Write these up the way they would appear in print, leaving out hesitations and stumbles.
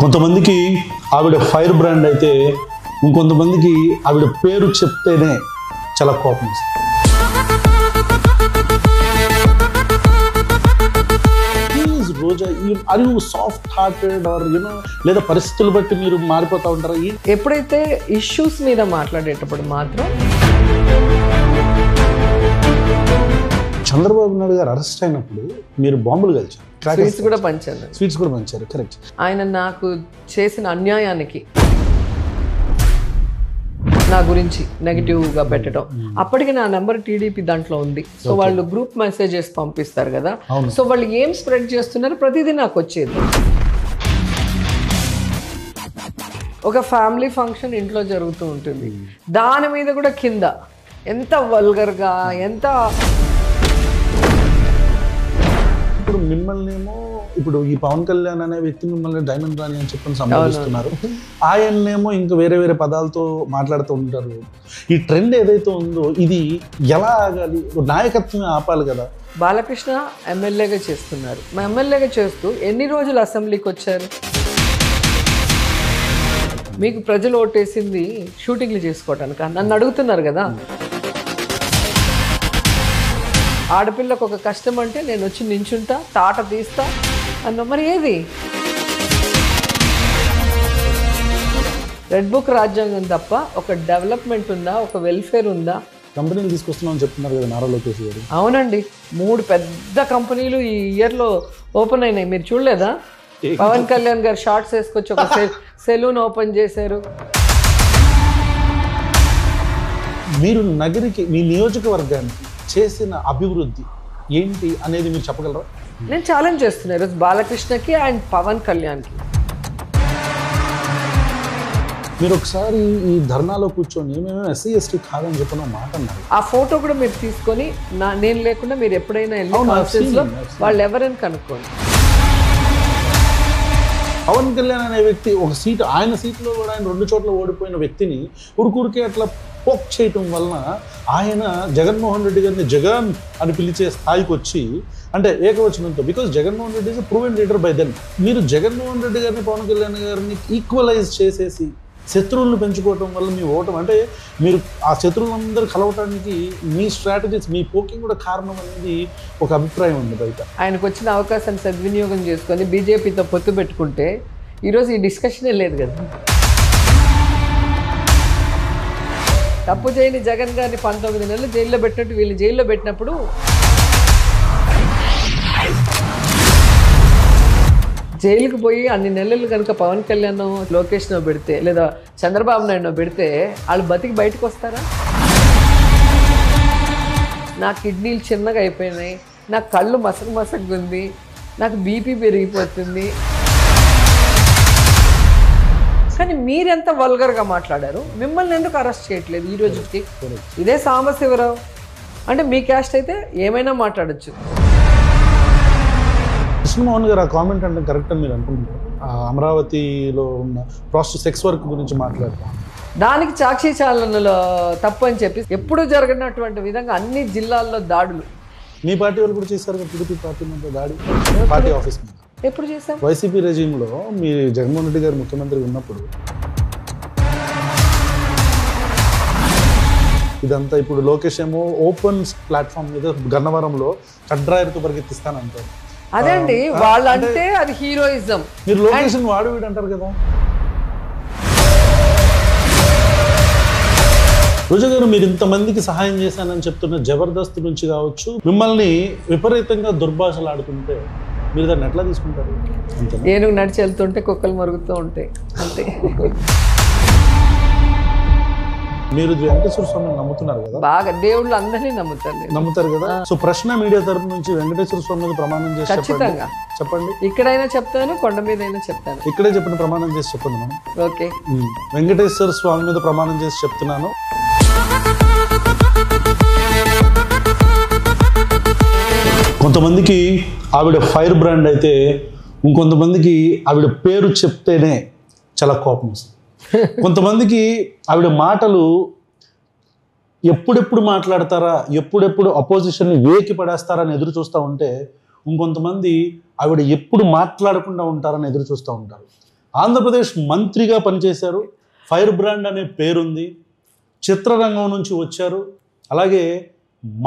కొంతమందికి ఆవిడ fire brand అయితే ఇంకొంతమందికి ఆవిడ పేరు చెప్తేనే చాలా కోపం వస్తుంది. Roja are you soft hearted or you know లేదా పరిస్థితులు బట్టి మీరు మారిపోతూ ఉంటారా? ఎప్పుడైతే ఇష్యూస్ మీద మాట్లాడేటప్పుడు మాత్రం చంద్రబాబు నాయుడు గారు అరెస్ట్ అయినప్పుడు మీరు బాంబులు కలిచారు, స్వీట్స్ కూడా పంచాను. స్వీట్స్ కూడా పంచారు, కరెక్ట్. ఆయన నాకు చేసిన అన్యాయానికి నా గురించి నెగిటివ్గా పెట్టడం, అప్పటికి నా నెంబర్ టీడీపీ దాంట్లో ఉంది. సో వాళ్ళు గ్రూప్ మెసేజెస్ పంపిస్తారు కదా, సో వాళ్ళు ఏం స్ప్రెడ్ చేస్తున్నారు ప్రతిదీ నాకు వచ్చేది. ఒక ఫ్యామిలీ ఫంక్షన్ ఇంట్లో జరుగుతూ ఉంటుంది, దాని మీద కూడా కింద ఎంత వల్గర్గా ఎంత. ఇప్పుడు మిమ్మల్ని ఏమో ఇప్పుడు ఈ పవన్ కళ్యాణ్ అనే వ్యక్తి మిమ్మల్ని డైమండ్ రాణి అని చెప్పని సంబోధిస్తున్నారు, ఆయన్నేమో ఇంకా వేరే వేరే పదాలతో మాట్లాడుతూ ఉంటారు. ఈ ట్రెండ్ ఏదైతే ఉందో ఇది ఎలా ఆగాలి? నాయకత్వం ఆపాలి కదా. బాలకృష్ణ ఎమ్మెల్యేగా చేస్తున్నారు, మా ఎమ్మెల్యేగా చేస్తూ ఎన్ని రోజులు అసెంబ్లీకి వచ్చారు? మీకు ప్రజలు ఓటేసింది షూటింగ్లు చేసుకోవటానికి, నన్ను అడుగుతున్నారు కదా. ఆడపిల్లకు ఒక కష్టం అంటే నేను వచ్చి నించుంటా, తాట తీస్తా అన్న. మరి ఏది రెడ్ బుక్ రాజ్యాంగం తప్ప ఒక డెవలప్మెంట్ ఉందా, ఒక వెల్ఫేర్ ఉందా? కంపెనీలు తీసుకొస్తున్నామని చెప్తున్నారు కదా నారా లోకేష్ గారు. అవునండి, 3 పెద్ద కంపెనీలు ఈ ఇయర్లో ఓపెన్ అయినాయి. మీరు చూడలేదా? పవన్ కళ్యాణ్ గారు షార్ట్స్ వేసుకొచ్చి ఒక సెలూన్ ఓపెన్ చేశారు. మీరు నగరికి మీ నియోజకవర్గానికి చేసిన అభివృద్ధి ఏంటి అనేది మీరు చెప్పగలరా? నేను ఛాలెంజ్ చేస్తున్నా ఈరోజు బాలకృష్ణకి అండ్ పవన్ కళ్యాణ్కి. మీరు ఒకసారి ఈ ధర్నాలో కూర్చొని మేమేమో ఎస్సీ ఎస్టీ కాదని చెప్పిన మాట అన్నారు. ఆ ఫోటో కూడా మీరు తీసుకొని నేను లేకుండా మీరు ఎప్పుడైనా వెళ్ళి కాన్ఫరెన్స్లో వాళ్ళు ఎవరైనా కనుక్కోండి. పవన్ కళ్యాణ్ అనే వ్యక్తి ఒక సీటు, ఆయన సీట్లో కూడా ఆయన 2 చోట్ల ఓడిపోయిన వ్యక్తిని ఉరుకురికే అట్లా పోక్ చేయటం వలన ఆయన జగన్మోహన్ రెడ్డి గారిని జగన్ అని పిలిచే స్థాయికి వచ్చి, అంటే ఏకవచనంతో, because Jaganmohan Reddy is a proven leader by then. మీరు జగన్మోహన్ రెడ్డి గారిని పవన్ కళ్యాణ్ గారిని ఈక్వలైజ్ చేసేసి శత్రువులను పెంచుకోవటం వల్ల మీ ఓటం, అంటే మీరు ఆ శత్రువులందరూ కలవటానికి మీ స్ట్రాటజీస్, మీ పోకింగ్ కూడా కారణం అనేది ఒక అభిప్రాయం ఉంది బయట. ఆయనకు వచ్చిన అవకాశాన్ని సద్వినియోగం చేసుకొని బీజేపీతో పొత్తు పెట్టుకుంటే ఈరోజు ఈ డిస్కషనే లేదు కదా. తప్పు చేయని జగన్ గారిని 19 నెలలు జైల్లో పెట్టినట్టు వీళ్ళు జైల్లో పెట్టినప్పుడు జైలుకి పోయి అన్ని నెలలు కనుక పవన్ కళ్యాణ్ లోకేష్నో పెడితే లేదా చంద్రబాబు నాయుడునో పెడితే వాళ్ళు బతికి బయటకు వస్తారా? నా కిడ్నీలు చిన్నగా అయిపోయినాయి, నా కళ్ళు మసకగా ఉంది, నాకు బీపీ పెరిగిపోతుంది. కానీ మీరెంత వల్గర్గా మాట్లాడారు, మిమ్మల్ని ఎందుకు అరెస్ట్ చేయట్లేదు ఈ రోజుకి? ఇదే సాంబశివరావు అంటే మీ క్యాస్ట్ అయితే ఏమైనా మాట్లాడచ్చు. కృష్ణమోహన్ గారు ఆ కామెంట్ అంటే కరెక్ట్ అని మీరు అనుకుంటున్నారు? అమరావతిలో ఉన్న సెక్స్ వర్క్ గురించి మాట్లాడతాం, దానికి సాక్షి చాలనలో తప్పు అని చెప్పి ఎప్పుడు జరగనటువంటి విధంగా అన్ని జిల్లాల్లో దాడులు. మీ పార్టీ వాళ్ళు కూడా చేశారు కదా, టీడీపీ పార్టీ మీద దాడి, పార్టీ ఆఫీస్ మీద. ఎప్పుడు చేశాం? వైసీపీ రెజీమ్లో మీ జగన్మోహన్ రెడ్డి గారు ముఖ్యమంత్రి ఉన్నప్పుడు. ఇదంతా ఇప్పుడు లోకేష్ ఏమో ఓపెన్ ప్లాట్ఫామ్ మీద గన్నవరంలో కడ్రాయర్తో పరిగెత్తిస్తానంటారు. అదే అండి, వాళ్ళంటే అది హీరోయిజం. మీరు లోకేష్ వాడు వీడు అంటారు కదా. రోజా గారు, మీరు ఇంతమందికి సహాయం చేశానని చెప్తున్న జబర్దస్త్ నుంచి కావచ్చు, మిమ్మల్ని విపరీతంగా దుర్భాషలు ఆడుతుంటే మీరు దాన్ని ఎట్లా తీసుకుంటారు? ఏనుగు నడిచి వెళ్తుంటే కుక్కలు మరుగుతూ ఉంటాయి అంతే. మీరు వెంకటేశ్వర స్వామిని నమ్ముతున్నారు కదా, బాగా దేవుళ్ళు అందరినీ నమ్ముతారు కదా. సో ప్రశ్న మీడియా తరపు నుంచి వెంకటేశ్వర స్వామి మీద ప్రమాణం చేసి ఖచ్చితంగా చెప్పండి. ఇక్కడైనా చెప్తాను, కొండ మీద అయినా చెప్తాను. ఇక్కడే చెప్పిన ప్రమాణం చేసి చెప్పండి మనం. ఓకే, వెంకటేశ్వర స్వామి మీద ప్రమాణం చేసి చెప్తున్నాను. కొంతమందికి ఆవిడ ఫైర్ బ్రాండ్ అయితే ఇంకొంతమందికి ఆవిడ పేరు చెప్తేనే చాలా కోపం వస్తుంది. కొంతమందికి ఆవిడ మాటలు ఎప్పుడెప్పుడు మాట్లాడతారా, ఎప్పుడెప్పుడు అపోజిషన్ని వేకి పడేస్తారని ఎదురు చూస్తూ ఉంటే, ఇంకొంతమంది ఆవిడ ఎప్పుడు మాట్లాడకుండా ఉంటారని ఎదురు చూస్తూ ఉంటారు. ఆంధ్రప్రదేశ్ మంత్రిగా పనిచేశారు, ఫైర్ బ్రాండ్ అనే పేరుంది, చిత్రరంగం నుంచి వచ్చారు. అలాగే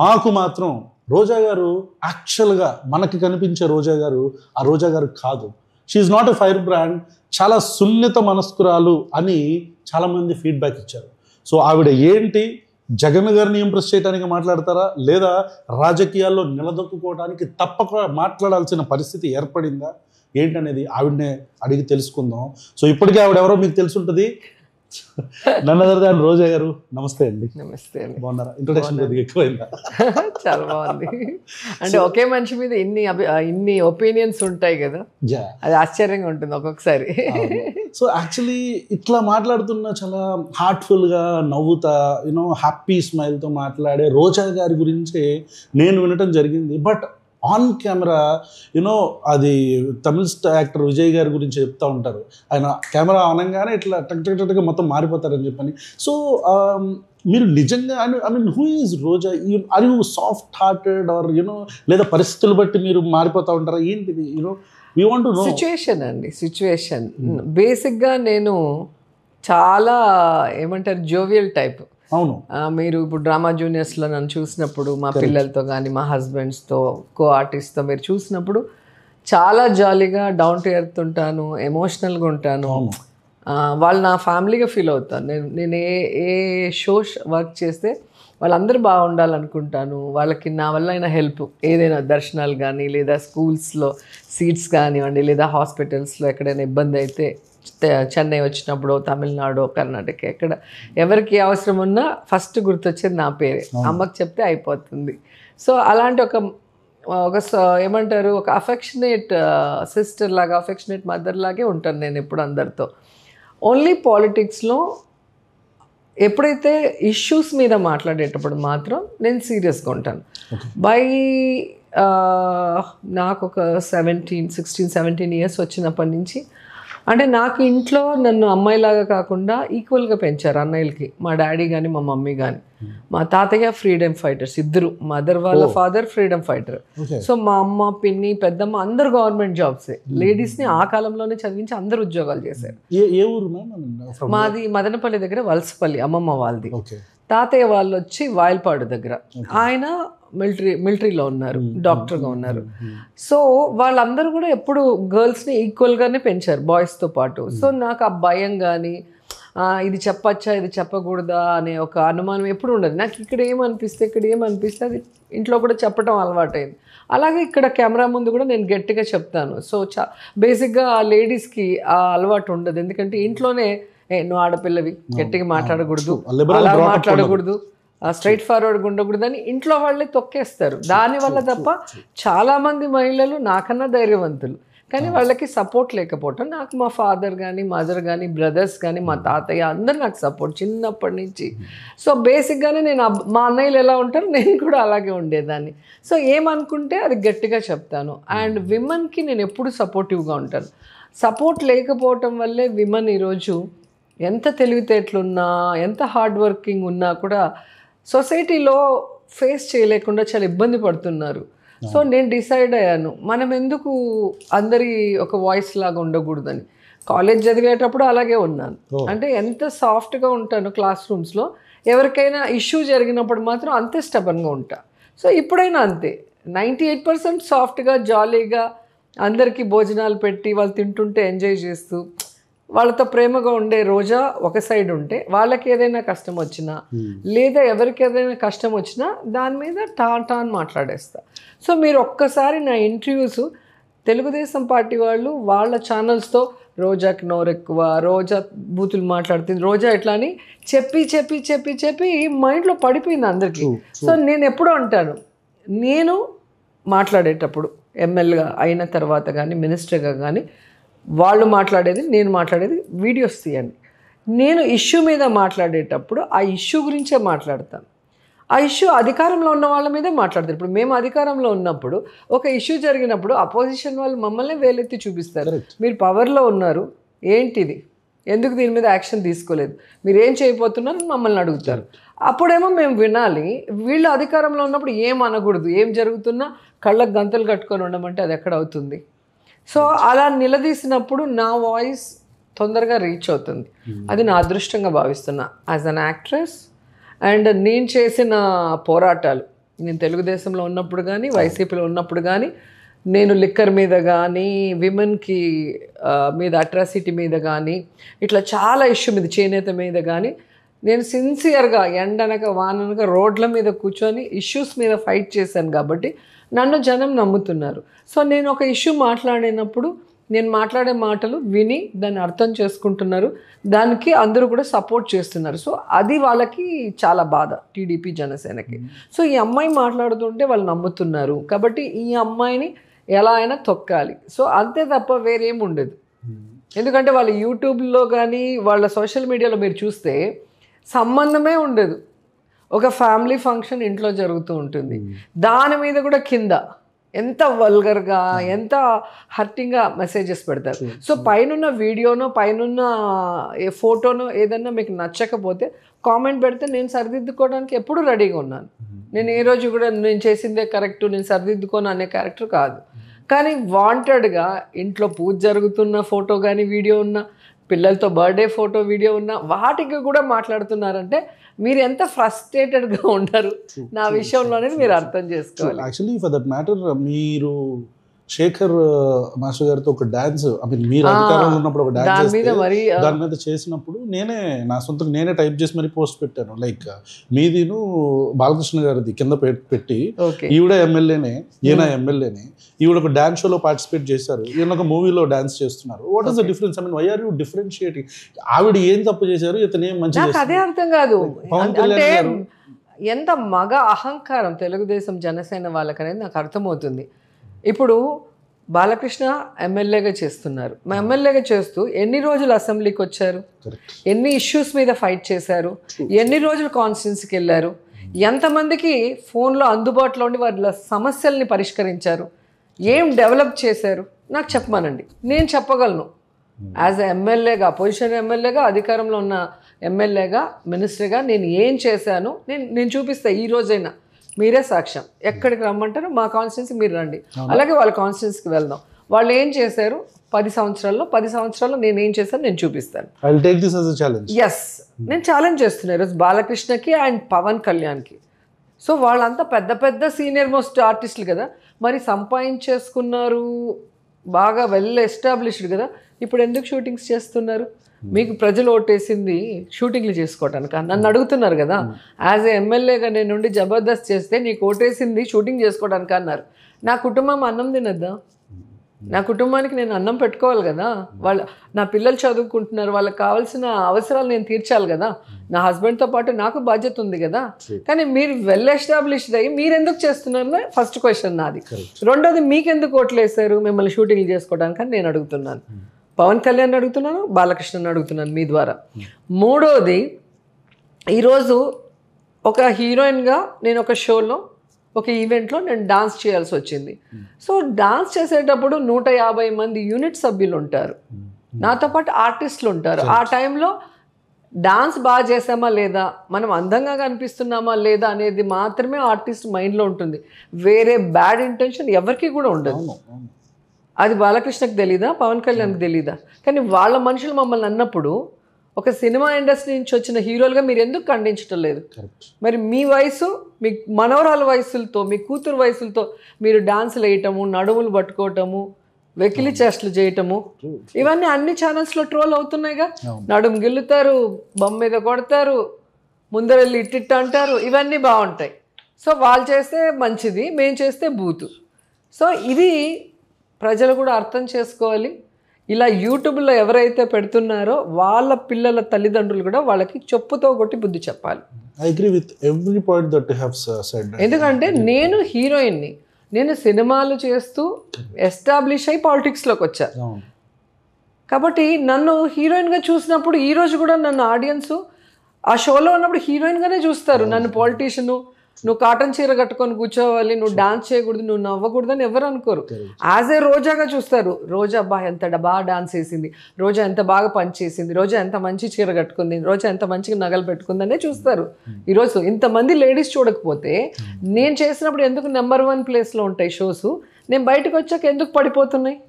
మాకు మాత్రం రోజా గారు యాక్చువల్గా మనకి కనిపించే రోజా గారు ఆ రోజా గారు కాదు. She's not a firebrand, చాలా సున్నిత మనస్కురాలు అని చాలామంది ఫీడ్బ్యాక్ ఇచ్చారు. సో ఆవిడ ఏంటి, జగన్ గారిని ఇంప్రెస్ చేయడానికి మాట్లాడతారా, లేదా రాజకీయాల్లో నిలదొక్కుకోవడానికి తప్పక మాట్లాడాల్సిన పరిస్థితి ఏర్పడిందా ఏంటనేది ఆవిడనే అడిగి తెలుసుకుందాం. సో ఇప్పటికే ఆవిడెవరో మీకు తెలుసుంటుంది. నన్నదర్ రోజా గారు, నమస్తే అండి. నమస్తే అండి. బాగున్నారా? ఇంట్రొడక్షన్ కొద్దిగా ఎక్కువైందా? చాలా బాగుంది. అంటే ఒకే మనిషి మీద ఇన్ని ఒపీనియన్స్ ఉంటాయి కదా, అది ఆశ్చర్యంగా ఉంటుంది ఒక్కొక్కసారి. సో యాక్చువల్లీ ఇట్లా మాట్లాడుతున్న చాలా హార్ట్ఫుల్గా నవ్వుతా హ్యాపీ స్మైల్తో మాట్లాడే రోజా గారి గురించి నేను వినటం జరిగింది. బట్ ఆన్ కెమెరా అది తమిళ యాక్టర్ విజయ్ గారి గురించి చెప్తూ ఉంటారు. ఆయన కెమెరా అనగానే ఇట్లా టక్ మొత్తం మారిపోతారని చెప్పని. సో మీరు నిజంగా I mean who is Roja? Are you soft hearted or లేదా పరిస్థితులు బట్టి మీరు మారిపోతూ ఉంటారా ఏంటిది? We want to know. Situation అండి, సిచ్యువేషన్. బేసిక్గా నేను చాలా ఏమంటారు జోవియల్ టైప్. అవును. మీరు ఇప్పుడు డ్రామా జూనియర్స్లో నన్ను చూసినప్పుడు మా పిల్లలతో కానీ మా హస్బెండ్స్తో కో ఆర్టిస్ట్తో మీరు చూసినప్పుడు చాలా జాలీగా డౌన్ టు ఎర్త్ ఉంటాను, ఎమోషనల్గా ఉంటాను. వాళ్ళు నా ఫ్యామిలీగా ఫీల్ అవుతాను. నేను ఏ షో వర్క్ చేస్తే వాళ్ళందరూ బాగుండాలనుకుంటాను. వాళ్ళకి నా వల్ల అయినా హెల్ప్, ఏదైనా దర్శనాలు కానీ లేదా స్కూల్స్లో సీట్స్ కానివ్వండి, లేదా హాస్పిటల్స్లో ఎక్కడైనా ఇబ్బంది అయితే చెన్నై వచ్చినప్పుడు, తమిళనాడు, కర్ణాటక, ఎక్కడ ఎవరికి అవసరం ఉన్నా ఫస్ట్ గుర్తొచ్చేది నా పేరే. అమ్మకి చెప్తే అయిపోతుంది. సో అలాంటి ఒక ఏమంటారు ఒక అఫెక్షనేట్ సిస్టర్ లాగా, అఫెక్షనేట్ మదర్ లాగే ఉంటాను నేను ఎప్పుడు అందరితో. ఓన్లీ పాలిటిక్స్లో ఎప్పుడైతే ఇష్యూస్ మీద మాట్లాడేటప్పుడు మాత్రం నేను సీరియస్గా ఉంటాను. నాకు ఒక 16-17 ఇయర్స్ వచ్చినప్పటి నుంచి అంటే నాకు ఇంట్లో నన్ను అమ్మాయిలాగా కాకుండా ఈక్వల్గా పెంచారు అన్నయ్యలకి, మా డాడీ కానీ మా మమ్మీ కానీ. మా తాతయ్య ఫ్రీడమ్ ఫైటర్స్ ఇద్దరు, మదర్ వాళ్ళ ఫాదర్ ఫ్రీడమ్ ఫైటర్. సో మా అమ్మ, పిన్ని, పెద్దమ్మ అందరు గవర్నమెంట్ జాబ్సే. లేడీస్ని ఆ కాలంలోనే చదివించి అందరు ఉద్యోగాలు చేశారు. మాది మదనపల్లి దగ్గర వలసపల్లి అమ్మమ్మ వాళ్ళది. తాతయ్య వాళ్ళు వచ్చి వాయిల్పాడు దగ్గర, ఆయన మిలిటరీలో ఉన్నారు, డాక్టర్గా ఉన్నారు. సో వాళ్ళందరూ కూడా ఎప్పుడు గర్ల్స్ని ఈక్వల్గానే పెంచారు బాయ్స్తో పాటు. సో నాకు ఆ భయం కానీ ఇది చెప్పచ్చా ఇది చెప్పకూడదా అనే ఒక అనుమానం ఎప్పుడు ఉండదు. నాకు ఇక్కడ ఏమనిపిస్తే అది ఇంట్లో కూడా చెప్పడం అలవాటైంది. అలాగే ఇక్కడ కెమెరా ముందు కూడా నేను గట్టిగా చెప్తాను. సో బేసిక్గా ఆ లేడీస్కి ఆ అలవాటు ఉండదు. ఎందుకంటే ఇంట్లోనే నువ్వు ఆడపిల్లవి, గట్టిగా మాట్లాడకూడదు, అలా మాట్లాడకూడదు, స్ట్రైట్ ఫార్వర్డ్గా ఉండకూడదు అని ఇంట్లో వాళ్ళే తొక్కేస్తారు. దానివల్ల తప్ప చాలామంది మహిళలు నాకన్నా ధైర్యవంతులు, కానీ వాళ్ళకి సపోర్ట్ లేకపోవటం. నాకు మా ఫాదర్ కానీ, మదర్ కానీ, బ్రదర్స్ కానీ, మా తాతయ్య అందరు నాకు సపోర్ట్ చిన్నప్పటి నుంచి. సో బేసిక్గానే నేను మా అన్నయ్యలు ఎలా ఉంటారో నేను కూడా అలాగే ఉండేదాన్ని. సో ఏమనుకుంటే అది గట్టిగా చెప్తాను. అండ్ విమెన్కి నేను ఎప్పుడు సపోర్టివ్గా ఉంటాను. సపోర్ట్ లేకపోవటం వల్లే విమెన్ ఈరోజు ఎంత తెలివితేటలున్నా, ఎంత హార్డ్ వర్కింగ్ ఉన్నా కూడా సొసైటీలో ఫేస్ చేయలేకుండా చాలా ఇబ్బంది పడుతున్నారు. సో నేను డిసైడ్ అయ్యాను, మనం ఎందుకు అందరి ఒక వాయిస్ లాగా ఉండకూడదని. కాలేజ్ చదివేటప్పుడు అలాగే ఉన్నాను. అంటే ఎంత సాఫ్ట్గా ఉంటాను క్లాస్ రూమ్స్లో, ఎవరికైనా ఇష్యూ జరిగినప్పుడు మాత్రం అంతే స్టబన్గా ఉంటా. సో ఇప్పుడైనా అంతే, 98% సాఫ్ట్గా జాలీగా అందరికీ భోజనాలు పెట్టి వాళ్ళు తింటుంటే ఎంజాయ్ చేస్తూ వాళ్ళతో ప్రేమగా ఉండే రోజా ఒక సైడ్ ఉంటే, వాళ్ళకి ఏదైనా కష్టం వచ్చినా లేదా ఎవరికి ఏదైనా కష్టం వచ్చినా దాని మీద టాటా అని మాట్లాడేస్తా. సో మీరు ఒక్కసారి నా ఇంటర్వ్యూస్ తెలుగుదేశం పార్టీ వాళ్ళు వాళ్ళ ఛానల్స్తో రోజాకి నోరెక్కువ, రోజా బూతులు మాట్లాడుతుంది, రోజా ఎట్లా అని చెప్పి చెప్పి చెప్పి చెప్పి మైండ్లో పడిపోయింది అందరికీ. సో నేను ఎప్పుడూ అంటాను, నేను మాట్లాడేటప్పుడు ఎమ్మెల్యేగా అయిన తర్వాత కానీ మినిస్టర్గా కానీ వాళ్ళు మాట్లాడేది నేను మాట్లాడేది వీడియోస్ తీయండి. నేను ఇష్యూ మీద మాట్లాడేటప్పుడు ఆ ఇష్యూ గురించే మాట్లాడతాను. ఆ ఇష్యూ అధికారంలో ఉన్న వాళ్ళ మీదే మాట్లాడతారు. ఇప్పుడు మేము అధికారంలో ఉన్నప్పుడు ఒక ఇష్యూ జరిగినప్పుడు అపోజిషన్ వాళ్ళు మమ్మల్ని వేలెత్తి చూపిస్తారు. మీరు పవర్లో ఉన్నారు, ఏంటిది, ఎందుకు దీని మీద యాక్షన్ తీసుకోలేదు, మీరు ఏం చేయబోతున్నారని మమ్మల్ని అడుగుతారు. అప్పుడేమో మేము వినాలి. వీళ్ళు అధికారంలో ఉన్నప్పుడు ఏం అనకూడదు, ఏం జరుగుతున్నా కళ్ళకు గంతలు కట్టుకొని ఉండమంటే అది ఎక్కడ అవుతుంది? సో అలా నిలదీసినప్పుడు నా వాయిస్ తొందరగా రీచ్ అవుతుంది. అది నా అదృష్టంగా భావిస్తున్నా యాజ్ అన్ యాక్ట్రెస్. అండ్ నేను చేసిన పోరాటాలు, నేను తెలుగుదేశంలో ఉన్నప్పుడు కానీ వైసీపీలో ఉన్నప్పుడు కానీ, నేను లిక్కర్ మీద కానీ విమెన్కి మీద అట్రాసిటీ మీద కానీ ఇట్లా చాలా ఇష్యూ మీద, చేనేత మీద కానీ నేను సిన్సియర్గా ఎండనక వాననక రోడ్ల మీద కూర్చొని ఇష్యూస్ మీద ఫైట్ చేశాను కాబట్టి నన్ను జనం నమ్ముతున్నారు. సో నేను ఒక ఇష్యూ మాట్లాడినప్పుడు నేను మాట్లాడే మాటలు విని దాన్ని అర్థం చేసుకుంటున్నారు, దానికి అందరూ కూడా సపోర్ట్ చేస్తున్నారు. సో అది వాళ్ళకి చాలా బాధ, టీడీపీ జనసేనకి. సో ఈ అమ్మాయి మాట్లాడుతుంటే వాళ్ళు నమ్ముతున్నారు కాబట్టి ఈ అమ్మాయిని ఎలా అయినా తొక్కాలి. సో అంతే తప్ప వేరేం ఉండదు. ఎందుకంటే వాళ్ళ యూట్యూబ్లో కానీ వాళ్ళ సోషల్ మీడియాలో మీరు చూస్తే సంబంధమే ఉండదు. ఒక ఫ్యామిలీ ఫంక్షన్ ఇంట్లో జరుగుతూ ఉంటుంది, దాని మీద కూడా కింద ఎంత వల్గర్గా ఎంత హర్టింగ్గా మెసేజెస్ పెడతారు. సో పైనున్న వీడియోనో పైనున్న ఫోటోనో ఏదన్నా మీకు నచ్చకపోతే కామెంట్ పెడితే నేను సరిదిద్దుకోవడానికి ఎప్పుడు రెడీగా ఉన్నాను. నేను ఏ రోజు కూడా నేను చేసిందే కరెక్ట్, నేను సరిదిద్దుకోను అనే క్యారెక్టర్ కాదు. కానీ వాంటెడ్గా ఇంట్లో పూజ జరుగుతున్న ఫోటో కానీ వీడియో ఉన్న, పిల్లలతో బర్త్డే ఫోటో వీడియో ఉన్న వాటికి కూడా మాట్లాడుతున్నారంటే మీరు ఎంత ఫ్రస్ట్రేటెడ్గా ఉంటారు నా విషయంలోనే మీరు అర్థం చేసుకోవాలి. యాక్చువల్లీ ఫర్ దట్ మ్యాటర్ మీరు శేఖర్ మాస్టర్ గారితో ఒక డాన్స్, ఐ మీన్ మీరు అధికారంలో ఉన్నప్పుడు ఒక డాన్స్ దాని మీద చేసినప్పుడు నా సొంతంగా నేనే టైప్ చేసి మరి పోస్ట్ పెట్టాను. లైక్ మీదిను బాలకృష్ణ గారిది కింద పెట్టి ఈవిడ ఎమ్మెల్యేనే ఈయన ఎమ్మెల్యేనే, ఈవిడ ఒక డాన్స్ షోలో పార్టిసిపేట్ చేశారు, ఈయన ఒక మూవీలో డాన్స్ చేస్తున్నారు. What is the difference? I mean why are you differentiating? ఆవిడ ఏం తప్పు చేశారు, ఇతను ఏం మంచి చేశారు? అదే అర్థం కాదు. అంటే ఎంత మగ అహంకారం తెలుగుదేశం జనసేన వాళ్ళకనేది నాకు అర్థమవుతుంది. ఇప్పుడు బాలకృష్ణ ఎమ్మెల్యేగా చేస్తున్నారు, మా ఎమ్మెల్యేగా చేస్తూ ఎన్ని రోజులు అసెంబ్లీకి వచ్చారు, ఎన్ని ఇష్యూస్ మీద ఫైట్ చేశారు, ఎన్ని రోజులు కాన్స్టిట్యున్సీకి వెళ్ళారు, ఎంతమందికి ఫోన్లో అందుబాటులో ఉండి వాళ్ళ సమస్యల్ని పరిష్కరించారు, ఏం డెవలప్ చేశారు నాకు చెప్పమానండి, నేను చెప్పగలను. యాజ్ ఎ ఎమ్మెల్యేగా, పొజిషన్ ఎమ్మెల్యేగా, అధికారంలో ఉన్న ఎమ్మెల్యేగా, మినిస్టర్గా నేను ఏం చేశాను నేను చూపిస్తాను. ఈ రోజైనా మీరే సాక్ష్యం. ఎక్కడికి రమ్మంటారో మా కాన్స్టిట్యున్సీకి మీరు రండి, అలాగే వాళ్ళ కాన్స్టిట్యున్సీకి వెళ్దాం. వాళ్ళు ఏం చేశారు 10 సంవత్సరాల్లో నేను ఏం చేశాను నేను చూపిస్తాను. ఎస్, నేను ఛాలెంజ్ చేస్తున్నాను ఈరోజు బాలకృష్ణకి అండ్ పవన్ కళ్యాణ్కి. సో వాళ్ళంతా పెద్ద పెద్ద సీనియర్ మోస్ట్ ఆర్టిస్టులు కదా, మరి సంపాదించేసుకున్నారు, బాగా వెల్ ఎస్టాబ్లిష్డ్ కదా, ఇప్పుడు ఎందుకు షూటింగ్స్ చేస్తున్నారు? మీకు ప్రజలు ఓటేసింది షూటింగ్లు చేసుకోవటానికి. నన్ను అడుగుతున్నారు కదా, యాజ్ ఏ ఎమ్మెల్యేగా నేను నుండి జబర్దస్త్ చేస్తే నీకు ఓటేసింది షూటింగ్ చేసుకోవడానికి అన్నారు. నా కుటుంబం అన్నం తినద్దా? నా కుటుంబానికి నేను అన్నం పెట్టుకోవాలి కదా, నా పిల్లలు చదువుకుంటున్నారు, వాళ్ళకి కావాల్సిన అవసరాలు నేను తీర్చాలి కదా, నా హస్బెండ్తో పాటు నాకు బాధ్యత ఉంది కదా. కానీ మీరు వెల్ ఎస్టాబ్లిష్డ్ అయ్యి మీరు ఎందుకు చేస్తున్నారు ఫస్ట్ క్వశ్చన్ నాది. రెండోది, మీకెందుకు ఓట్లు వేశారు మిమ్మల్ని షూటింగ్లు చేసుకోవడానికి అని నేను అడుగుతున్నాను. పవన్ కళ్యాణ్ అడుగుతున్నాను, బాలకృష్ణని అడుగుతున్నాను మీ ద్వారా. మూడోది, ఈరోజు ఒక హీరోయిన్గా నేను ఒక షోలో, ఒక ఈవెంట్లో నేను డాన్స్ చేయాల్సి వచ్చింది. సో డాన్స్ చేసేటప్పుడు 150 మంది యూనిట్ సభ్యులు ఉంటారు, నాతో పాటు ఆర్టిస్టులు ఉంటారు. ఆ టైంలో డాన్స్ బాగా చేసామా లేదా, మనం అందంగా కనిపిస్తున్నామా లేదా అనేది మాత్రమే ఆర్టిస్ట్ మైండ్లో ఉంటుంది. వేరే బ్యాడ్ ఇంటెన్షన్ ఎవరికి కూడా ఉండదు. అది బాలకృష్ణకి తెలీదా, పవన్ కళ్యాణ్కి తెలీదా? కానీ వాళ్ళ మనుషులు మమ్మల్ని అన్నప్పుడు ఒక సినిమా ఇండస్ట్రీ నుంచి వచ్చిన హీరోలుగా మీరు ఎందుకు ఖండించడం లేదు? మరి మీ వయసు, మీ మనవరాల వయసులతో, మీ కూతురు వయసులతో మీరు డాన్సులు వేయటము, నడుములు పట్టుకోవటము, వెకిలి చేష్టలు చేయటము, ఇవన్నీ అన్ని ఛానల్స్లో ట్రోల్ అవుతున్నాయిగా. నడుము గిల్లుతారు, బొమ్మ మీద కొడతారు, ముందరెళ్ళి ఇట్టిట్ట అంటారు, ఇవన్నీ బాగుంటాయి. సో వాళ్ళు చేస్తే మంచిది, మేము చేస్తే బూతు. సో ఇది ప్రజలు కూడా అర్థం చేసుకోవాలి. ఇలా యూట్యూబ్లో ఎవరైతే పెడుతున్నారో వాళ్ళ పిల్లల తల్లిదండ్రులు కూడా వాళ్ళకి చెప్పుతో కొట్టి బుద్ధి చెప్పాలి. I agree with every point that you have said. ఎందుకంటే నేను హీరోయిన్ని, నేను సినిమాలు చేస్తూ ఎస్టాబ్లిష్ అయ్యి పాలిటిక్స్లోకి వచ్చా. కాబట్టి నన్ను హీరోయిన్గా చూసినప్పుడు ఈరోజు కూడా నన్ను ఆడియన్స్ ఆ షోలో ఉన్నప్పుడు హీరోయిన్గానే చూస్తారు. నన్ను పాలిటీషియను, నువ్వు కాటన్ చీర కట్టుకొని కూర్చోవాలి, నువ్వు డాన్స్ చేయకూడదు, నువ్వు నవ్వకూడదు అని ఎవరు అనుకోరు. యాజ్ ఏ రోజాగా చూస్తారు. రోజా ఎంత బాగా డాన్స్ చేసింది, రోజా ఎంత బాగా పని చేసింది, రోజా ఎంత మంచి చీర కట్టుకుంది, రోజా ఎంత మంచిగా నగలు పెట్టుకుందనే చూస్తారు. ఈరోజు ఇంతమంది లేడీస్ చూడకపోతే నేను చేసినప్పుడు ఎందుకు నెంబర్ 1 ప్లేస్లో ఉంటాయి షోస్, నేను బయటకు వచ్చాక ఎందుకు పడిపోతున్నాయి?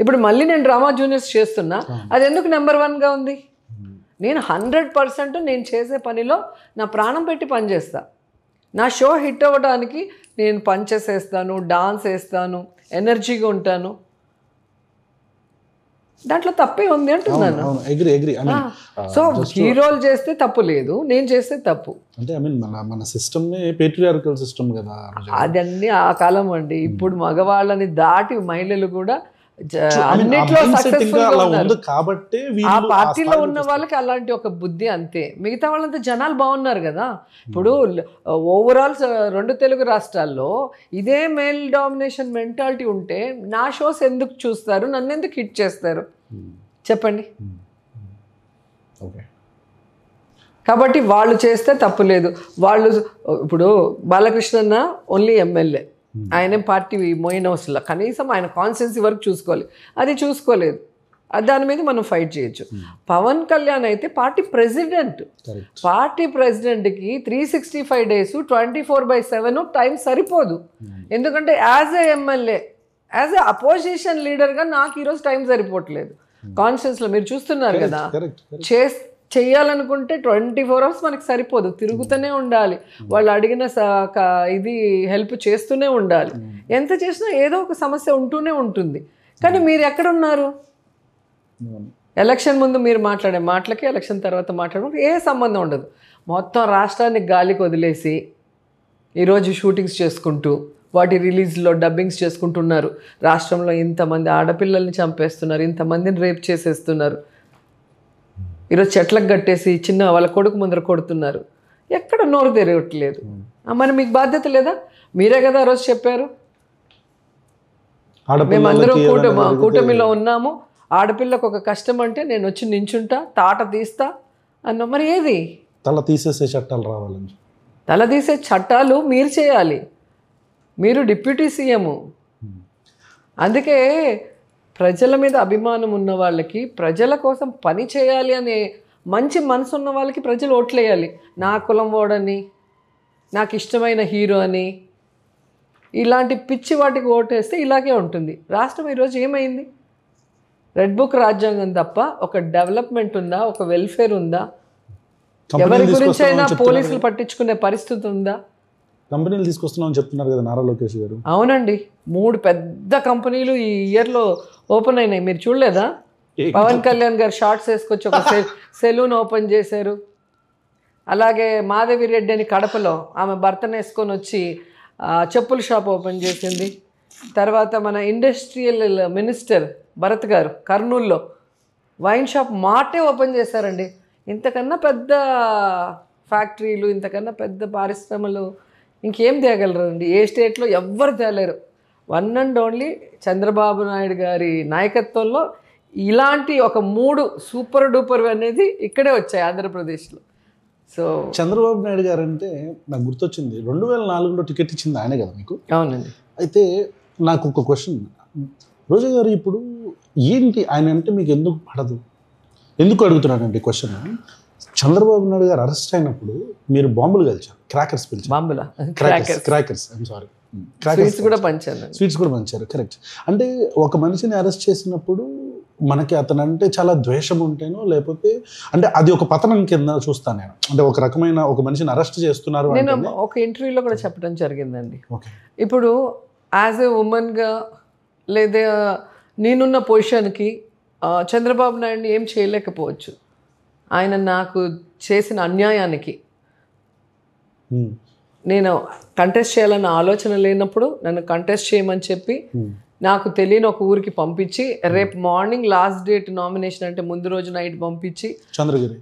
ఇప్పుడు మళ్ళీ నేను డ్రామా జూనియర్స్ చేస్తున్నా, అది ఎందుకు నెంబర్ 1గా ఉంది? నేను 100% నేను చేసే పనిలో నా ప్రాణం పెట్టి పనిచేస్తా. నా షో హిట్ అవ్వడానికి నేను పంచెస్ వేస్తాను, డాన్స్ వేస్తాను, ఎనర్జీగా ఉంటాను. దాంట్లో తప్పే ఉంది అంటున్నాను. సో హీరోలు చేస్తే తప్పు లేదు, నేను చేస్తే తప్పు. అంటే మన సిస్టమ్ పేట్రియార్కల్ సిస్టమ్ కదా, అదన్నీ ఆ కాలం అండి. ఇప్పుడు మగవాళ్ళని దాటి మహిళలు కూడా అన్నిట్లో సక్సెస్ఫుల్ గా ఉన్నారు కాబట్టి ఆ పార్టీలో ఉన్న వాళ్ళకి అలాంటి ఒక బుద్ధి అంతే. మిగతా వాళ్ళంతా జనాలు బాగున్నారు కదా. ఇప్పుడు ఓవరాల్ 2 తెలుగు రాష్ట్రాల్లో ఇదే మేల్ డామినేషన్ మెంటాలిటీ ఉంటే నా షోస్ ఎందుకు చూస్తారు, నన్ను ఎందుకు హిట్ చేస్తారు చెప్పండి. కాబట్టి వాళ్ళు చేస్తే తప్పు లేదు. వాళ్ళు ఇప్పుడు బాలకృష్ణన్న ఓన్లీ ఎమ్మెల్యే, ఆయనే పార్టీ మోయినవసలా, కనీసం ఆయన కాన్స్టిట్యున్సీ వరకు చూసుకోవాలి, అది చూసుకోలేదు. దాని మీద మనం ఫైట్ చేయొచ్చు. పవన్ కళ్యాణ్ అయితే పార్టీ ప్రెసిడెంట్. పార్టీ ప్రెసిడెంట్కి 365 days 24/7 టైం సరిపోదు. ఎందుకంటే as a MLA, as a opposition లీడర్గా నాకు ఈరోజు టైం సరిపోవట్లేదు. కాన్స్టిట్యున్సీలో మీరు చూస్తున్నారు కదా, చెయ్యాలనుకుంటే 24 hours మనకి సరిపోదు, తిరుగుతూనే ఉండాలి. వాళ్ళు అడిగిన ఇది హెల్ప్ చేస్తూనే ఉండాలి. ఎంత చేసినా ఏదో ఒక సమస్య ఉంటూనే ఉంటుంది. కానీ మీరు ఎక్కడున్నారు? ఎలక్షన్ ముందు మీరు మాట్లాడే మాటలకి ఎలక్షన్ తర్వాత మాట్లాడే ఏ సంబంధం ఉండదు. మొత్తం రాష్ట్రాన్ని గాలికి వదిలేసి ఈరోజు షూటింగ్స్ చేసుకుంటూ వాటి రిలీజ్లో డబ్బింగ్స్ చేసుకుంటున్నారు. రాష్ట్రంలో ఇంతమంది ఆడపిల్లల్ని చంపేస్తున్నారు, ఇంతమందిని రేప్ చేసేస్తున్నారు. ఈరోజు చెట్లకు కట్టేసి చిన్న వాళ్ళ కొడుకు ముందర కొడుతున్నారు. ఎక్కడ నోరు తెరవట్లేదు. మరి మీకు బాధ్యత లేదా? మీరే కదా ఆ రోజు చెప్పారు, మేమందరం కూటమిలో ఉన్నాము, ఆడపిల్లకు ఒక కష్టం అంటే నేను వచ్చి నించుంటా, తాట తీస్తా అన్న. మరి ఏది? తల తీసేసే చట్టాలు రావాలని. తల తీసే చట్టాలు మీరు చేయాలి, మీరు డిప్యూటీ సీఎం. అందుకే ప్రజల మీద అభిమానం ఉన్న వాళ్ళకి, ప్రజల కోసం పని చేయాలి అనే మంచి మనసు ఉన్న వాళ్ళకి ప్రజలు ఓట్లేయాలి. నా కులం ఓడని, నాకు ఇష్టమైన హీరో అని, ఇలాంటి పిచ్చి వాటికి ఓటేస్తే ఇలాగే ఉంటుంది. రాష్ట్రం ఈరోజు ఏమైంది? రెడ్ బుక్ రాజ్యాంగం తప్ప ఒక డెవలప్మెంట్ ఉందా? ఒక వెల్ఫేర్ ఉందా? ఎవరి గురించి అయినా పోలీసులు పట్టించుకునే పరిస్థితి ఉందా? కంపెనీలు తీసుకొస్తున్నామని చెప్తున్నారు కదా నారా లోకేష్ గారు. అవునండి, 3 పెద్ద కంపెనీలు ఈ ఇయర్లో ఓపెన్ అయినాయి. మీరు చూడలేదా? పవన్ కళ్యాణ్ గారు షార్ట్స్ వేసుకొచ్చి ఒక సెలూన్ ఓపెన్ చేశారు. అలాగే మాధవి రెడ్డి అని కడపలో ఆమె భర్తను వేసుకొని వచ్చి చెప్పుల షాప్ ఓపెన్ చేసింది. తర్వాత మన ఇండస్ట్రియల్ మినిస్టర్ భరత్ గారు కర్నూల్లో వైన్ షాప్ మాటే ఓపెన్ చేశారండి. ఇంతకన్నా పెద్ద ఫ్యాక్టరీలు, ఇంతకన్నా పెద్ద పరిశ్రమలు ఇంకేం తేగలరండి? ఏ స్టేట్లో ఎవ్వరు తేలేరు. 1 and only చంద్రబాబు నాయుడు గారి నాయకత్వంలో ఇలాంటి ఒక 3 సూపర్ డూపర్ అనేది ఇక్కడే వచ్చాయి ఆంధ్రప్రదేశ్లో. సో చంద్రబాబు నాయుడు గారు అంటే నాకు గుర్తొచ్చింది, 2004లో టికెట్ ఇచ్చింది ఆయనే కదా మీకు? అవునండి. అయితే నాకు ఒక క్వశ్చన్, రోజా గారు ఇప్పుడు ఏంటి ఆయన అంటే మీకు ఎందుకు పడదు? ఎందుకు అడుగుతున్నానండి క్వశ్చన్, చంద్రబాబు నాయుడు గారు అరెస్ట్ అయినప్పుడు మీరు బాంబులు కలిచారు, క్రాకర్స్ పిలిచారు. బాంబులా? క్రాకర్స్ ఐమ్ సారీ, స్వీట్స్ కూడా పంచారు. స్వీట్స్ కూడా పంచారు, కరెక్ట్. అంటే ఒక మనిషిని అరెస్ట్ చేసినప్పుడు మనకి అతను అంటే చాలా ద్వేషం ఉంటేనో, లేకపోతే అంటే అది ఒక పతనం కింద చూస్తాను నేను. అంటే ఒక రకమైన ఒక మనిషిని అరెస్ట్ చేస్తున్నారు. నేను ఒక ఇంటర్వ్యూలో కూడా చెప్పడం జరిగిందండి. ఇప్పుడు యాజ్ ఏ ఉమెన్గా లేదా నేనున్న పొజిషన్కి చంద్రబాబు నాయుడిని ఏం చేయలేకపోవచ్చు. ఆయన నాకు చేసిన అన్యాయానికి నేను కంటెస్ట్ చేయాలన్న ఆలోచన లేనప్పుడు నన్ను కంటెస్ట్ చేయమని చెప్పి నాకు తెలియని ఒక ఊరికి పంపించి, రేపు మార్నింగ్ లాస్ట్ డేట్ నామినేషన్ అంటే ముందు రోజు నైట్ పంపించి, చంద్రగిరి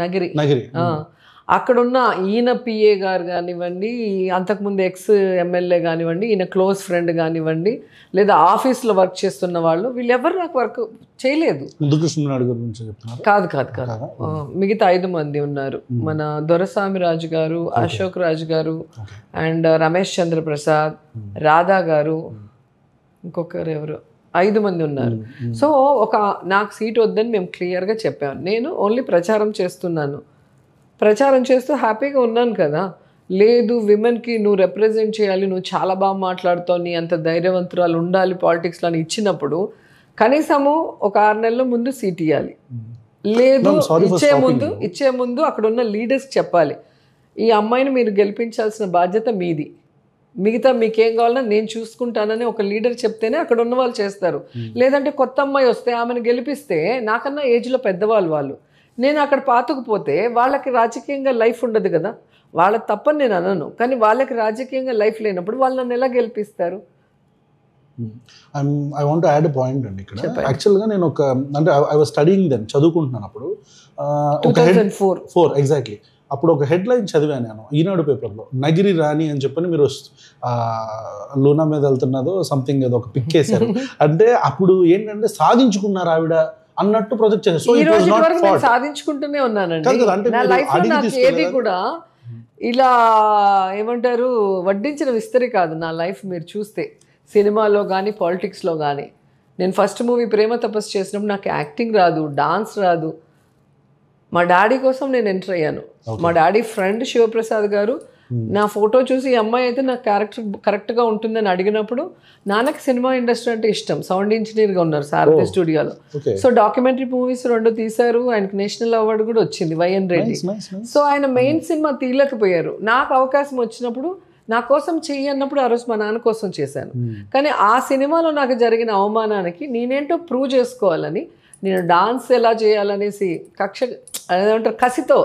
నగిరి అక్కడున్న ఈయన పిఏ గారు కానివ్వండి, అంతకుముందు ఎక్స్ ఎమ్మెల్యే కానివ్వండి, ఈయన క్లోజ్ ఫ్రెండ్ కానివ్వండి, లేదా ఆఫీస్లో వర్క్ చేస్తున్న వాళ్ళు, వీళ్ళెవరు నాకు వర్క్ చేయలేదు. కాదు మిగతా 5 మంది ఉన్నారు. మన దొరస్వామి రాజు గారు, అశోక్ రాజు గారు, అండ్ రమేష్ చంద్ర ప్రసాద్, రాధా గారు, ఇంకొకరు ఎవరు, 5 మంది ఉన్నారు. సో నాకు సీట్ వద్దని మేము క్లియర్గా చెప్పాము. నేను ఓన్లీ ప్రచారం చేస్తున్నాను, ప్రచారం చేస్తూ హ్యాపీగా ఉన్నాను కదా. లేదు విమెన్కి నువ్వు రిప్రజెంట్ చేయాలి, నువ్వు చాలా బాగా మాట్లాడుతావు, నీ అంత ధైర్యవంతురాలు ఉండాలి పాలిటిక్స్లో అని ఇచ్చినప్పుడు కనీసము ఒక 6 నెలల ముందు సీట్ ఇవ్వాలి. లేదు ఇచ్చే ముందు అక్కడ ఉన్న లీడర్స్కి చెప్పాలి, ఈ అమ్మాయిని మీరు గెలిపించాల్సిన బాధ్యత మీది, మిగతా మీకేం కావాలన్నా నేను చూసుకుంటానని ఒక లీడర్ చెప్తేనే అక్కడ ఉన్న వాళ్ళు చేస్తారు. లేదంటే కొత్త అమ్మాయి వస్తే ఆమెను గెలిపిస్తే నాకన్నా ఏజ్లో పెద్దవాళ్ళు వాళ్ళు, నేను అక్కడ పాతుకుపోతే వాళ్ళకి రాజకీయంగా లైఫ్ ఉండదు కదా. వాళ్ళ తప్పని నేను అనను, కానీ వాళ్ళకి రాజకీయంగా లైఫ్ లేనప్పుడు వాళ్ళు నన్ను ఎలా గెలిపిస్తారు? I want to add point అండి ఇక్కడ. యాక్చువల్గా నేను అంటే ఐ వాజ్ స్టడీయింగ్ దెన్, చదువుకుంటున్నాను అప్పుడు 2004 ఎగ్జాక్ట్లీ. అప్పుడు ఒక హెడ్లైన్ చదివాను నేను ఈనాడు పేపర్లో, నగిరి రాణి అని చెప్పని మీరు లూనా మీద వెళ్తున్నదో సంథింగ్ ఏదో ఒక పిక్ వేశారు. అంటే అప్పుడు ఏంటంటే సాధించుకున్నారు ఆవిడ అన్నట్టు ప్రొజెక్ట్ చేశారు. So it was not fault. సాధించుకుంటూనే ఉన్నానండి నా లైఫ్లో. నాకు ఏది కూడా ఇలా ఏమంటారు వడ్డించిన విస్తరి కాదు నా లైఫ్. మీరు చూస్తే సినిమాలో కానీ పాలిటిక్స్లో కానీ, నేను ఫస్ట్ మూవీ ప్రేమ తపస్సు చేసినప్పుడు నాకు యాక్టింగ్ రాదు, డాన్స్ రాదు. మా డాడీ కోసం నేను ఎంటర్ అయ్యాను. మా డాడీ ఫ్రెండ్ శివప్రసాద్ గారు నా ఫోటో చూసి ఈ అమ్మాయి అయితే నాకు క్యారెక్టర్ కరెక్ట్గా ఉంటుందని అడిగినప్పుడు, నాన్నకి సినిమా ఇండస్ట్రీ అంటే ఇష్టం, సౌండ్ ఇంజనీర్గా ఉన్నారు సారథి స్టూడియోలో. సో డాక్యుమెంటరీ మూవీస్ 2 తీశారు, ఆయనకు నేషనల్ అవార్డు కూడా వచ్చింది, వైఎన్ రెడ్డి. సో ఆయన మెయిన్ సినిమా తీయలేకపోయారు. నాకు అవకాశం వచ్చినప్పుడు నా కోసం చెయ్యి అన్నప్పుడు ఆ రోజు మా నాన్న కోసం చేశాను. కానీ ఆ సినిమాలో నాకు జరిగిన అవమానానికి నేనేంటో ప్రూవ్ చేసుకోవాలని నేను డాన్స్ ఎలా చేయాలనేసి కసితో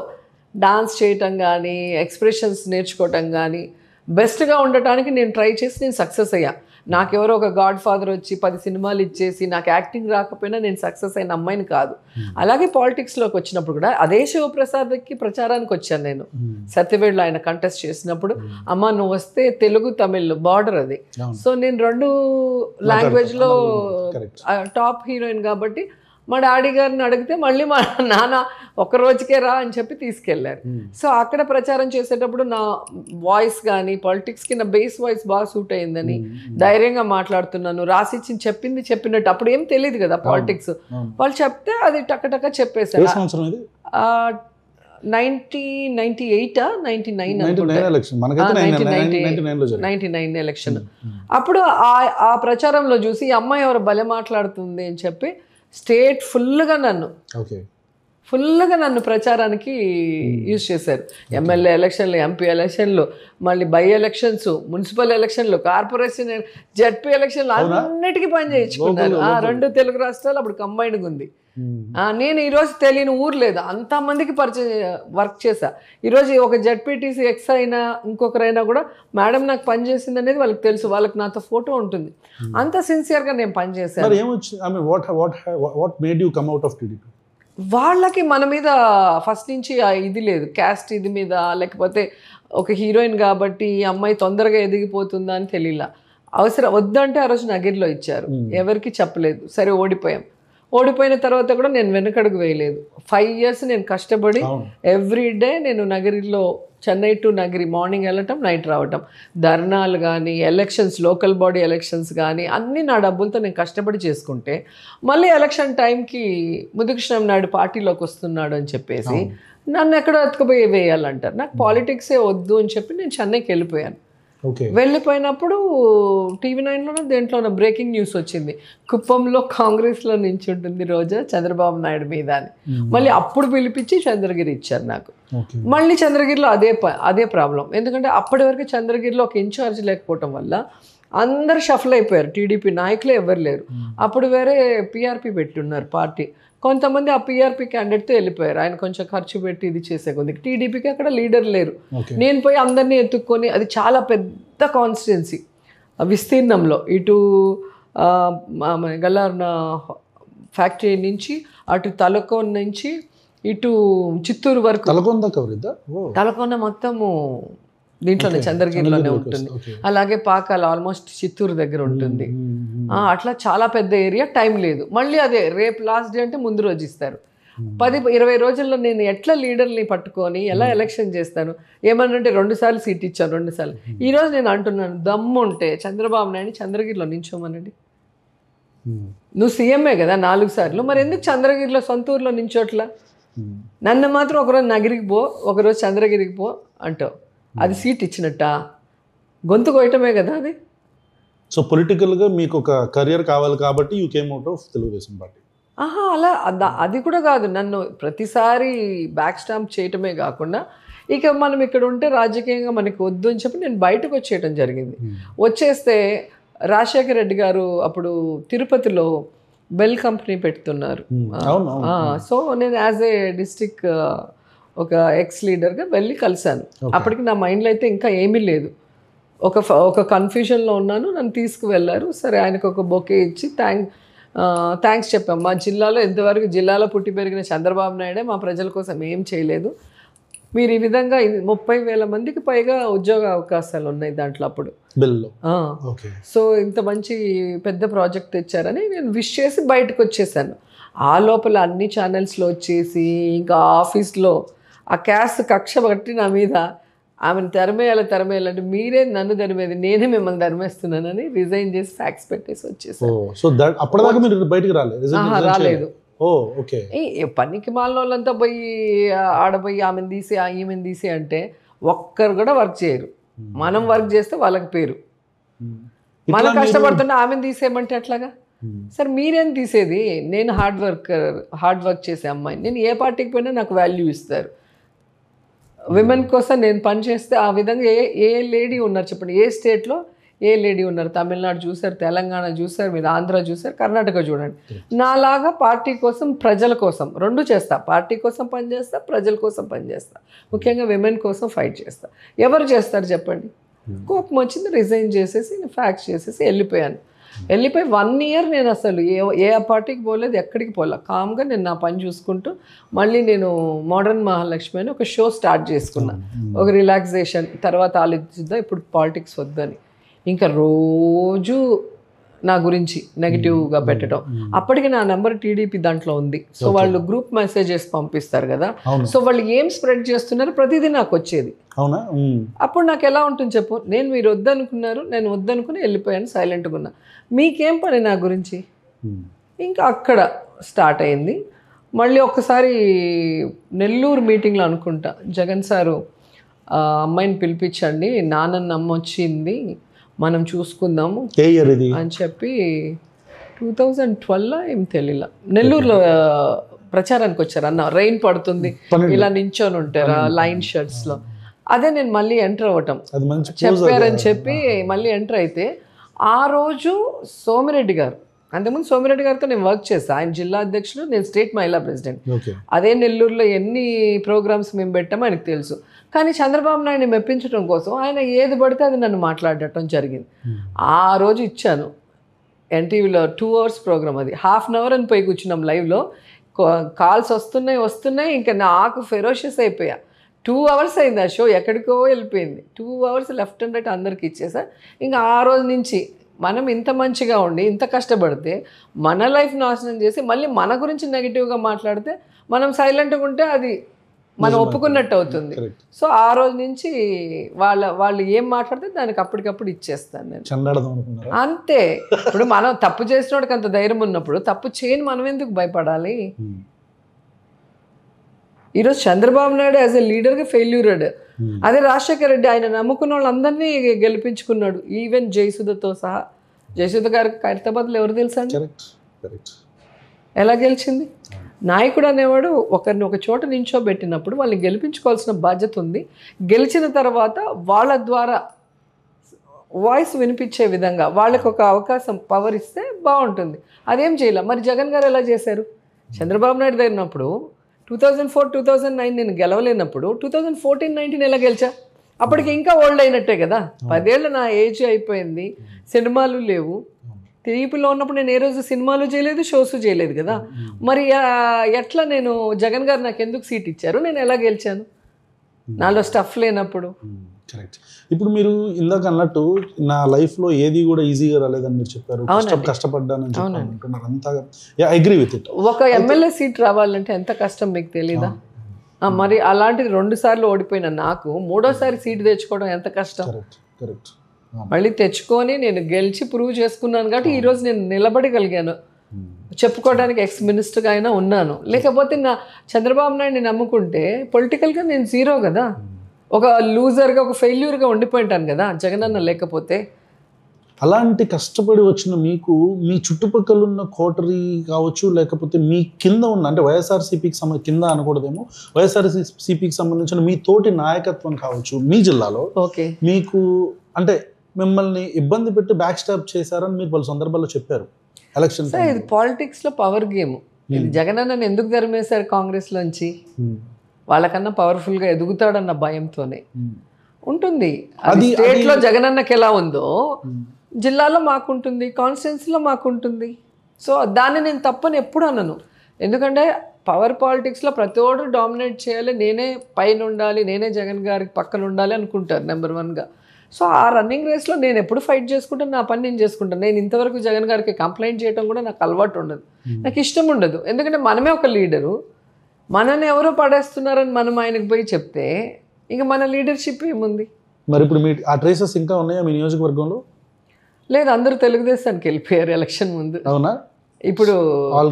డాన్స్ చేయటం కానీ, ఎక్స్ప్రెషన్స్ నేర్చుకోవటం కానీ, బెస్ట్గా ఉండటానికి నేను ట్రై చేసి నేను సక్సెస్ అయ్యా. నాకెవరో ఒక గాడ్ ఫాదర్ వచ్చి 10 సినిమాలు ఇచ్చేసి నాకు యాక్టింగ్ రాకపోయినా నేను సక్సెస్ అయిన అమ్మాయిని కాదు. అలాగే పాలిటిక్స్లోకి వచ్చినప్పుడు కూడా అదే శివప్రసాద్కి ప్రచారానికి వచ్చాను నేను. సత్యవేడ్లో ఆయన కంటెస్ట్ చేసినప్పుడు, అమ్మ నువ్వు వస్తే తెలుగు తమిళ్ బార్డర్ అది, సో నేను 2 లాంగ్వేజ్లో టాప్ హీరోయిన్ కాబట్టి మా డాడీ గారిని అడిగితే మళ్ళీ మా నాన్న ఒక రోజుకే రా అని చెప్పి తీసుకెళ్లారు. సో అక్కడ ప్రచారం చేసేటప్పుడు నా వాయిస్ కానీ పాలిటిక్స్కి నా బేస్ వాయిస్ బాగా సూట్ అయిందని ధైర్యంగా మాట్లాడుతున్నాను, రాసిచ్చి చెప్పింది చెప్పినట్టు. అప్పుడు ఏం తెలియదు కదా పాలిటిక్స్, వాళ్ళు చెప్తే అది టక్కటక్క చెప్పేశారు. 1999 ఎలక్షన్. అప్పుడు ఆ ప్రచారంలో చూసి ఈ అమ్మాయి ఎవరు భలే మాట్లాడుతుంది అని చెప్పి స్టేట్ ఫుల్గా నన్ను ప్రచారానికి యూజ్ చేశారు. ఎమ్మెల్యే ఎలక్షన్లు, ఎంపీ ఎలక్షన్లు, మళ్ళీ బై ఎలక్షన్స్, మున్సిపల్ ఎలక్షన్లు, కార్పొరేషన్, జడ్పీ ఎలక్షన్లు అన్నిటికీ పని చేయించుకున్నారు. 2 తెలుగు రాష్ట్రాలు అప్పుడు కంబైన్డ్గా ఉంది. నేను ఈరోజు తెలియని ఊరు లేదు, అంతమందికి వర్క్ చేశా. ఈరోజు ఒక జడ్పీటీసీ ఎక్స్ అయినా ఇంకొకరైనా కూడా మేడం నాకు పని చేసింది అనేది వాళ్ళకి తెలుసు, వాళ్ళకి నాతో ఫోటో ఉంటుంది. అంత సిన్సియర్గా నేను పనిచేశాను. వాళ్ళకి మన మీద ఫస్ట్ నుంచి ఇది లేదు, క్యాస్ట్ ఇది మీద, లేకపోతే ఒక హీరోయిన్ కాబట్టి ఈ అమ్మాయి తొందరగా ఎదిగిపోతుందా అని తెలియలా. అవసరం వద్దంటే ఆ రోజు నగిరిలో ఇచ్చారు, ఎవరికి చెప్పలేదు. సరే ఓడిపోయిన తర్వాత కూడా నేను వెనకడుగు వేయలేదు. 5 years నేను కష్టపడి ఎవ్రీడే నేను నగిరిలో, చెన్నై టు నగిరి మార్నింగ్ వెళ్ళటం, నైట్ రావటం, ధర్నాలు కానీ, ఎలక్షన్స్, లోకల్ బాడీ ఎలక్షన్స్ కానీ అన్నీ నా డబ్బులతో నేను కష్టపడి చేసుకుంటే, మళ్ళీ ఎలక్షన్ టైంకి ముదుకృష్ణం నాయుడు పార్టీలోకి వస్తున్నాడు అని చెప్పేసి నన్ను ఎక్కడో ఎత్తుకుపోయి వేయాలంటారు. నాకు పాలిటిక్సే వద్దు అని చెప్పి నేను చెన్నైకి వెళ్ళిపోయాను. వెళ్ళిపోయినప్పుడు TV9లోనో దేంట్లోనో బ్రేకింగ్ న్యూస్ వచ్చింది, కుప్పంలో కాంగ్రెస్లో నుంచి ఉంటుంది రోజా చంద్రబాబు నాయుడు మీద అని. మళ్ళీ అప్పుడు పిలిపించి చంద్రగిరి ఇచ్చారు నాకు. మళ్ళీ చంద్రగిరిలో అదే ప్రాబ్లం. ఎందుకంటే అప్పటి వరకు చంద్రగిరిలో ఒక ఇన్ఛార్జ్ లేకపోవటం వల్ల అందరు షఫల్ అయిపోయారు, టీడీపీ నాయకులే ఎవరు లేరు. అప్పుడు వేరే PRP పెట్టున్నారు పార్టీ, కొంతమంది ఆ PRP క్యాండిడేట్తో వెళ్ళిపోయారు. ఆయన కొంచెం ఖర్చు పెట్టి ఇది చేసే కొద్దికి టీడీపీకి అక్కడ లీడర్ లేరు. నేను పోయి అందరినీ ఎత్తుక్కొని, అది చాలా పెద్ద కాన్స్టిట్యున్సీ విస్తీర్ణంలో, ఇటు గల్లార్న ఫ్యాక్టరీ నుంచి అటు తలకోన నుంచి ఇటు చిత్తూరు వరకు, తలకోన మొత్తము దీంట్లోనే చంద్రగిరిలోనే ఉంటుంది. అలాగే పాకాల ఆల్మోస్ట్ చిత్తూరు దగ్గర ఉంటుంది. అట్లా చాలా పెద్ద ఏరియా. టైం లేదు. మళ్ళీ అదే రేపు లాస్ట్ డే అంటే ముందు రోజు ఇస్తారు. 10-20 రోజుల్లో నేను ఎట్లా లీడర్ని పట్టుకొని ఎలా ఎలక్షన్ చేస్తాను? ఏమన్నంటే 2 సార్లు సీట్ ఇచ్చాను, 2 సార్లు. ఈరోజు నేను అంటున్నాను, దమ్ము ఉంటే చంద్రబాబు నాయుడు చంద్రగిరిలో నించోమనండి. నువ్వు సీఎంఏ కదా 4 సార్లు, మరి ఎందుకు చంద్రగిరిలో సొంత ఊర్లో నించోట్లా? నన్ను మాత్రం ఒకరోజు నగిరికి పో, ఒకరోజు చంద్రగిరికి పో అంటావు. అది సీట్ ఇచ్చినట్ట? గొంతు కోయటమే కదా అది. సో పొలిటికల్గా మీకు ఒక కెరియర్ కావాలి కాబట్టి you came out of Telugu Desam party. అలా అది కూడా కాదు. నన్ను ప్రతిసారి బ్యాక్ స్టాంప్ చేయటమే కాకుండా ఇక మనం ఇక్కడ ఉంటే రాజకీయంగా మనకి వద్దు అని చెప్పి నేను బయటకు వచ్చేయటం జరిగింది. వచ్చేస్తే రాజశేఖర రెడ్డి గారు అప్పుడు తిరుపతిలో బెల్ కంపెనీ పెడుతున్నారు. సో నేను యాజ్ ఏ డిస్ట్రిక్ట్ ఒక ఎక్స్ లీడర్గా వెళ్ళి కలిశాను. అప్పటికి నా మైండ్లో అయితే ఇంకా ఏమీ లేదు, ఒక కన్ఫ్యూజన్లో ఉన్నాను. నన్ను తీసుకువెళ్ళారు. సరే, ఆయనకు ఒక బొకే ఇచ్చి థ్యాంక్స్ చెప్పాం. మా జిల్లాలో ఇంతవరకు జిల్లాలో పుట్టి పెరిగిన చంద్రబాబు నాయుడే మా ప్రజల కోసం ఏం చేయలేదు, మీరు ఈ విధంగా 30,000 మందికి పైగా ఉద్యోగ అవకాశాలు ఉన్నాయి దాంట్లో అప్పుడు. సో ఇంత మంచి పెద్ద ప్రాజెక్ట్ తెచ్చారని నేను విష్ చేసి బయటకు వచ్చేసాను. ఆ లోపల అన్ని ఛానల్స్లో వచ్చేసి ఇంకా ఆఫీస్లో ఆ కక్ష బట్టి నా మీద ఆమెను తరిమేయాలంటే మీరే నన్ను తరిమేది, నేనే మిమ్మల్ని తరిమేస్తున్నానని రిజైన్ చేసి ఫ్యాక్స్ పెట్టేసి వచ్చేసాను. రాలేదు. పనికి మాలిన వాళ్ళంతా పోయి ఆడపోయి ఆమెను తీసి ఈమెను తీసి అంటే ఒక్కరు కూడా వర్క్ చేయరు. మనం వర్క్ చేస్తే వాళ్ళకి పేరు. మనం కష్టపడుతుంటే ఆమెను తీసేయమంటే ఎట్లాగా? సరే, మీరేం తీసేది? నేను హార్డ్ వర్క్ చేసే అమ్మాయిని. నేను ఏ పార్టీకి పోయినా నాకు వాల్యూ ఇస్తారు. విమెన్ కోసం నేను పనిచేస్తే ఆ విధంగా ఏ లేడీ ఉన్నారు చెప్పండి? ఏ స్టేట్లో ఏ లేడీ ఉన్నారు? తమిళనాడు చూసారు, తెలంగాణ చూసారు, మీరు ఆంధ్ర చూసారు, కర్ణాటక చూడండి. నాలాగా పార్టీ కోసం ప్రజల కోసం రెండు చేస్తా. పార్టీ కోసం పనిచేస్తా, ప్రజల కోసం పనిచేస్తా, ముఖ్యంగా విమెన్ కోసం ఫైట్ చేస్తా. ఎవరు చేస్తారు చెప్పండి? కోపం వచ్చింది, రిజైన్ చేసేసి ఫ్యాక్స్ చేసేసి వెళ్ళిపోయాను. వెళ్ళిపోయి 1 year నేను అసలు ఏ పార్టీకి పోలేదు, ఎక్కడికి పోలే. కామ్గా నేను నా పని చూసుకుంటూ మళ్ళీ నేను మోడర్న్ మహాలక్ష్మి అని ఒక షో స్టార్ట్ చేసుకున్నా. ఒక రిలాక్సేషన్ తర్వాత ఆలోచిద్దాం, ఇప్పుడు పాలిటిక్స్ వద్దని. ఇంకా రోజు నా గురించి నెగిటివ్గా పెట్టడం. అప్పటికి నా నెంబర్ టీడీపీ దాంట్లో ఉంది. సో వాళ్ళు గ్రూప్ మెసేజెస్ పంపిస్తారు కదా, సో వాళ్ళు ఏం స్ప్రెడ్ చేస్తున్నారు ప్రతిదీ నాకు వచ్చేది. అప్పుడు నాకు ఎలా ఉంటుంది చెప్పు? మీరు వద్దనుకున్నారు, నేను వద్దనుకుని వెళ్ళిపోయాను, సైలెంట్గా ఉన్నా. మీకేం పని నా గురించి? ఇంకా అక్కడ స్టార్ట్ అయింది. మళ్ళీ ఒక్కసారి నెల్లూరు మీటింగ్లో అనుకుంటా జగన్ సారు అమ్మాయిని పిలిపించండి, నాన్న అమ్మ వచ్చింది, మనం చూసుకుందాము అని చెప్పి 2012 ఏం తెలియలా నెల్లూరులో ప్రచారానికి వచ్చారు. అన్న రెయిన్ పడుతుంది, ఇలా నించొని ఉంటారా లైన్ షర్ట్స్లో. అదే నేను మళ్ళీ ఎంటర్ అవ్వటం చెప్పారని చెప్పి మళ్ళీ ఎంటర్ అయితే ఆ రోజు సోమిరెడ్డి గారు, అంతకుముందు సోమిరెడ్డి గారితో నేను వర్క్ చేస్తాను. ఆయన జిల్లా అధ్యక్షుడు, నేను స్టేట్ మహిళా ప్రెసిడెంట్. అదే నెల్లూరులో ఎన్ని ప్రోగ్రామ్స్ మేము పెట్టామో ఆయనకు తెలుసు. కానీ చంద్రబాబు నాయుడిని మెప్పించడం కోసం ఆయన ఏది పడితే అది నన్ను మాట్లాడటం జరిగింది. ఆ రోజు ఇచ్చాను ఎన్టీవీలో 2 hours ప్రోగ్రామ్. అది 1/2 hour అని పోయి కూర్చున్నాం లైవ్లో. కాల్స్ వస్తున్నాయి. ఇంకా నాకు ఫెరోషియస్ అయిపోయా. 2 hours అయింది ఆ షో, ఎక్కడికో వెళ్ళిపోయింది. 2 hours లెఫ్ట్ అండ్ రైట్ అందరికి ఇచ్చేసా. ఇంకా ఆ రోజు నుంచి మనం ఇంత మంచిగా ఉండి ఇంత కష్టపడితే మన లైఫ్ నాశనం చేసి మళ్ళీ మన గురించి నెగిటివ్గా మాట్లాడితే మనం సైలెంట్గా ఉంటే అది మనం ఒప్పుకున్నట్టు అవుతుంది. సో ఆ రోజు నుంచి వాళ్ళు ఏం మాట్లాడితే దానికి అప్పటికప్పుడు ఇచ్చేస్తాను నేను. అంతే. ఇప్పుడు మనం తప్పు చేసినోడికి అంత ధైర్యం ఉన్నప్పుడు తప్పు చేయని మనం ఎందుకు భయపడాలి? ఈరోజు చంద్రబాబు నాయుడు యాజ్ ఎ లీడర్గా ఫెయిల్యూర్డ్. అదే రాజశేఖర రెడ్డి ఆయన నమ్ముకున్న వాళ్ళందరినీ గెలిపించుకున్నాడు, ఈవెన్ జయసుధతో సహా. జయసుధ గారికి ఖైరతాబాద్లో ఎవరు తెలుసా? ఎలా గెలిచింది? నాయకుడు అనేవాడు ఒకరిని ఒక చోట నించోబెట్టినప్పుడు వాళ్ళని గెలిపించుకోవాల్సిన బాధ్యత ఉంది. గెలిచిన తర్వాత వాళ్ళ ద్వారా వాయిస్ వినిపించే విధంగా వాళ్ళకి ఒక అవకాశం, పవర్ ఇస్తే బాగుంటుంది. అదేం చేయలే. మరి జగన్ గారు ఎలా చేశారు? చంద్రబాబు నాయుడు దగ్గరన్నప్పుడు 2004, 2009 నేను గెలవలేనప్పుడు 2014-19 ఎలా గెలిచా? అప్పటికి ఇంకా ఓల్డ్ అయినట్టే కదా. 10 ఏళ్ళు నా ఏజ్ అయిపోయింది, సినిమాలు లేవు. టీడీపీలో ఉన్నప్పుడు నేను ఏ రోజు సినిమాలు చేయలేదు, షోస్ చేయలేదు కదా. మరి ఎట్లా నేను జగన్ గారు నాకు ఎందుకు సీట్ ఇచ్చారు? నేను ఎలా గెలిచాను? నాలో స్టఫ్ లేనప్పుడు. కరెక్ట్. ఇప్పుడు మీరు ఇందాక అన్నట్టు నా లైఫ్లో ఏది కూడా ఈజీగా రాలేదని మీరు చెప్పారు, కష్టపడ్డానని చెప్పారు. అంతా ఐ అగ్రీ విత్ ఇట్. ఒక ఎమ్మెల్యే సీట్ రావాలంటే ఎంత కష్టం మీకు తెలీదా? మరి అలాంటిది 2 సార్లు ఓడిపోయిన నాకు 3వసారి సీట్ తెచ్చుకోవడం ఎంత కష్టం. కరెక్ట్. మళ్ళీ తెచ్చుకొని నేను గెలిచి ప్రూవ్ చేసుకున్నాను కాబట్టి ఈరోజు నేను నిలబడగలిగాను. చెప్పుకోవడానికి ఎక్స్ మినిస్టర్గా అయినా ఉన్నాను. లేకపోతే నా చంద్రబాబు నాయుడిని నమ్ముకుంటే పొలిటికల్గా నేను జీరో కదా. ఒక లూజర్గా, ఒక ఫెయిల్యూర్గా ఉండిపోయింటాను కదా జగనన్న లేకపోతే. అలాంటి కష్టపడి వచ్చిన మీకు మీ చుట్టుపక్కల ఉన్న కోటరీ కావచ్చు, లేకపోతే మీ కింద ఉన్న అంటే వైఎస్ఆర్సీపీకి కింద అనకూడదేమో, వైఎస్ఆర్సీపీకి సంబంధించిన మీ తోటి నాయకత్వం కావచ్చు మీ జిల్లాలో ఓకే మీకు అంటే మిమ్మల్ని ఇబ్బంది పెట్టి బ్యాక్ స్టాప్ చేశారని మీరు పలు సందర్భాల్లో చెప్పారు ఎలక్షన్. ఇది పాలిటిక్స్లో పవర్ గేమ్. ఇది జగనన్నని ఎందుకు ధర్మేశారు కాంగ్రెస్లోంచి? వాళ్ళకన్నా పవర్ఫుల్గా ఎదుగుతాడన్న భయంతోనే ఉంటుంది. అది స్టేట్లో జగనన్నకి ఎలా ఉందో జిల్లాలో మాకుంటుంది, కాన్స్టిట్యున్సీలో మాకుంటుంది. సో దాన్ని నేను తప్పని ఎప్పుడు అనను. ఎందుకంటే పవర్ పాలిటిక్స్లో ప్రతి ఒక్కరు డామినేట్ చేయాలి, నేనే పైన ఉండాలి, నేనే జగన్ గారికి పక్కన ఉండాలి అనుకుంటారు నెంబర్ 1గా. సో ఆ రన్నింగ్ రేస్లో నేను ఎప్పుడు ఫైట్ చేసుకుంటాను, నా పని నేను చేసుకుంటాను. నేను ఇంతవరకు జగన్ గారికి కంప్లైంట్ చేయడం కూడా నాకు అలవాటు ఉండదు, నాకు ఇష్టం ఉండదు. ఎందుకంటే మనమే ఒక లీడరు, మనల్ని ఎవరో పడేస్తున్నారని మనం ఆయనకు పోయి చెప్తే ఇంకా మన లీడర్షిప్ ఏముంది? మరి ఇప్పుడు మీ ఆ ట్రేసెస్ ఇంకా ఉన్నాయా మీ నియోజకవర్గంలో? లేదు, అందరూ తెలుగుదేశానికి వెళ్ళిపోయారు ఎలక్షన్ ముందు. అవునా? ఇప్పుడు ఆల్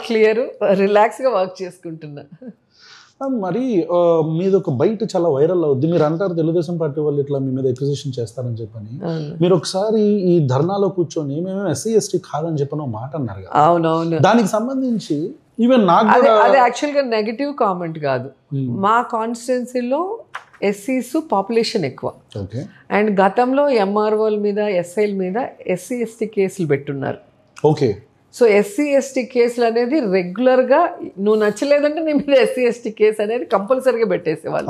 క్లియర్ రిలాక్స్గా వర్క్ చేసుకుంటున్నా. మరి మీది ఒక బయట చాలా వైరల్ అవుద్ది. మీరు అంటారు తెలుగుదేశం పార్టీ వాళ్ళు ఇట్లా మీ మీద ఎక్విజిషన్ చేస్తారని చెప్పని. మీరు ఒకసారి ఈ ధర్నాలో కూర్చొని మేమేమో ఎస్సీ ఎస్టీ కాదని చెప్పని మాట అన్నారు. అవునవును. దానికి సంబంధించి ఈవెన్ నాకు అది యాక్చువల్గా నెగిటివ్ కామెంట్ కాదు. మా కాన్స్టిట్యున్సీలో ఎస్సీస్ పాపులేషన్ ఎక్కువ. అండ్ గతంలో ఎంఆర్ఓల మీద, ఎస్ఐల మీద ఎస్సీ ఎస్టీ కేసులు పెట్టున్నారు. ఓకే. సో ఎస్సీ ఎస్టీ కేసులు అనేది రెగ్యులర్గా నువ్వు నచ్చలేదంటే నీ మీద ఎస్సీ ఎస్టీ కేసు అనేది కంపల్సరీగా పెట్టేసేవాళ్ళు.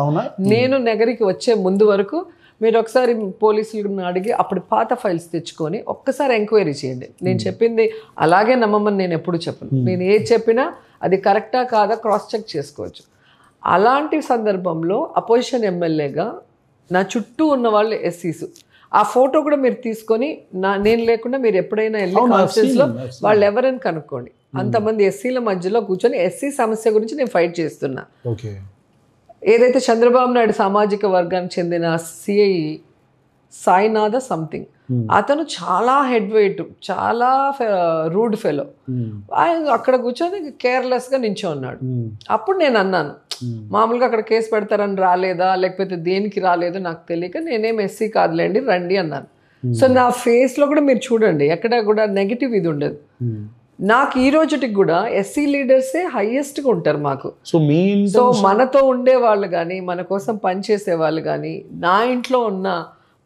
నేను నగరికి వచ్చే ముందు వరకు మీరు ఒకసారి పోలీసులను అడిగి అప్పుడు పాత ఫైల్స్ తెచ్చుకొని ఒక్కసారి ఎంక్వైరీ చేయండి. నేను చెప్పింది అలాగే నమ్మమని నేను ఎప్పుడు చెప్పను. నేను ఏది చెప్పినా అది కరెక్టా కాదా క్రాస్ చెక్ చేసుకోవచ్చు. అలాంటి సందర్భంలో అపోజిషన్ ఎమ్మెల్యేగా నా చుట్టూ ఉన్న వాళ్ళు ఎస్సీస్. ఆ ఫోటో కూడా మీరు తీసుకొని నేను లేకుండా మీరు ఎప్పుడైనా వెళ్ళి కాన్ఫరెన్స్లో వాళ్ళు ఎవరైనా కనుక్కోండి. అంతమంది ఎస్సీల మధ్యలో కూర్చొని ఎస్సీ సమస్య గురించి నేను ఫైట్ చేస్తున్నా. ఏదైతే చంద్రబాబు నాయుడు సామాజిక వర్గానికి చెందిన సిఐ సాయినాథ సంథింగ్, అతను చాలా హెడ్ వెయిట్, చాలా రూడ్ ఫెలో, ఆయన అక్కడ కూర్చొని కేర్లెస్గా నించో ఉన్నాడు. అప్పుడు నేను అన్నాను, మామూలుగా అక్కడ కేసు పెడతారని రాలేదా లేకపోతే దేనికి రాలేదో నాకు తెలియక నేనేం ఎస్సీ కాదులేండి రండి అన్నాను. సో నా ఫేస్లో కూడా మీరు చూడండి ఎక్కడ కూడా నెగిటివ్ ఇది ఉండదు. నాకు ఈ రోజుటికి కూడా ఎస్సీ లీడర్సే హైయెస్ట్గా ఉంటారు మాకు. సో మనతో ఉండే వాళ్ళు కానీ, మన కోసం పనిచేసే వాళ్ళు కానీ, నా ఇంట్లో ఉన్న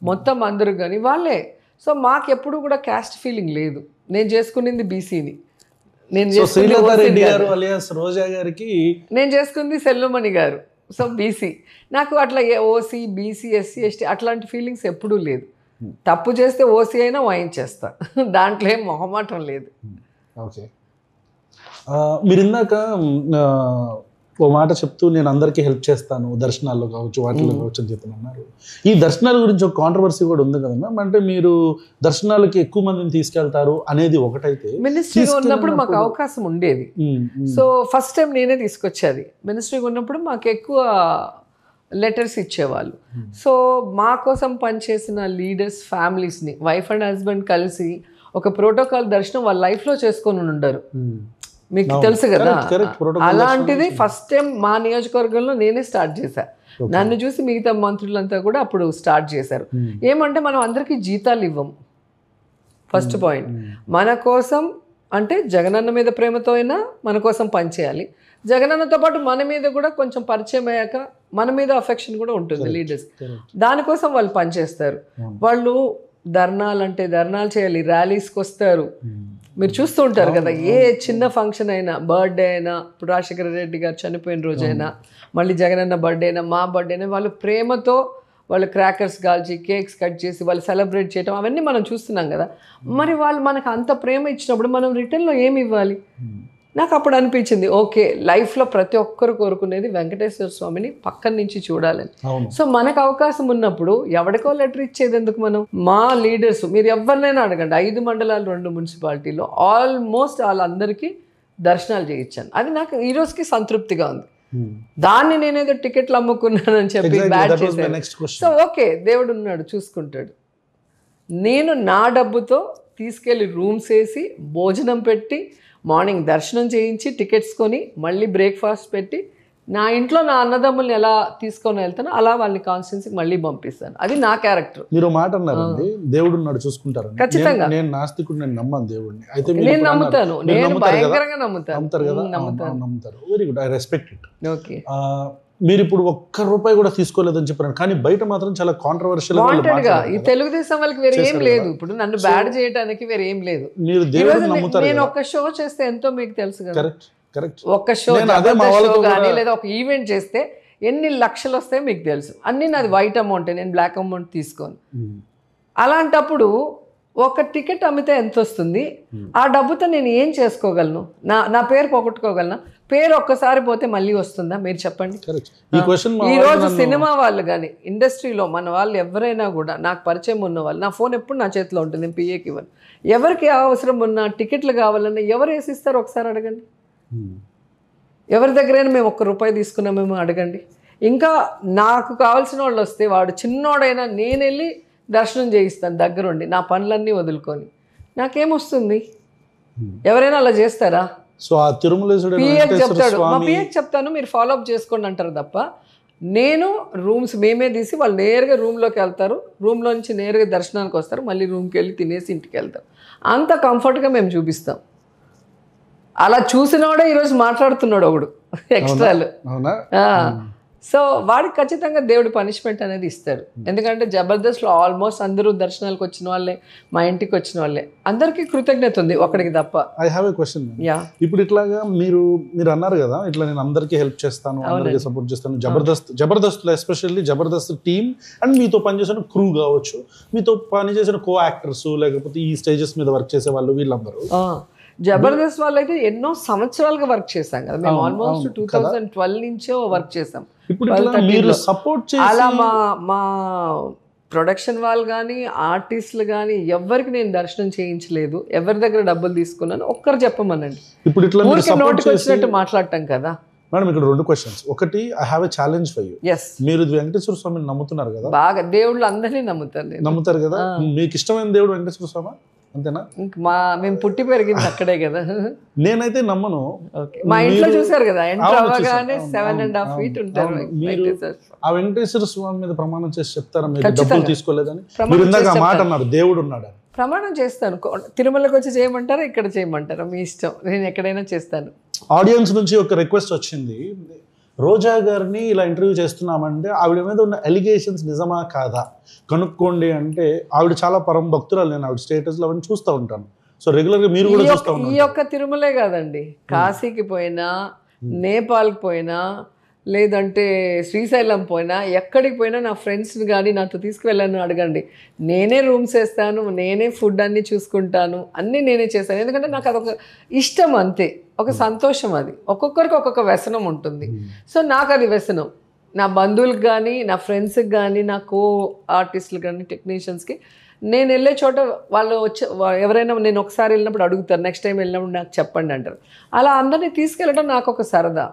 మొత్తం అందరూ కానీ వాళ్ళే. సో మాకు ఎప్పుడు కూడా క్యాస్ట్ ఫీలింగ్ లేదు. నేను చేసుకునింది బీసీని, నేను చేసుకుంది సెల్లుమణి గారు, సో బీసీ. నాకు అట్లా ఓసీ బీసీ ఎస్సీ ఎస్టీ అట్లాంటి ఫీలింగ్స్ ఎప్పుడూ లేదు. తప్పు చేస్తే ఓసీ అయినా వాయించేస్తా, దాంట్లో ఏం మొహమాటం లేదు. ఓకే. మీరు ఇందాక ఓ మాట చెప్తూ నేను అందరికీ హెల్ప్ చేస్తాను దర్శనాల్లో కావచ్చు వాటిలో కావచ్చు అని చెప్తున్నారు. ఈ దర్శనాల గురించి ఒక కాంట్రవర్సీ కూడా ఉంది కదన్నా. అంటే మీరు దర్శనాలకి ఎక్కువ మందిని తీసుకెళ్తారు అనేది ఒకటైతే, మినిస్ట్రీగా ఉన్నప్పుడు మాకు అవకాశం ఉండేది. సో ఫస్ట్ టైం నేనే తీసుకొచ్చేది. మినిస్ట్రీగా ఉన్నప్పుడు మాకు ఎక్కువ లెటర్స్ ఇచ్చేవాళ్ళు. సో మా కోసం పనిచేసిన లీడర్స్ ఫ్యామిలీస్ని వైఫ్ అండ్ హస్బెండ్ కలిసి ఒక ప్రోటోకాల్ దర్శనం వాళ్ళ లైఫ్లో చేసుకొని ఉండరు. మీకు తెలుసు కదా. అలాంటిది ఫస్ట్ టైం మా నియోజకవర్గంలో నేనే స్టార్ట్ చేశాను. నన్ను చూసి మిగతా మంత్రులంతా కూడా అప్పుడు స్టార్ట్ చేశారు. ఏమంటే మనం అందరికీ జీతాలు ఇవ్వం. ఫస్ట్ పాయింట్, మన కోసం అంటే జగనన్న మీద ప్రేమతో అయినా మన కోసం పనిచేయాలి. జగనన్నతో పాటు మన మీద కూడా కొంచెం పరిచయం అయ్యాక మన మీద అఫెక్షన్ కూడా ఉంటుంది లీడర్స్. దానికోసం వాళ్ళు పనిచేస్తారు. వాళ్ళు ధర్నాలంటే ధర్నాలు చేయాలి, ర్యాలీస్కి వస్తారు. మీరు చూస్తూ ఉంటారు కదా, ఏ చిన్న ఫంక్షన్ అయినా, బర్త్డే అయినా, ఇప్పుడు రాజశేఖర రెడ్డి గారు చనిపోయిన రోజైనా, మళ్ళీ జగనన్న బర్త్డే అయినా, మా బర్త్డే అయినా, వాళ్ళు ప్రేమతో వాళ్ళు క్రాకర్స్ కాల్చి కేక్స్ కట్ చేసి వాళ్ళు సెలబ్రేట్ చేయడం అవన్నీ మనం చూస్తున్నాం కదా. మరి వాళ్ళు మనకు అంత ప్రేమ ఇచ్చినప్పుడు మనం రిటర్న్లో ఏమి ఇవ్వాలి? నాకు అప్పుడు అనిపించింది, ఓకే లైఫ్లో ప్రతి ఒక్కరు కోరుకునేది వెంకటేశ్వర స్వామిని పక్కన నుంచి చూడాలని. సో మనకు అవకాశం ఉన్నప్పుడు ఎవరికో లెటర్ ఇచ్చేది ఎందుకు? మనం మా లీడర్స్ మీరు ఎవరినైనా అడగండి, 5 మండలాలు 2 మున్సిపాలిటీలో ఆల్మోస్ట్ వాళ్ళందరికీ దర్శనాలు చేయించాను. అది నాకు ఈ రోజుకి సంతృప్తిగా ఉంది. దాన్ని నేనేదో టికెట్లు అమ్ముకున్నానని చెప్పి బ్యాడ్ చేశాను. సో ఓకే, దేవుడు ఉన్నాడు చూసుకుంటాడు. నేను నా డబ్బుతో తీసుకెళ్ళి రూమ్స్ వేసి భోజనం పెట్టి మార్నింగ్ దర్శనం చేయించి టికెట్స్ కొని మళ్ళీ బ్రేక్ఫాస్ట్ పెట్టి నా ఇంట్లో నా అన్నదమ్ముల్ని ఎలా తీసుకొని వెళ్తానో అలా వాళ్ళని కాన్స్టిట్యున్సీకి మళ్ళీ పంపిస్తాను. అది నా క్యారెక్టర్. మీరు మాట అన్నారండి, దేవుడు ఉన్నాడు చూసుకుంటారు. ఖచ్చితంగా. నేను నాస్తికుడు, నేను నమ్మను దేవుడిని. అయితే నేను నమ్ముతాను, నేను భయంకరంగా నమ్ముతాను. నమ్ముతారు. Very good, I respect it. Okay. మీరు ఇప్పుడు ₹1 కూడా తీసుకోలేదని చెప్పారు, కానీ బయట మాత్రం చాలా కాంట్రవర్షియల్ గా ఈ తెలుగుదేశం వాళ్ళకి వేరే ఏం లేదు. ఇప్పుడు నన్ను బ్యాడ్ చేయడానికి వేరే ఏం లేదు. మీరు దేవుడిని నమ్ముతారు. నేను ఒక షో చేస్తే ఎంతో మీకు తెలుసు కదా. Correct correct. ఒక షో కానీ లేదా ఒక ఈవెంట్ చేస్తే ఎన్ని లక్షలు వస్తాయో మీకు తెలుసు. అన్ని నాది వైట్ అమౌంట్, నేను బ్లాక్ అమౌంట్ తీసుకోను. అలాంటప్పుడు ఒక టికెట్ అమ్మితే ఎంత వస్తుంది? ఆ డబ్బుతో నేను ఏం చేసుకోగలను? నా పేరు పోగొట్టుకోగలనా? పేరు ఒక్కసారి పోతే మళ్ళీ వస్తుందా? మీరు చెప్పండి. ఈ రోజు సినిమా వాళ్ళు కానీ ఇండస్ట్రీలో మన వాళ్ళు ఎవరైనా కూడా, నాకు పరిచయం ఉన్న వాళ్ళు, నా ఫోన్ ఎప్పుడు నా చేతిలో ఉంటుంది, నేను పిఏకి ఇవ్వను. ఎవరికి అవసరం ఉన్న టికెట్లు కావాలన్నా ఎవరు వేసిస్తారు ఒకసారి అడగండి. ఎవరి దగ్గరైనా మేము ₹1 తీసుకున్నామేమో అడగండి. ఇంకా నాకు కావాల్సిన వాళ్ళు వస్తే వాడు చిన్నోడైనా నేను వెళ్ళి దర్శనం చేయిస్తాను దగ్గరుండి, నా పనులన్నీ వదులుకొని. నాకేమొస్తుంది? ఎవరైనా అలా చేస్తారా? సో ఆ తిరుమలేశ్వరుడు పిఏకి చెప్తాడు, మా పిఏకి చెప్తాను మీరు ఫాలో అప్ చేసుకోండి అంటారు తప్ప, నేను రూమ్స్ మేమే తీసి వాళ్ళు నేరుగా రూమ్లోకి వెళ్తారు, రూమ్లోంచి నేరుగా దర్శనానికి వస్తారు, మళ్ళీ రూమ్కి వెళ్ళి తినేసి ఇంటికి వెళ్తారు. అంత కంఫర్ట్గా మేము చూపిస్తాం. అలా చూసినవాడే ఈరోజు మాట్లాడుతున్నాడు ఒకడు ఎక్స్ట్రాలు. సో వాడికి ఖచ్చితంగా దేవుడు పనిష్మెంట్ అనేది ఇస్తాడు. ఎందుకంటే జబర్దస్త్లో ఆల్మోస్ట్ అందరూ దర్శనాలకు వచ్చిన వాళ్ళే, మా ఇంటికి వచ్చిన వాళ్ళే, అందరికీ కృతజ్ఞత ఉంది, ఒకడికి తప్ప. I have a question. ఇప్పుడు ఇట్లాగా మీరు అన్నారు కదా, ఇట్లా నేను అందరికీ హెల్ప్ చేస్తాను, అందరికీ సపోర్ట్ చేస్తాను. జబర్దస్త్లో ఎస్పెషల్లీ జబర్దస్త్ టీమ్ అండ్ మీతో పనిచేసిన క్రూ కావచ్చు, మీతో పనిచేసిన కో యాక్టర్స్, లేకపోతే ఈ స్టేజెస్ మీద వర్క్ చేసే వాళ్ళు, వీళ్ళందరూ జబర్దస్త్ వాళ్ళు అయితే ఎన్నో సంవత్సరాలుగా వర్క్ చేసాం కదా మేము. ఆల్మోస్ట్ 2012 నుంచే వర్క్ చేసాం. అలా మా ప్రొడక్షన్ వాళ్ళు కానీ ఆర్టిస్టులు కానీ ఎవరికి నేను దర్శనం చేయించలేదు, ఎవరి దగ్గర డబ్బులు తీసుకున్నాను ఒక్కరు చెప్పమనండి. నోటికి వచ్చినట్టు మాట్లాడటం కదా. మేడం ఇక్కడ 2 క్వశ్చన్స్. ఒకటి, I have a challenge for you. మీరు వెంకటేశ్వర స్వామిని నమ్ముతున్నారు కదా? బాగా. దేవుళ్ళు అందరినీ నమ్ముతారు కదా. మీకు ఇష్టమైన దేవుడు వెంకటేశ్వర స్వామి అంతేనా? మేము పుట్టి పెరిగింది అక్కడే కదా. నేనైతే నమ్మను. మా ఇంట్లో చూసారు కదా, ఎంటర్ అవ్వగానే 7.5 feet ఉంటారు. ఆ వెంకటేశ్వర స్వామి మీద ప్రమాణం చేసి చెప్తారా మీరు డబ్బులు తీసుకోలేదని? మీరు ఇందాక ఆ మాట అన్నారు, దేవుడు ఉన్నాడు. ప్రమాణం చేస్తాను. తిరుమలకి వచ్చి చేయమంటారా, ఇక్కడ చేయమంటారా, మీ ఇష్టం, నేను ఎక్కడైనా చేస్తాను. ఆడియన్స్ నుంచి ఒక రిక్వెస్ట్ వచ్చింది, రోజా గారిని ఇలా ఇంటర్వ్యూ చేస్తున్నామంటే ఆవిడ మీద ఉన్న ఎలిగేషన్స్ నిజమా కాదా కనుక్కోండి అంటే. ఆవిడ చాలా పరమ భక్తురాలు, నేను ఆవిడ స్టేటస్లో అవన్నీ చూస్తూ ఉంటాను. సో రెగ్యులర్గా మీరు కూడా చూస్తూ ఉంటారు. ఈ యొక్క తిరుమలే కాదండి, కాశీకి పోయినా, నేపాల్కి పోయినా, లేదంటే శ్రీశైలం పోయినా, ఎక్కడికి పోయినా నా ఫ్రెండ్స్ని కానీ నాతో తీసుకువెళ్ళాను అడగండి. నేనే రూమ్స్ వేస్తాను, నేనే ఫుడ్ అన్నీ చూసుకుంటాను, అన్నీ నేనే చేస్తాను. ఎందుకంటే నాకు అదొక ఇష్టం అంతే, ఒక సంతోషం. అది ఒక్కొక్కరికి ఒక్కొక్క వ్యసనం ఉంటుంది. సో నాకు అది వ్యసనం. నా బంధువులకు కానీ, నా ఫ్రెండ్స్కి కానీ, నా కో ఆర్టిస్టులు కానీ, టెక్నీషియన్స్కి నేను వెళ్ళే చోట వాళ్ళు ఎవరైనా నేను ఒకసారి వెళ్ళినప్పుడు అడుగుతారు, నెక్స్ట్ టైం వెళ్ళినప్పుడు నాకు చెప్పండి అంటారు. అలా అందరినీ తీసుకెళ్ళడం నాకు ఒక సరదా.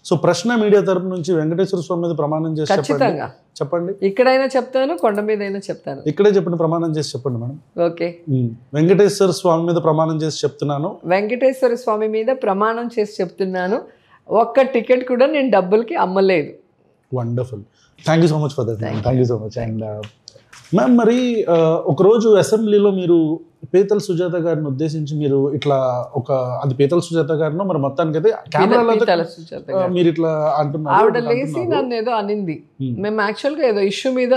సో ప్రశ్న మీడియా తరపు నుంచి వెంకటేశ్వర స్వామి మీద ప్రమాణం చేసి ఖచ్చితంగా చెప్పండి. ఇక్కడైనా చెప్తాను, కొండ మీద అయినా చెప్తాను. ఇక్కడే చెప్పండి, ప్రమాణం చేసి చెప్పండి మేడం. ఓకే. వెంకటేశ్వర స్వామి మీద ప్రమాణం చేసి చెప్తున్నాను. వెంకటేశ్వర స్వామి మీద ప్రమాణం చేసి చెప్తున్నాను, ఒక్క టికెట్ కూడా నేను డబ్బులకి అమ్మలేదు. Wonderful. Thank you so much for that. Thank you so much. And ma'am, మరి ఒకరోజు అసెంబ్లీలో మీరు పీతల సుజాత గారిని ఉద్దేశించి మీరు ఇట్లా అది పీతల సుజాత గారినో మరి మొత్తానికి అయితే కెమెరాలో మీరు ఇట్లా అంటున్నారు. ఆవిడ లేసి నన్ను ఏదో అనింది. మేము యాక్చువల్గా ఏదో ఇష్యూ మీద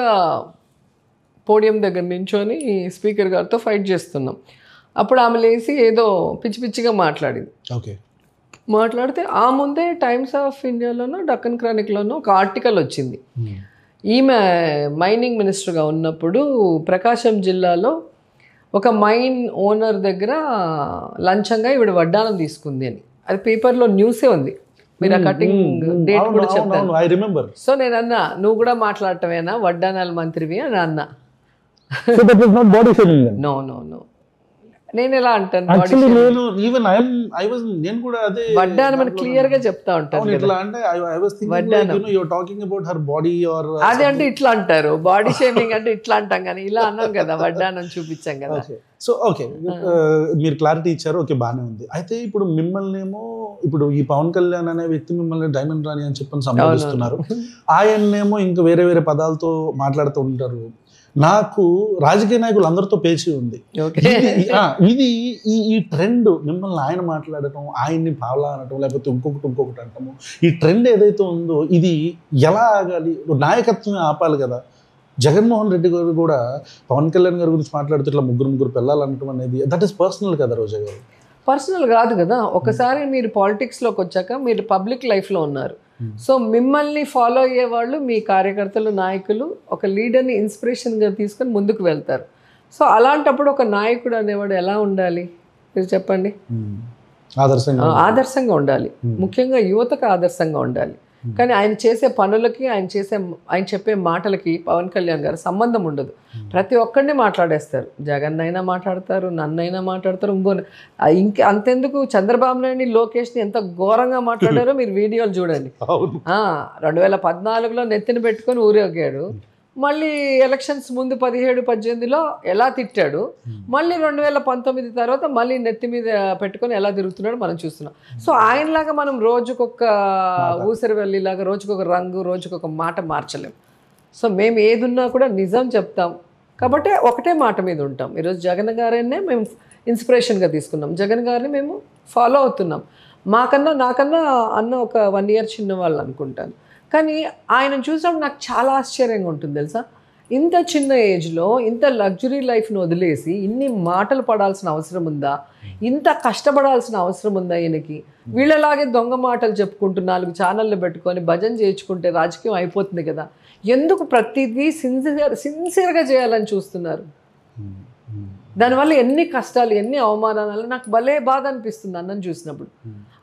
పోడియం దగ్గర నించొని స్పీకర్ గారితో ఫైట్ చేస్తున్నాం. అప్పుడు ఆమె లేసి ఏదో పిచ్చి పిచ్చిగా మాట్లాడింది. ఓకే. మాట్లాడితే ఆ ముందే టైమ్స్ ఆఫ్ ఇండియాలోనో డక్కన్ క్రానిక్లోనో ఒక ఆర్టికల్ వచ్చింది. ఈమె మైనింగ్ మినిస్టర్గా ఉన్నప్పుడు ప్రకాశం జిల్లాలో ఒక మైన్ ఓనర్ దగ్గర లంచంగా ఈవిడ వడ్డానం తీసుకుంది అని. అది పేపర్లో న్యూసే ఉంది. మీరు ఆ కటింగ్ డేట్ కూడా చెప్తాను. సో నేను అన్నా, నువ్వు కూడా మాట్లాడటమేనా, వడ్డానాల మంత్రివి అని అన్నా. నో నో నో, నేను ఎలా అంటాను యాక్చువల్లీ నేను ఈవెన్ నేను కూడా అదే వడ్డానం అని క్లియర్ గా చెప్తా ఉంటాను ఇట్లా అంటే I was thinking you are talking about her body or అదే అంటే ఇట్లా అంటారు బాడీ షేమింగ్ అంటే ఇట్లా అంటాం కానీ ఇలా అన్నాం కదా వడ్డానం చూపించాం కదా. సో ఓకే మీరు క్లారిటీ ఇచ్చారు, ఓకే బాగానే ఉంది. అయితే ఇప్పుడు మిమ్మల్ని ఏమో ఇప్పుడు ఈ పవన్ కళ్యాణ్ అనే వ్యక్తి మిమ్మల్ని డైమండ్ రాణి అని చెప్పని సంబోధిస్తున్నారు, ఆయన్నేమో ఇంకా వేరే వేరే పదాలతో మాట్లాడుతూ ఉంటారు. నాకు రాజకీయ నాయకులు అందరితో పేచి ఉంది. ఇది ఈ ట్రెండ్ మిమ్మల్ని ఆయన మాట్లాడటం, ఆయన్ని పావలా అనటం, లేకపోతే ఇంకొకటి అంటాము, ఈ ట్రెండ్ ఏదైతే ఉందో ఇది ఎలా ఆగాలి? నాయకత్వమే ఆపాలి కదా. జగన్మోహన్ రెడ్డి గారు కూడా పవన్ కళ్యాణ్ గారి గురించి మాట్లాడుతూ ఇట్లా ముగ్గురు పిల్లలనటం అనేది దట్ ఈస్ పర్సనల్ కదా రోజా గారు. పర్సనల్ కాదు కదా. ఒకసారి మీరు పాలిటిక్స్లోకి వచ్చాక మీరు పబ్లిక్ లైఫ్లో ఉన్నారు. సో మిమ్మల్ని ఫాలో అయ్యే వాళ్ళు మీ కార్యకర్తలు, నాయకులు ఒక లీడర్ని ఇన్స్పిరేషన్గా తీసుకొని ముందుకు వెళ్తారు. సో అలాంటప్పుడు ఒక నాయకుడు అనేవాడు ఎలా ఉండాలి మీరు చెప్పండి? ఆదర్శంగా ఉండాలి, ముఖ్యంగా యువతకు ఆదర్శంగా ఉండాలి. కానీ ఆయన చేసే పనులకి ఆయన చెప్పే మాటలకి పవన్ కళ్యాణ్ గారు సంబంధం ఉండదు. ప్రతి ఒక్కరిని మాట్లాడేస్తారు. జగన్ అయినా మాట్లాడతారు, నన్నైనా మాట్లాడతారు, ఇంకా అంతెందుకు చంద్రబాబు నాయుడిని, లోకేష్ని ఎంత ఘోరంగా మాట్లాడారో మీరు వీడియోలు చూడండి. 2014లో నెత్తిన పెట్టుకొని ఊరేగాడు, మళ్ళీ ఎలక్షన్స్ ముందు 17-18లో ఎలా తిట్టాడు, మళ్ళీ 2019 తర్వాత మళ్ళీ నెత్తి మీద పెట్టుకొని ఎలా తిరుగుతున్నాడు మనం చూస్తున్నాం. సో ఆయనలాగా మనం రోజుకొక ఊసరి వెళ్ళిలాగా రోజుకొక రంగు, రోజుకొక మాట మార్చలేం. సో మేము ఏదున్నా కూడా నిజం చెప్తాం కాబట్టి ఒకటే మాట మీద ఉంటాం. ఈరోజు జగన్ గారినే మేము ఇన్స్పిరేషన్గా తీసుకున్నాం, జగన్ గారిని మేము ఫాలో అవుతున్నాం. నాకన్నా అన్న ఒక 1 year చిన్నవాళ్ళు అనుకుంటాను. కానీ ఆయన చూసినప్పుడు నాకు చాలా ఆశ్చర్యంగా ఉంటుంది తెలుసా. ఇంత చిన్న ఏజ్లో ఇంత లగ్జరీ లైఫ్ను వదిలేసి ఇన్ని మాటలు పడాల్సిన అవసరం ఉందా? ఇంత కష్టపడాల్సిన అవసరం ఉందా ఈయనకి? వీళ్ళలాగే దొంగ మాటలు చెప్పుకుంటూ 4 ఛానళ్ళు పెట్టుకొని భజన చేయించుకుంటే రాజకీయం అయిపోతుంది కదా. ఎందుకు ప్రతిదీ సిన్సియర్గా చేయాలని చూస్తున్నారు? దానివల్ల ఎన్ని కష్టాలు, ఎన్ని అవమానాలు. నాకు భలే బాధ అనిపిస్తుంది అన్నని చూసినప్పుడు.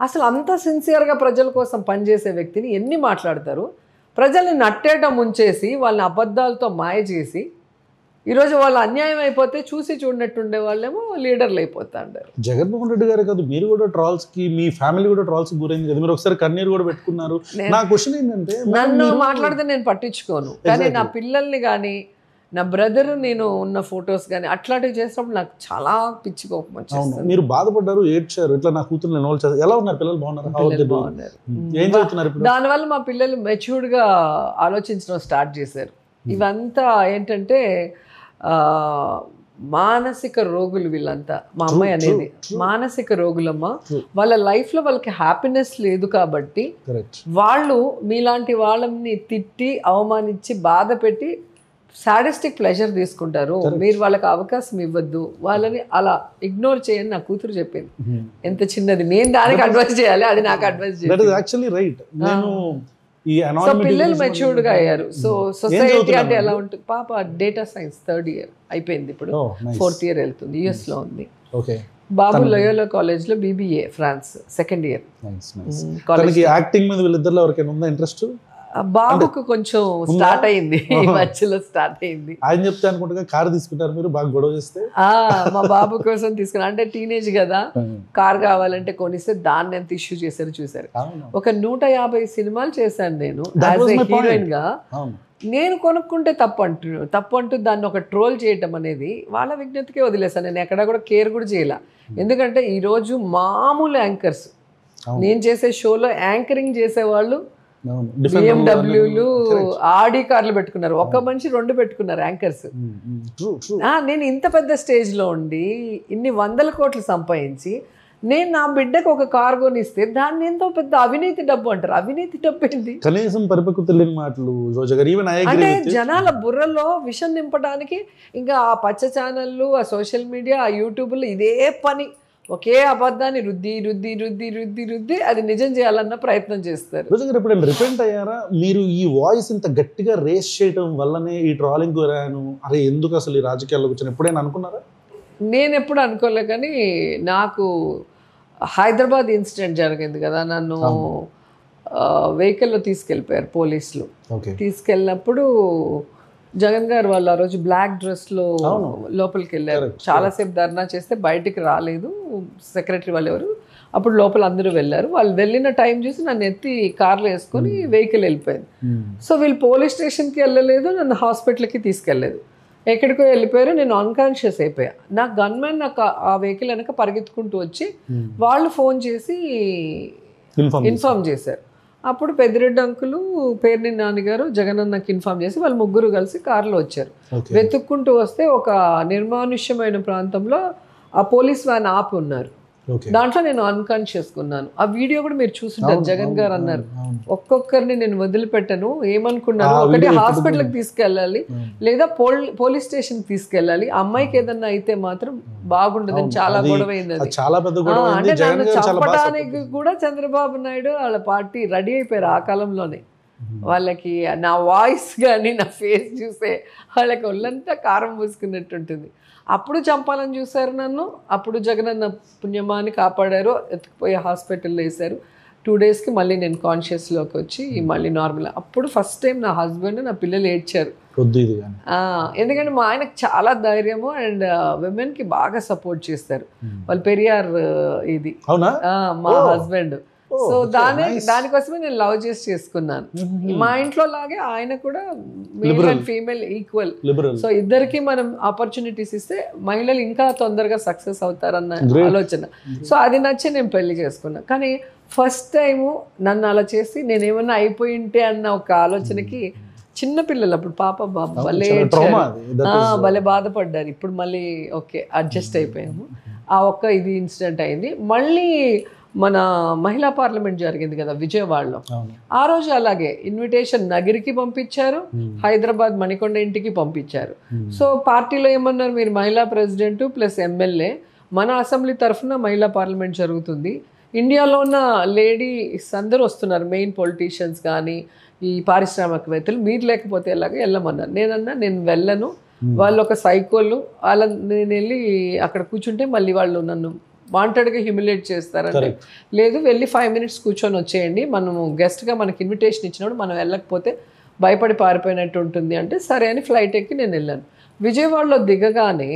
అసలు అంత సిన్సియర్గా ప్రజల కోసం పనిచేసే వ్యక్తిని ఎన్ని మాట్లాడతారు? ప్రజల్ని నట్టేట ముంచేసి వాళ్ళని అబద్ధాలతో మాయ చేసి ఈరోజు వాళ్ళు అన్యాయం అయిపోతే చూసి చూడనట్టుండే వాళ్ళేమో లీడర్లు అయిపోతా ఉంటారు. జగన్మోహన్ రెడ్డి గారు కాదు, మీరు కూడా ట్రాల్స్కి, మీ ఫ్యామిలీ కూడా ట్రాల్స్కి గురైంది కదా. మీరు ఒకసారి కన్నీరు కూడా పెట్టుకున్నారు. నా క్వశ్చన్ ఏంటంటే, నన్ను మాట్లాడితే నేను పట్టించుకోను, కానీ నా పిల్లల్ని కానీ నా బ్రదర్ నేను ఉన్న ఫొటోస్ కానీ అట్లాంటివి చేసినప్పుడు నాకు చాలా పిచ్చి కోపం వచ్చేస్తుంది. మీరు బాధపడ్డారు, ఏడ్చారు, ఇట్లా నా కూతురు నేను ఎలా ఉన్నారు? పిల్లలు బాగున్నారు? ఏం చదువుతున్నారు? దానివల్ల మా పిల్లలు మెచ్యూర్డ్గా ఆలోచించడం స్టార్ట్ చేశారు. ఇవంతా ఏంటంటే మానసిక రోగులు వీళ్ళంతా. మా అమ్మాయి అనేది మానసిక రోగులమ్మ. వాళ్ళ లైఫ్లో వాళ్ళకి హ్యాపీనెస్ లేదు కాబట్టి వాళ్ళు మీలాంటి వాళ్ళని తిట్టి, అవమానించి, బాధ పెట్టి సాడిస్టిక్ ప్లెజర్ తీసుకుంటారు. మీరు వాళ్ళకి అవకాశం ఇవ్వద్దు, వాళ్ళని అలా ఇగ్నోర్ చేయని నా కూతురు చెప్పింది. ఎంత చిన్నది, నేను దానికి అడ్వైస్ చేయాలి, అది నాకు అడ్వైస్ చేయాలి. సో పిల్లలు మెచ్యూర్డ్గా అయ్యారు. సో సొసైటీ అంటే ఎలా ఉంటుంది? పాప డేటా సైన్స్ 3rd year అయిపోయింది, ఇప్పుడు 4th year వెళ్తుంది, US లో ఉంది. బాబు లోయోలా కాలేజ్లో BBA finance 2nd year. Acting మీద వీళ్ళిద్దరిలో ఎవరికైనా ఉందా ఇంట్రెస్ట్? బాబుకు కొంచెం స్టార్ట్ అయింది, మధ్యలో స్టార్ట్ అయింది. ఆయన చెప్తే అనుకుంటా కారు తీసుకుంటారు మీరు, బాగా గొడవ చేస్తే. మా బాబు కోసం తీసుకున్నా, అంటే టీనేజ్ కదా, కార్ కావాలంటే కొనిస్తే దాన్ని ఎంత ఇష్యూ చేశారు చూసారు. ఒక 150 సినిమాలు చేశాను నేను యాజ్ ఏ హీరోయిన్ గా. నేను కొనుక్కుంటే తప్పు అంటూ దాన్ని ఒక ట్రోల్ చేయటం అనేది వాళ్ళ విజ్ఞతకే వదిలేసాను. నేను ఎక్కడా కూడా కేర్ కూడా చేయాల. ఎందుకంటే ఈరోజు మామూలు యాంకర్స్, నేను చేసే షోలో యాంకరింగ్ చేసేవాళ్ళు BMW ఆడి కార్లు పెట్టుకున్నారు, ఒక్క మనిషి 2 పెట్టుకున్నారు యాంకర్స్. నేను ఇంత పెద్ద స్టేజ్లో ఉండి ఇన్ని 100 కోట్లు సంపాదించి నేను నా బిడ్డకు ఒక కార్ కొనిస్తే దాన్ని ఎంతో పెద్ద అవినీతి డబ్బు అంటారు. అవినీతి డబ్బు ఏంటి? కనీసం పరిపక్వత లేని మాటలు. అంటే జనాల బుర్రలో విషం నింపడానికి ఇంకా ఆ పచ్చ ఛానళ్ళు, ఆ సోషల్ మీడియా, ఆ యూట్యూబ్లో ఇదే పని. ఒకే అబద్ధాన్ని రుద్ది అది నిజం చేయాలన్న ప్రయత్నం చేస్తారు. ఎప్పుడైనా రిపెంట్ అయ్యారా మీరు? ఈ వాయిస్ ఇంత గట్టిగా రేస్ చేయడం వల్లనే ఈ ట్రాలింగ్ గురాను, అరే ఎందుకు అసలు ఈ రాజకీయాల్లో కూర్చొని ఎప్పుడైనా అనుకున్నారా? నేను ఎప్పుడు అనుకోలే, కానీ నాకు హైదరాబాద్ ఇన్సిడెంట్ జరిగింది కదా, నన్ను వెహికల్లో తీసుకెళ్ళిపోయారు పోలీసులు. తీసుకెళ్ళినప్పుడు జగన్ గారు వాళ్ళు ఆ రోజు బ్లాక్ డ్రెస్లో లోపలికి వెళ్ళారు. చాలాసేపు ధర్నా చేస్తే బయటికి రాలేదు సెక్రటరీ వాళ్ళు ఎవరు. అప్పుడు లోపల అందరూ వెళ్ళారు. వాళ్ళు వెళ్ళిన టైం చూసి నన్ను ఎత్తి కార్లో వేసుకొని వెహికల్ వెళ్ళిపోయింది. సో వీళ్ళు పోలీస్ స్టేషన్కి వెళ్ళలేదు, నన్ను హాస్పిటల్కి తీసుకెళ్ళలేదు, ఎక్కడికో వెళ్ళిపోయారు. నేను అన్కాన్షియస్ అయిపోయా. నా గన్మెన్ నాకు ఆ వెహికల్ వెనక పరిగెత్తుకుంటూ వచ్చి వాళ్ళు ఫోన్ చేసి ఇన్ఫార్మ్ చేశారు. అప్పుడు పెద్దిరెడ్డి అంకులు, పేర్ని నాన్నగారు, జగనన్నకి ఇన్ఫార్మ్ చేసి వాళ్ళు ముగ్గురు కలిసి కారులో వచ్చారు. వెతుక్కుంటూ వస్తే ఒక నిర్మానుష్యమైన ప్రాంతంలో ఆ పోలీస్ వ్యాన్ ఆపి ఉన్నారు. దాంట్లో నేను అన్కాన్షియస్గా ఉన్నాను. ఆ వీడియో కూడా మీరు చూసుంటారు. జగన్ గారు అన్నారు, ఒక్కొక్కరిని నేను వదిలిపెట్టను, ఏమనుకున్నాను, ఒకటి హాస్పిటల్కి తీసుకెళ్ళాలి లేదా పోలీస్ స్టేషన్కి తీసుకెళ్ళాలి, అమ్మాయికి ఏదన్నా అయితే మాత్రం బాగుండదని చాలా గొడవ అయింది. అంటే నన్ను చంపడానికి కూడా చంద్రబాబు నాయుడు వాళ్ళ పార్టీ రెడీ అయిపోయారు ఆ కాలంలోనే. వాళ్ళకి నా వాయిస్ కానీ నా ఫేస్ చూసే వాళ్ళకి ఒళ్ళంతా కారం పూసుకున్నట్టుంటుంది. అప్పుడు చంపాలని చూశారు నన్ను. అప్పుడు జగనన్న పుణ్యమాని కాపాడారు, ఎత్తుకుపోయి హాస్పిటల్లో వేశారు. 2 డేస్కి మళ్ళీ నేను కాన్షియస్లోకి వచ్చి మళ్ళీ నార్మల్. అప్పుడు ఫస్ట్ టైం నా హస్బెండ్, నా పిల్లలు ఏడ్చారు. ఎందుకంటే మా ఆయనకు చాలా ధైర్యము అండ్ విమెన్కి బాగా సపోర్ట్ చేస్తారు. వాళ్ళు పెరియార్ ఇది మా హస్బెండ్. సో దానికోసమే నేను లవ్ చేసి చేసుకున్నాను. మా ఇంట్లో లాగే ఆయన కూడా male and female equal. So ఇద్దరికి మనం ఆపర్చునిటీస్ ఇస్తే మహిళలు ఇంకా తొందరగా సక్సెస్ అవుతారన్న ఆలోచన. సో అది నచ్చి నేను పెళ్లి చేసుకున్నాను. కానీ ఫస్ట్ టైము నన్ను అలా చేసి నేనేమన్నా అయిపోయి ఉంటే అన్న ఒక ఆలోచనకి చిన్నపిల్లలు అప్పుడు పాప బాబు భలే బాధపడ్డారు. ఇప్పుడు మళ్ళీ ఓకే అడ్జస్ట్ అయిపోయాము. ఆ ఒక్క ఇది ఇన్సిడెంట్ అయింది. మళ్ళీ మన మహిళా పార్లమెంట్ జరిగింది కదా విజయవాడలో. ఆ రోజు అలాగే ఇన్విటేషన్ నగిరికి పంపించారు, హైదరాబాద్ మణికొండ ఇంటికి పంపించారు. సో పార్టీలో ఏమన్నారు, మీరు మహిళా ప్రెసిడెంట్ ప్లస్ ఎమ్మెల్యే, మన అసెంబ్లీ తరఫున మహిళా పార్లమెంట్ జరుగుతుంది, ఇండియాలో ఉన్న లేడీస్ అందరూ వస్తున్నారు, మెయిన్ పొలిటీషియన్స్ కానీ ఈ పారిశ్రామికవేత్తలు, మీరు లేకపోతే ఎలాగ వెళ్ళమన్నారు. నేనన్నా నేను వెళ్ళను, వాళ్ళు ఒక సైకోలు, అలా నేను వెళ్ళి అక్కడ కూర్చుంటే మళ్ళీ వాళ్ళు నన్ను వాంటెడ్గా హ్యూమిలేట్ చేస్తారంటే, లేదు వెళ్ళి 5 minutes కూర్చొని వచ్చేయండి, మనము గెస్ట్గా మనకి ఇన్విటేషన్ ఇచ్చినప్పుడు మనం వెళ్ళకపోతే భయపడి పారిపోయినట్టు ఉంటుంది అంటే సరే అని ఫ్లైట్ ఎక్కి నేను వెళ్ళాను. విజయవాడలో దిగగానే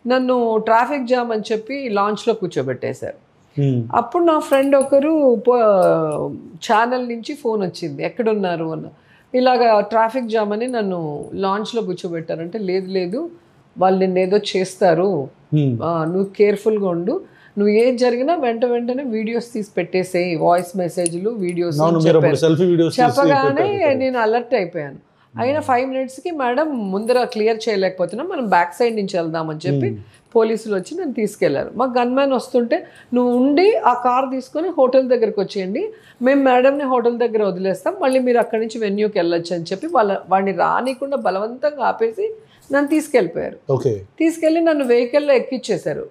నన్ను ట్రాఫిక్ జామ్ అని చెప్పి లాంచ్లో కూర్చోబెట్టేశారు. అప్పుడు నా ఫ్రెండ్ ఒకరు ఛానల్ నుంచి ఫోన్ వచ్చింది, ఎక్కడున్నారు అన్న, ఇలాగా ట్రాఫిక్ జామ్ అని నన్ను లాంచ్లో కూర్చోబెట్టారంటే, లేదు వాళ్ళు నిన్నేదో చేస్తారు, నువ్వు కేర్ఫుల్గా ఉండు, నువ్వు ఏది జరిగినా వెంటనే వీడియోస్ తీసి పెట్టేసే, వాయిస్ మెసేజ్లు వీడియోస్ చెప్పగానే నేను అలర్ట్ అయిపోయాను. అయినా 5 minutesకి మేడం ముందర క్లియర్ చేయలేకపోతున్నాం, మనం బ్యాక్ సైడ్ నుంచి వెళ్దామని చెప్పి పోలీసులు వచ్చి నన్ను తీసుకెళ్లారు. మా గన్మ్యాన్ వస్తుంటే, నువ్వు ఉండి ఆ కార్ తీసుకొని హోటల్ దగ్గరకు వచ్చేయండి, మేము మేడంని హోటల్ దగ్గర వదిలేస్తాం, మళ్ళీ మీరు అక్కడి నుంచి వెన్యూకి వెళ్ళొచ్చు అని చెప్పి వాడిని రానికుండా బలవంతంగా ఆపేసి నన్ను తీసుకెళ్ళిపోయారు. తీసుకెళ్ళి నన్ను వెహికల్లో ఎక్కిచ్చేశారు.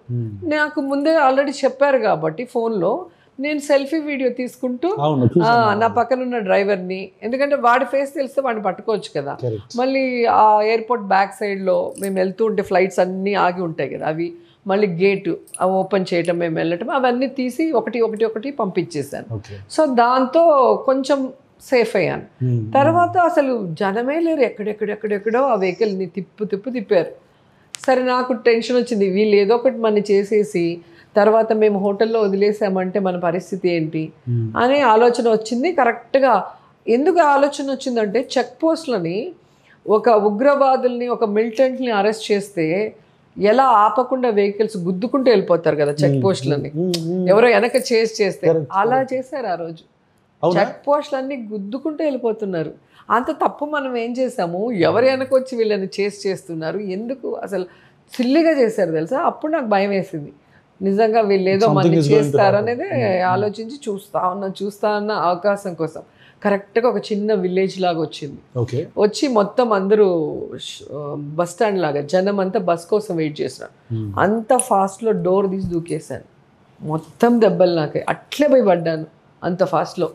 నాకు ముందే ఆల్రెడీ చెప్పారు కాబట్టి ఫోన్లో నేను సెల్ఫీ వీడియో తీసుకుంటూ నా పక్కన ఉన్న డ్రైవర్ని, ఎందుకంటే వాడి ఫేస్ తెలిస్తే వాడిని పట్టుకోవచ్చు కదా. మళ్ళీ ఆ ఎయిర్పోర్ట్ బ్యాక్ సైడ్లో మేము వెళ్తూ ఉంటే ఫ్లైట్స్ అన్నీ ఆగి ఉంటాయి కదా, అవి మళ్ళీ గేటు ఓపెన్ చేయటం, మేము వెళ్ళటం, అవన్నీ తీసి ఒకటి పంపించేశాను. సో దాంతో కొంచెం సేఫ్ అయ్యాను. తర్వాత అసలు జనమే లేరు, ఎక్కడెక్కడో ఆ వెహికల్ని తిప్పారు. సరే నాకు టెన్షన్ వచ్చింది, వీళ్ళు ఏదో ఒకటి మన చేసేసి తర్వాత మేము హోటల్లో వదిలేసామంటే మన పరిస్థితి ఏంటి అనే ఆలోచన వచ్చింది. కరెక్ట్గా ఎందుకు ఆలోచన వచ్చిందంటే, చెక్ పోస్ట్లని ఒక ఉగ్రవాదుల్ని, ఒక మిలిటెంట్ని అరెస్ట్ చేస్తే ఎలా ఆపకుండా వెహికల్స్ గుద్దుకుంటూ వెళ్ళిపోతారు కదా చెక్ పోస్ట్లని, ఎవరో వెనక చేస్తే అలా చేశారు. ఆ రోజు చెక్ పోస్టులన్నీ గుద్దుకుంటూ వెళ్ళిపోతున్నారు. అంత తప్పు మనం ఏం చేసాము, ఎవరు వెనకొచ్చి వీళ్ళని చేస్తున్నారు, ఎందుకు అసలు సిల్లిగా చేశారు తెలుసా. అప్పుడు నాకు భయం వేసింది, నిజంగా వీళ్ళు ఏదో మంది చేస్తారనేది ఆలోచించి చూస్తా ఉన్న అవకాశం కోసం కరెక్ట్గా ఒక చిన్న విలేజ్ లాగా వచ్చింది. వచ్చి మొత్తం అందరూ బస్ స్టాండ్ లాగా జనం అంతా బస్ కోసం వెయిట్ చేస్తున్నారు. అంత ఫాస్ట్లో డోర్ తీసి దూకేశాను, మొత్తం దెబ్బలు నాకే, అట్లే పోయి పడ్డాను అంత ఫాస్ట్లో.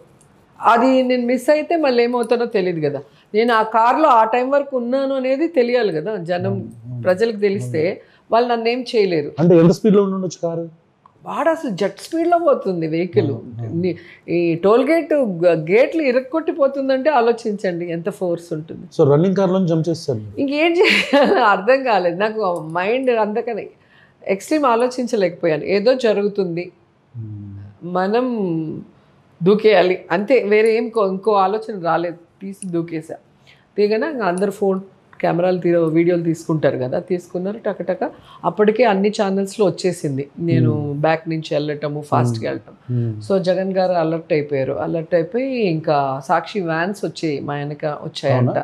అది నేను మిస్ అయితే మళ్ళీ ఏమవుతానో తెలియదు కదా. నేను ఆ కార్లో ఆ టైం వరకు ఉన్నాను అనేది తెలియాలి కదా, ప్రజలకు తెలిస్తే వాళ్ళు నన్ను ఏం చేయలేరు. అంటే ఎంత స్పీడ్లో ఉండొచ్చు కారు? వాడు అసలు జెట్ స్పీడ్లో పోతుంది వెహికల్. ఈ టోల్ గేట్లు ఇరక్కొట్టిపోతుందంటే ఆలోచించండి ఎంత ఫోర్స్ ఉంటుంది. సో రన్నింగ్ కార్లో జంప్ చేస్తారు. ఇంకేం చేయాలి అర్థం కాలేదు నాకు, మైండ్ అందుకని ఎక్స్ట్రీమ్ ఆలోచించలేకపోయాను. ఏదో జరుగుతుంది, మనం దూకేయాలి అంతే, వేరే ఏం ఇంకో ఆలోచన రాలేదు. తీసి దూకేసా. దిగనా అందరు ఫోన్ కెమెరాలు వీడియోలు తీసుకుంటారు కదా, తీసుకున్నారు టకటక. అప్పటికే అన్ని ఛానల్స్లో వచ్చేసింది నేను బ్యాక్ నుంచి వెళ్ళటము, ఫాస్ట్గా వెళ్ళటం. సో జగన్ గారు అలర్ట్ అయిపోయారు. అలర్ట్ అయిపోయి ఇంకా సాక్షి వ్యాన్స్ వచ్చాయి మా వెనక వచ్చాయంట.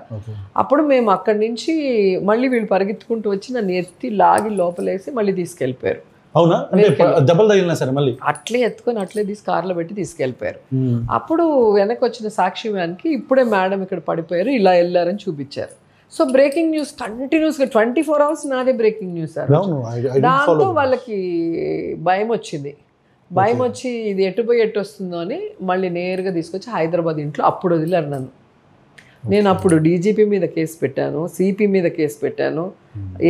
అప్పుడు మేము అక్కడి నుంచి మళ్ళీ వీళ్ళు పరిగెత్తుకుంటూ వచ్చి నన్ను ఎత్తి లాగి లోపలేసి మళ్ళీ తీసుకెళ్ళిపోయారు. అవునా? దెబ్బలు తగిలినా సరే మళ్ళీ అట్లే ఎత్తుకొని అట్లే కార్లో పెట్టి తీసుకెళ్ళిపోయారు. అప్పుడు వెనక్కి వచ్చిన సాక్షి వ్యాన్కి ఇప్పుడే మేడం ఇక్కడ పడిపోయారు, ఇలా వెళ్ళారని చూపించారు. సో బ్రేకింగ్ న్యూస్ కంటిన్యూస్గా 24 hours నాదే బ్రేకింగ్ న్యూస్. దాంతో వాళ్ళకి భయం వచ్చింది. భయం వచ్చి ఇది ఎటు పోయి ఎటు వస్తుందో అని మళ్ళీ నేరుగా తీసుకొచ్చి హైదరాబాద్ ఇంట్లో అప్పుడు వదిలేరు నన్ను. నేను అప్పుడు డీజీపీ మీద కేసు పెట్టాను, సిపి మీద కేసు పెట్టాను,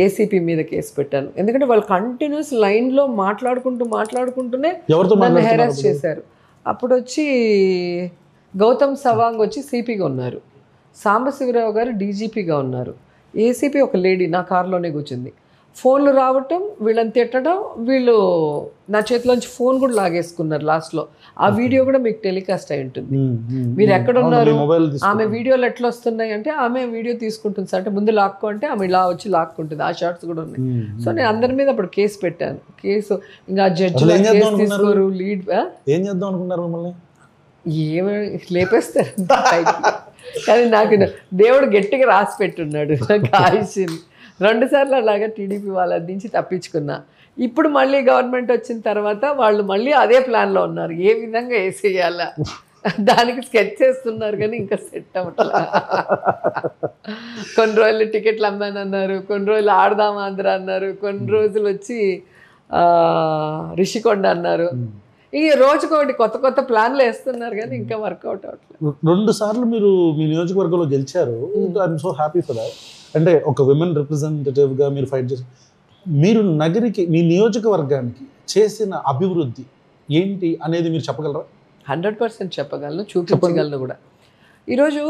ఏసీపీ మీద కేసు పెట్టాను. ఎందుకంటే వాళ్ళు కంటిన్యూస్ లైన్లో మాట్లాడుకుంటూనే నన్ను హెరాస్ చేశారు. అప్పుడు వచ్చి గౌతమ్ సవాంగ్ వచ్చి సిపిగా ఉన్నారు, సాంబశివరావు గారు డీజీపీగా ఉన్నారు, ఏసీపీ ఒక లేడీ నా కారులోనే కూర్చుంది. ఫోన్లు రావటం, వీళ్ళని తిట్టడం, వీళ్ళు నా చేతిలోంచి ఫోన్ కూడా లాగేసుకున్నారు లాస్ట్లో. ఆ వీడియో కూడా మీకు టెలికాస్ట్ అయి ఉంటుంది. మీరు ఎక్కడున్నారు, ఆమె వీడియోలు ఎట్లా వస్తున్నాయి అంటే ఆమె వీడియో తీసుకుంటుంది సార్ అంటే ముందు లాక్కో అంటే ఆమె ఇలా వచ్చి లాక్కుంటుంది. ఆ షార్ట్స్ కూడా ఉన్నాయి. సో నేను అందరి మీద అప్పుడు కేసు పెట్టాను. కేసు ఇంకా జడ్జి కేసు తీసుకోరు, లీడ్ ఏం చేద్దాం అనుకున్నారు మిమ్మల్ని? ఏమి లేపేస్తారు. కానీ నాకు దేవుడు గట్టిగా రాసి పెట్టున్నాడు నాకు ఆయుష్ని. 2 సార్లు అలాగా టీడీపీ వాళ్ళ నుంచి తప్పించుకున్నా. ఇప్పుడు మళ్ళీ గవర్నమెంట్ వచ్చిన తర్వాత వాళ్ళు మళ్ళీ అదే ప్లాన్లో ఉన్నారు, ఏ విధంగా వేసేయాలా దానికి స్కెచ్ చేస్తున్నారు. కానీ ఇంకా సెట్ అవ్వట్లా. కొన్ని రోజులు టికెట్లు అమ్మానన్నారు, కొన్ని రోజులు ఆడదాం ఆంధ్ర అన్నారు, కొన్ని రోజులు వచ్చి రిషికొండ అన్నారు. ఈ రోజుకోటి కొత్త ప్లాన్లు వేస్తున్నారు కానీ ఇంకా వర్కౌట్ అవ్వట్లేదు. 2 సార్లు మీరు మీ నియోజకవర్గంలో గెలిచారు. I'm so happy for that. అంటే ఒక విమెన్ రిప్రజెంటేటివ్గా మీరు ఫైట్ చేసి మీరు నగరికి, మీ నియోజకవర్గానికి చేసిన అభివృద్ధి ఏంటి అనేది మీరు చెప్పగలరా? 100% చెప్పగలను, చూపించగలను కూడా. ఈరోజు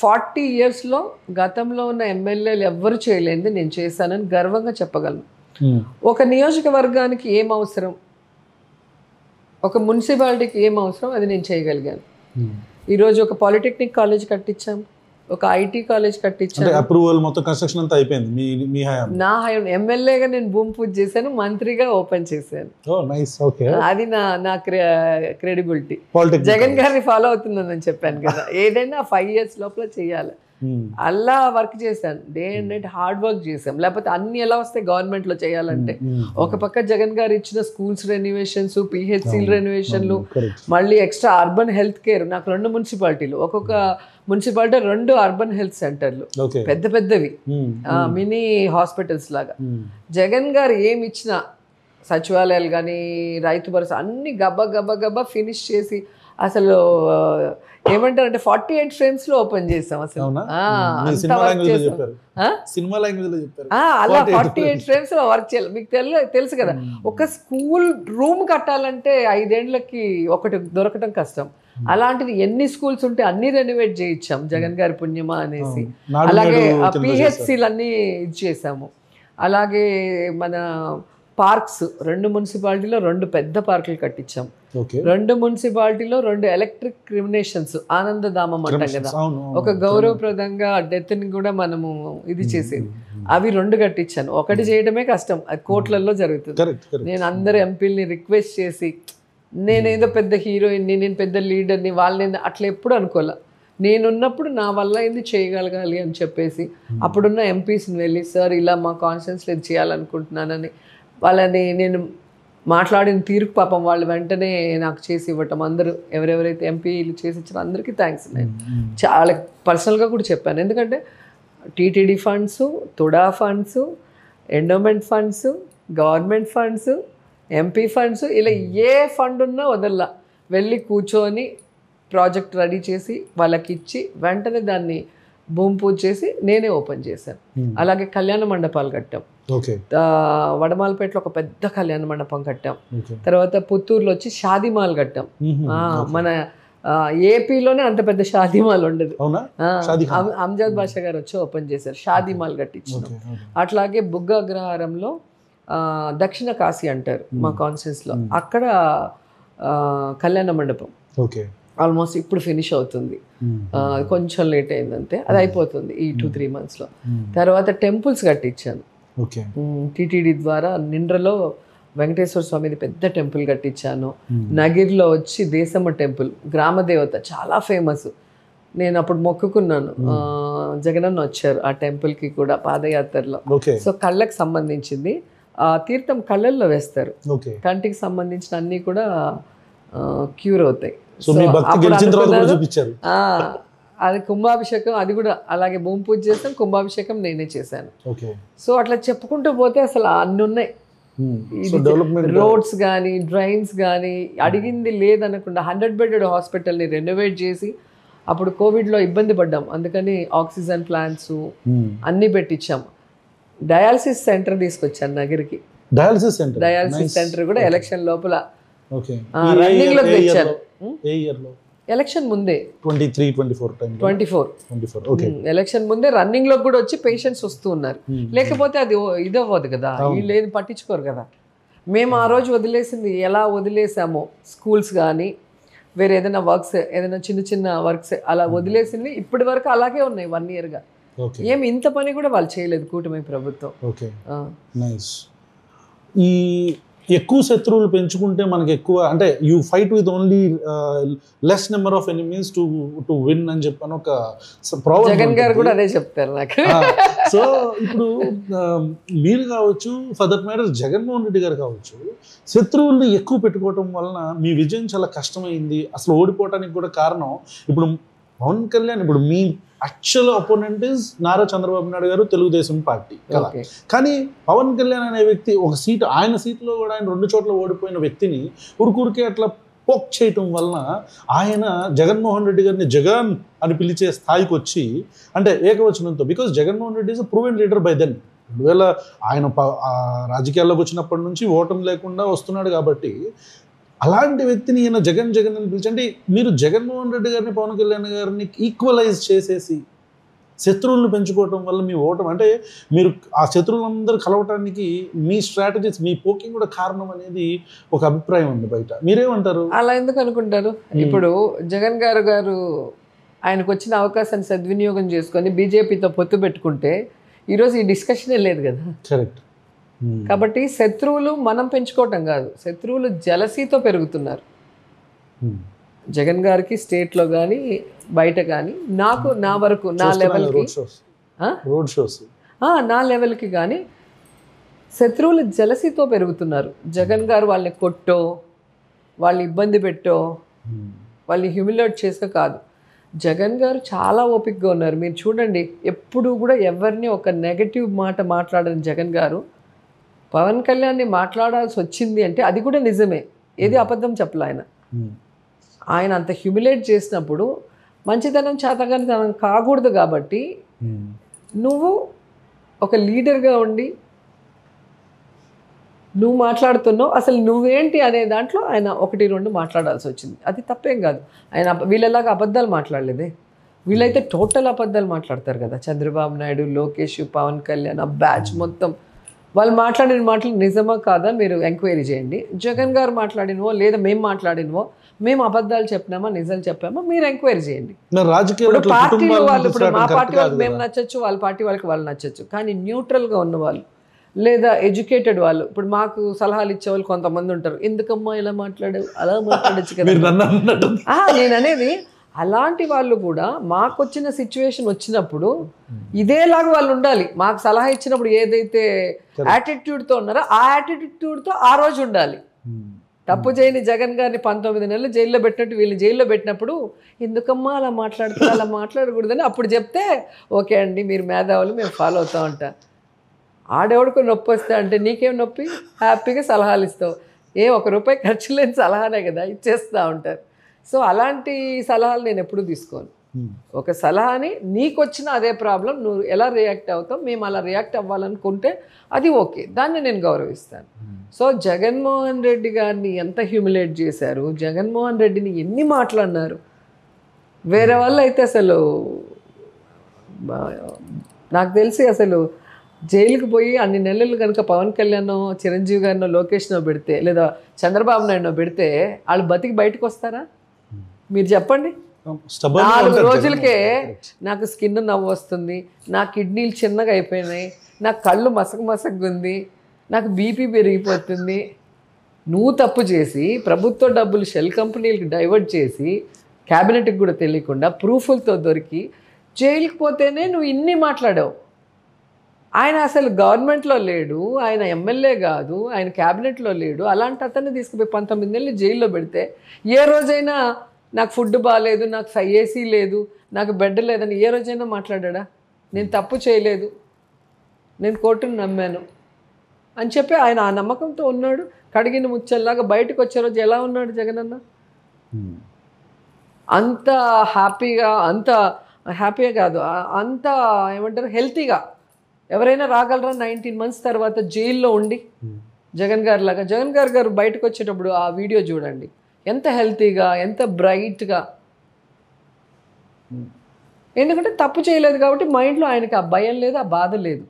40 yearsలో గతంలో ఉన్న ఎమ్మెల్యేలు ఎవ్వరు చేయలేనిది నేను చేశానని గర్వంగా చెప్పగలను. ఒక నియోజకవర్గానికి ఏం అవసరం, ఒక మున్సిపాలిటీకి ఏం అవసరం అది నేను చేయగలిగాను. ఈరోజు ఒక పాలిటెక్నిక్ కాలేజ్ కట్టించాం, ఒక ఐటీ కాలేజ్ కట్టించాను. అప్రూవల్ మొత్తం కన్స్ట్రక్షన్ అంతా అయిపోయింది మీ హయాం? నా హయాం. ఎమ్మెల్యేగా నేను భూమి పూజ చేశాను, మంత్రిగా ఓపెన్ చేశాను. అది నా క్రెడిబిలిటీ. జగన్ గారిని ఫాలో అవుతుందని చెప్పాను కదా, ఏదైనా 5 years లోపల చేయాలి. అలా వర్క్ చేశాను, day and night hard work చేసాం. లేకపోతే అన్ని ఎలా వస్తాయి గవర్నమెంట్లో చేయాలంటే. ఒక పక్క జగన్ గారు ఇచ్చిన స్కూల్స్ రెన్యువేషన్స్, పిహెచ్సిల రెన్యువేషన్లు, మళ్ళీ ఎక్స్ట్రా అర్బన్ హెల్త్ కేర్. నాకు 2 మున్సిపాలిటీలు, ఒక్కొక్క మున్సిపాలిటీ 2 అర్బన్ హెల్త్ సెంటర్లు, పెద్దవి మినీ హాస్పిటల్స్ లాగా. జగన్ గారు ఏమి ఇచ్చినా సచివాలయాలు కానీ రైతు భరోసా అన్ని గబ్బా ఫినిష్ చేసి అసలు ఏమంటారంటే 48 frames లో ఓపెన్ చేసాం. అసలు అలా 48 frames లో వర్క్ చేయాలి. మీకు తెలుసు కదా, ఒక స్కూల్ రూమ్ కట్టాలంటే 5 ఏళ్లకి ఒకటి దొరకటం కష్టం. అలాంటిది ఎన్ని స్కూల్స్ ఉంటే అన్ని రెనోవేట్ చేయించాం జగన్ గారి పుణ్యమా అనేసి. అలాగే పిహెచ్సిలు అన్నీ ఇచ్చేసాము. అలాగే మన పార్క్స్ 2 మున్సిపాలిటీలో 2 పెద్ద పార్కులు కట్టించాం. 2 మున్సిపాలిటీలో 2 ఎలక్ట్రిక్ క్రిమినేషన్స్, ఆనందధామం అంటాం కదా, ఒక గౌరవప్రదంగా డెత్ని కూడా మనము ఇది చేసేది, అవి 2 కట్టించాను. ఒకటి చేయడమే కష్టం, అది కోట్లలో జరుగుతుంది. నేను అందరు ఎంపీలని రిక్వెస్ట్ చేసి, నేనేదో పెద్ద హీరోయిన్ని, నేను పెద్ద లీడర్ని, వాళ్ళని అట్లా ఎప్పుడు అనుకోలే. నేనున్నప్పుడు నా వల్ల ఏంది చేయగలగాలి అని చెప్పేసి అప్పుడున్న ఎంపీస్ని వెళ్ళి, సార్ ఇలా మా కాన్స్టిట్యున్సీలో ఇది చేయాలనుకుంటున్నానని వాళ్ళని నేను మాట్లాడిన తీరుకు పాపం వాళ్ళు వెంటనే నాకు చేసి ఇవ్వటం. అందరూ ఎవరెవరైతే ఎంపీలు చేసి ఇచ్చారో అందరికీ థ్యాంక్స్. నేను చాలా పర్సనల్గా కూడా చెప్పాను. ఎందుకంటే TTD funds, TUDA funds, endowment funds, government funds, MP funds, ఇలా ఏ ఫండ్ ఉన్నా వదల్లా, వెళ్ళి కూర్చొని ప్రాజెక్ట్ రెడీ చేసి వాళ్ళకి ఇచ్చి వెంటనే దాన్ని భూమి పూజ చేసి నేనే ఓపెన్ చేశాను. అలాగే కళ్యాణ మండపాలు కట్టాం. వడమాలపేటలో ఒక పెద్ద కళ్యాణ మండపం కట్టాం. తర్వాత పుత్తూరులో వచ్చి షాదీమాల్ కట్టాం. మన ఏపీలోనే అంత పెద్ద షాదీమాల్ ఉండదు. అంజాద్ బాషా గారు వచ్చి ఓపెన్ చేశారు, షాదీమాల్ కట్టించాం. అట్లాగే బుగ్గ అగ్రహారంలో దక్షిణ కాశీ అంటారు మా కాన్స్టిట్యూన్సీలో, అక్కడ కళ్యాణ మండపం ఆల్మోస్ట్ ఇప్పుడు ఫినిష్ అవుతుంది. కొంచెం లేట్ అయిందంటే అది అయిపోతుంది ఈ 2-3 monthsలో. తర్వాత టెంపుల్స్ కట్టించాను టీటీడీ ద్వారా. నిండ్రలో వెంకటేశ్వర స్వామిది పెద్ద టెంపుల్ కట్టించాను. నగిరిలో వచ్చి దేశమ్మ టెంపుల్, గ్రామదేవత చాలా ఫేమస్. నేను అప్పుడు మొక్కుకున్నాను, జగనన్న వచ్చారు ఆ టెంపుల్కి కూడా పాదయాత్రలో. సో కళ్ళకి సంబంధించింది ఆ తీర్థం కళ్ళల్లో వేస్తారు, కంటికి సంబంధించిన అన్నీ కూడా క్యూర్ అవుతాయి. అది కుంభాభిషేకం, అది కూడా అలాగే భూమి పూజ చేస్తాం, కుంభాభిషేకం నేనే చేశాను. సో అట్లా చెప్పుకుంటూ పోతే అసలు అన్ని ఉన్నాయి. రోడ్స్ కానీ డ్రైన్స్ కానీ అడిగింది లేదనకుండా 100-bedded హాస్పిటల్ని రెనోవేట్ చేసి, అప్పుడు కోవిడ్లో ఇబ్బంది పడ్డాం, అందుకని ఆక్సిజన్ ప్లాంట్స్ అన్నీ పెట్టించాం. డయాలసిస్ సెంటర్ తీసుకొచ్చాను నగరికి. డయాలసిస్ సెంటర్ కూడా ఎలక్షన్ లోపల రన్నింగ్ లోకి తెచ్చాను. ఎలక్షన్ ముందే 24 ఎలక్షన్ ముందే రన్నింగ్ లో కూడా వచ్చి పేషెంట్స్ వస్తూ ఉన్నారు. లేకపోతే అది ఇది అవ్వదు కదా, వీళ్ళు ఏది పట్టించుకోరు కదా. మేము ఆ రోజు వదిలేసింది ఎలా వదిలేసామో, స్కూల్స్ కానీ వేరే ఏదైనా వర్క్స్, ఏదైనా చిన్న చిన్న వర్క్స్ అలా వదిలేసింది ఇప్పటి వరకు అలాగే ఉన్నాయి 1 yearగా. ఏమి ఇంత పని కూడా వాళ్ళు చేయలేదు కూటమి ప్రభుత్వం. ఈ ఎక్కువ శత్రువులు పెంచుకుంటే మనకి ఎక్కువ, అంటే you fight with only less number of enemies to win అని చెప్పని ఒక ప్రాబ్లం. జగన్ గారు కూడా అదే చెప్తారు నాకు. సో ఇప్పుడు మీరు కావచ్చు, for that matter Jaganmohan Reddy గారు కావచ్చు, శత్రువుల్ని ఎక్కువ పెట్టుకోవటం వలన మీ విజయం చాలా కష్టమైంది. అసలు ఓడిపోవటానికి కూడా కారణం ఇప్పుడు పవన్ కళ్యాణ్, ఇప్పుడు మీ actual opponent is Nara Chandrababu Naidu గారు, తెలుగుదేశం పార్టీ కదా. కానీ పవన్ కళ్యాణ్ అనే వ్యక్తి ఒక సీటు, ఆయన సీట్లో కూడా ఆయన 2 చోట్ల ఓడిపోయిన వ్యక్తిని ఊరికే అట్లా పోక్ చేయటం వలన ఆయన జగన్మోహన్ రెడ్డి గారిని జగన్ అని పిలిచే స్థాయికి వచ్చి, అంటే ఏకవచనంతో, because Jaganmohan Reddy is a proven leader by then. 2000 ఆయన రాజకీయాల్లోకి వచ్చినప్పటి నుంచి ఓటమి లేకుండా వస్తున్నాడు కాబట్టి అలాంటి వ్యక్తిని ఈయన జగన్ అని పిలిచండి. మీరు జగన్మోహన్ రెడ్డి గారిని, పవన్ కళ్యాణ్ గారిని ఈక్వలైజ్ చేసేసి శత్రువులను పెంచుకోవటం వల్ల మీ ఓటం, అంటే మీరు ఆ శత్రువులందరూ కలవటానికి మీ స్ట్రాటజీస్, మీ పోకింగ్ కూడా కారణం అనేది ఒక అభిప్రాయం ఉంది బయట. మీరేమంటారు? అలా ఎందుకు అనుకుంటారు? ఇప్పుడు జగన్ గారు ఆయనకు వచ్చిన అవకాశాన్ని సద్వినియోగం చేసుకొని బీజేపీతో పొత్తు పెట్టుకుంటే ఈరోజు ఈ డిస్కషనే లేదు కదా. కరెక్ట్. కాబట్టి శత్రువులు మనం పెంచుకోవటం కాదు, శత్రువులు జలసీతో పెరుగుతున్నారు. జగన్ గారికి స్టేట్లో కానీ బయట కానీ, నాకు నా వరకు నా లెవెల్కి కానీ శత్రువులు జలసీతో పెరుగుతున్నారు. జగన్ గారు వాళ్ళని కొట్టో, వాళ్ళని ఇబ్బంది పెట్టో, వాళ్ళని హ్యూమిలేట్ చేసో కాదు. జగన్ గారు చాలా ఓపికగా ఉన్నారు. మీరు చూడండి, ఎప్పుడు కూడా ఎవరిని ఒక నెగటివ్ మాట మాట్లాడని జగన్ గారు పవన్ కళ్యాణ్ని మాట్లాడాల్సి వచ్చింది అంటే అది కూడా నిజమే, ఏది అబద్ధం చెప్పలే. ఆయన అంత హ్యూమిలేట్ చేసినప్పుడు మంచితనం చేతగానితనం కాకూడదు. కాబట్టి నువ్వు ఒక లీడర్గా ఉండి నువ్వు మాట్లాడుతున్నావు, అసలు నువ్వేంటి అనే దాంట్లో ఆయన 1-2 మాట్లాడాల్సి వచ్చింది. అది తప్పేం కాదు. ఆయన వీళ్ళలాగా అబద్ధాలు మాట్లాడలేదే. వీళ్ళైతే టోటల్ అబద్ధాలు మాట్లాడతారు కదా. చంద్రబాబు నాయుడు, లోకేష్, పవన్ కళ్యాణ్, ఆ బ్యాచ్ మొత్తం వాళ్ళు మాట్లాడిన మాటలు నిజమా కాదా మీరు ఎంక్వైరీ చేయండి. జగన్ గారు మాట్లాడినవో లేదా మేము మాట్లాడినవో, మేము అబద్ధాలు చెప్పినామా నిజాలు చెప్పామా మీరు ఎంక్వైరీ చేయండి. పార్టీలు వాళ్ళు, ఇప్పుడు మా పార్టీ వాళ్ళకి మేము నచ్చచ్చు, వాళ్ళ పార్టీ వాళ్ళకి వాళ్ళు నచ్చచ్చు, కానీ న్యూట్రల్గా ఉన్న వాళ్ళు లేదా ఎడ్యుకేటెడ్ వాళ్ళు, ఇప్పుడు మాకు సలహాలు ఇచ్చే వాళ్ళు కొంతమంది ఉంటారు. ఎందుకమ్మా ఇలా మాట్లాడావు, అలా మాట్లాడచ్చు కదా. నేను అనేది అలాంటి వాళ్ళు కూడా మాకు వచ్చిన సిచ్యువేషన్ వచ్చినప్పుడు ఇదేలాగా వాళ్ళు ఉండాలి. మాకు సలహా ఇచ్చినప్పుడు ఏదైతే యాటిట్యూడ్తో ఉన్నారో ఆ యాటిట్యూడ్తో ఆ రోజు ఉండాలి. తప్పు చేయని జగన్ గారిని 19 నెలలు జైల్లో పెట్టినట్టు వీళ్ళు జైల్లో పెట్టినప్పుడు ఎందుకమ్మా అలా మాట్లాడుతారు, అలా మాట్లాడకూడదని అప్పుడు చెప్తే ఓకే అండి మీరు మేధావులు, మేము ఫాలో అవుతా ఉంటా. ఆడేవాడికి నొప్పి వస్తే అంటే నీకేం నొప్పి, హ్యాపీగా సలహాలు ఇస్తావు. ₹1 ఖర్చు లేని సలహానే కదా ఇచ్చేస్తూ ఉంటారు. సో అలాంటి సలహాలు నేను ఎప్పుడూ తీసుకోను. ఒక సలహాని నీకు వచ్చిన అదే ప్రాబ్లం నువ్వు ఎలా రియాక్ట్ అవుతావు, మేము అలా రియాక్ట్ అవ్వాలనుకుంటే అది ఓకే, దాన్ని నేను గౌరవిస్తాను. సో జగన్మోహన్ రెడ్డి గారిని ఎంత హ్యూమిలేట్ చేశారు, జగన్మోహన్ రెడ్డిని ఎన్ని మాట్లాడినారు. వేరే వాళ్ళు అయితే అసలు నాకు తెలిసి అసలు జైలుకి పోయి అన్ని నెలలు కనుక పవన్ కళ్యాణ్, చిరంజీవి గారినో, లోకేష్నో పెడితే, లేదా చంద్రబాబు నాయుడునో పెడితే వాళ్ళు బతికి బయటకు వస్తారా మీరు చెప్పండి. 4 రోజులకే నాకు స్కిన్ నవ్వు వస్తుంది, నా కిడ్నీలు చిన్నగా అయిపోయినాయి, నా కళ్ళు మసకగా ఉంది, నాకు బీపీ పెరిగిపోతుంది. నువ్వు తప్పు చేసి ప్రభుత్వ డబ్బులు షెల్ కంపెనీలకు డైవర్ట్ చేసి క్యాబినెట్కి కూడా తెలియకుండా ప్రూఫ్లతో దొరికి జైలుకి పోతేనే నువ్వు ఇన్ని మాట్లాడావు. ఆయన అసలు గవర్నమెంట్లో లేడు, ఆయన ఎమ్మెల్యే కాదు, ఆయన క్యాబినెట్లో లేడు. అలాంటి అతన్ని తీసుకుపోయి 19 నెలలు జైల్లో పెడితే ఏ రోజైనా నాకు ఫుడ్ బాగాలేదు, నాకు ఏసీ లేదు, నాకు బెడ్ లేదని ఏ రోజైనా మాట్లాడా? నేను తప్పు చేయలేదు, నేను కోర్టును నమ్మాను అని చెప్పి ఆయన ఆ నమ్మకంతో ఉన్నాడు. కడిగిన ముచ్చల్లాగా బయటకు వచ్చే రోజు ఎలా ఉన్నాడు జగనన్న? అంత హ్యాపీగా, అంత హ్యాపీగా కాదు, అంత ఏమంటారు హెల్తీగా ఎవరైనా రాగలరా 19 months తర్వాత జైల్లో ఉండి? జగన్ గారి లాగా. జగన్ గారు బయటకు వచ్చేటప్పుడు ఆ వీడియో చూడండి, ఎంత హెల్తీగా, ఎంత బ్రైట్గా. ఎందుకంటే తప్పు చేయలేదు కాబట్టి మైండ్లో ఆయనకి ఆ భయం లేదు, ఆ బాధ లేదు.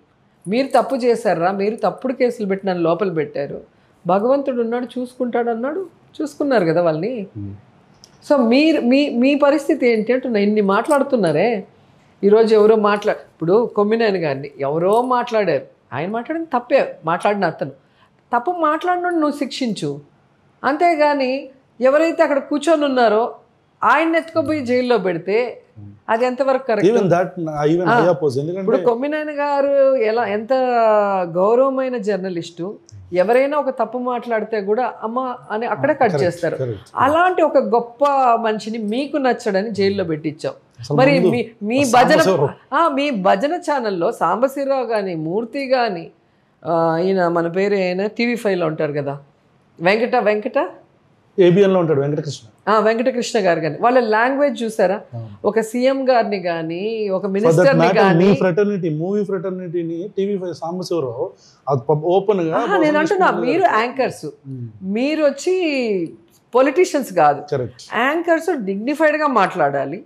మీరు తప్పు చేశారా, మీరు తప్పుడు కేసులు పెట్టి నన్ను లోపల పెట్టారు, భగవంతుడు ఉన్నాడు చూసుకుంటాడు అన్నాడు, చూసుకున్నారు కదా వాళ్ళని. సో మీ పరిస్థితి ఏంటి అంటున్నా. ఇన్ని మాట్లాడుతున్నారే, ఈరోజు ఎవరో ఇప్పుడు కొమ్మినేని గారిని ఎవరో మాట్లాడారు, ఆయన మాట్లాడిన తప్పే, మాట్లాడిన అతను తప్పు మాట్లాడిన నువ్వు శిక్షించు, అంతేగాని ఎవరైతే అక్కడ కూర్చొని ఉన్నారో ఆయన ఎత్తుకుపోయి జైల్లో పెడితే అది ఎంతవరకు కరెక్ట్? ఇప్పుడు కొమ్మినేని గారు ఎంత గౌరవమైన జర్నలిస్టు, ఎవరైనా ఒక తప్పు మాట్లాడితే కూడా అమ్మ అని అక్కడే కట్ చేస్తారు. అలాంటి ఒక గొప్ప మనిషిని మీకు నచ్చడని జైల్లో పెట్టించావు. మరి మీ భజన ఛానల్లో సాంబశివరావు కానీ, మూర్తి కానీ, ఈయన మన పేరు అయినా TV5లో ఉంటారు కదా, వెంకట ఏబిఎన్లో ఉంటాడు వెంకటకృష్ణ గారు కానీ, వాళ్ళ లాంగ్వేజ్ చూసారా? ఒక సీఎం గారిని కానీ, ఒక మినిస్టర్ని కానీ, మూవీ ఫ్రెటర్నిటీని TV5 సాంబశివరావు ఓపెన్ గా, నేను అంటున్నా మీరు యాంకర్స్, మీరు వచ్చి పొలిటీషియన్స్ కాదు, యాంకర్స్ డిగ్నిఫైడ్ గా మాట్లాడాలి,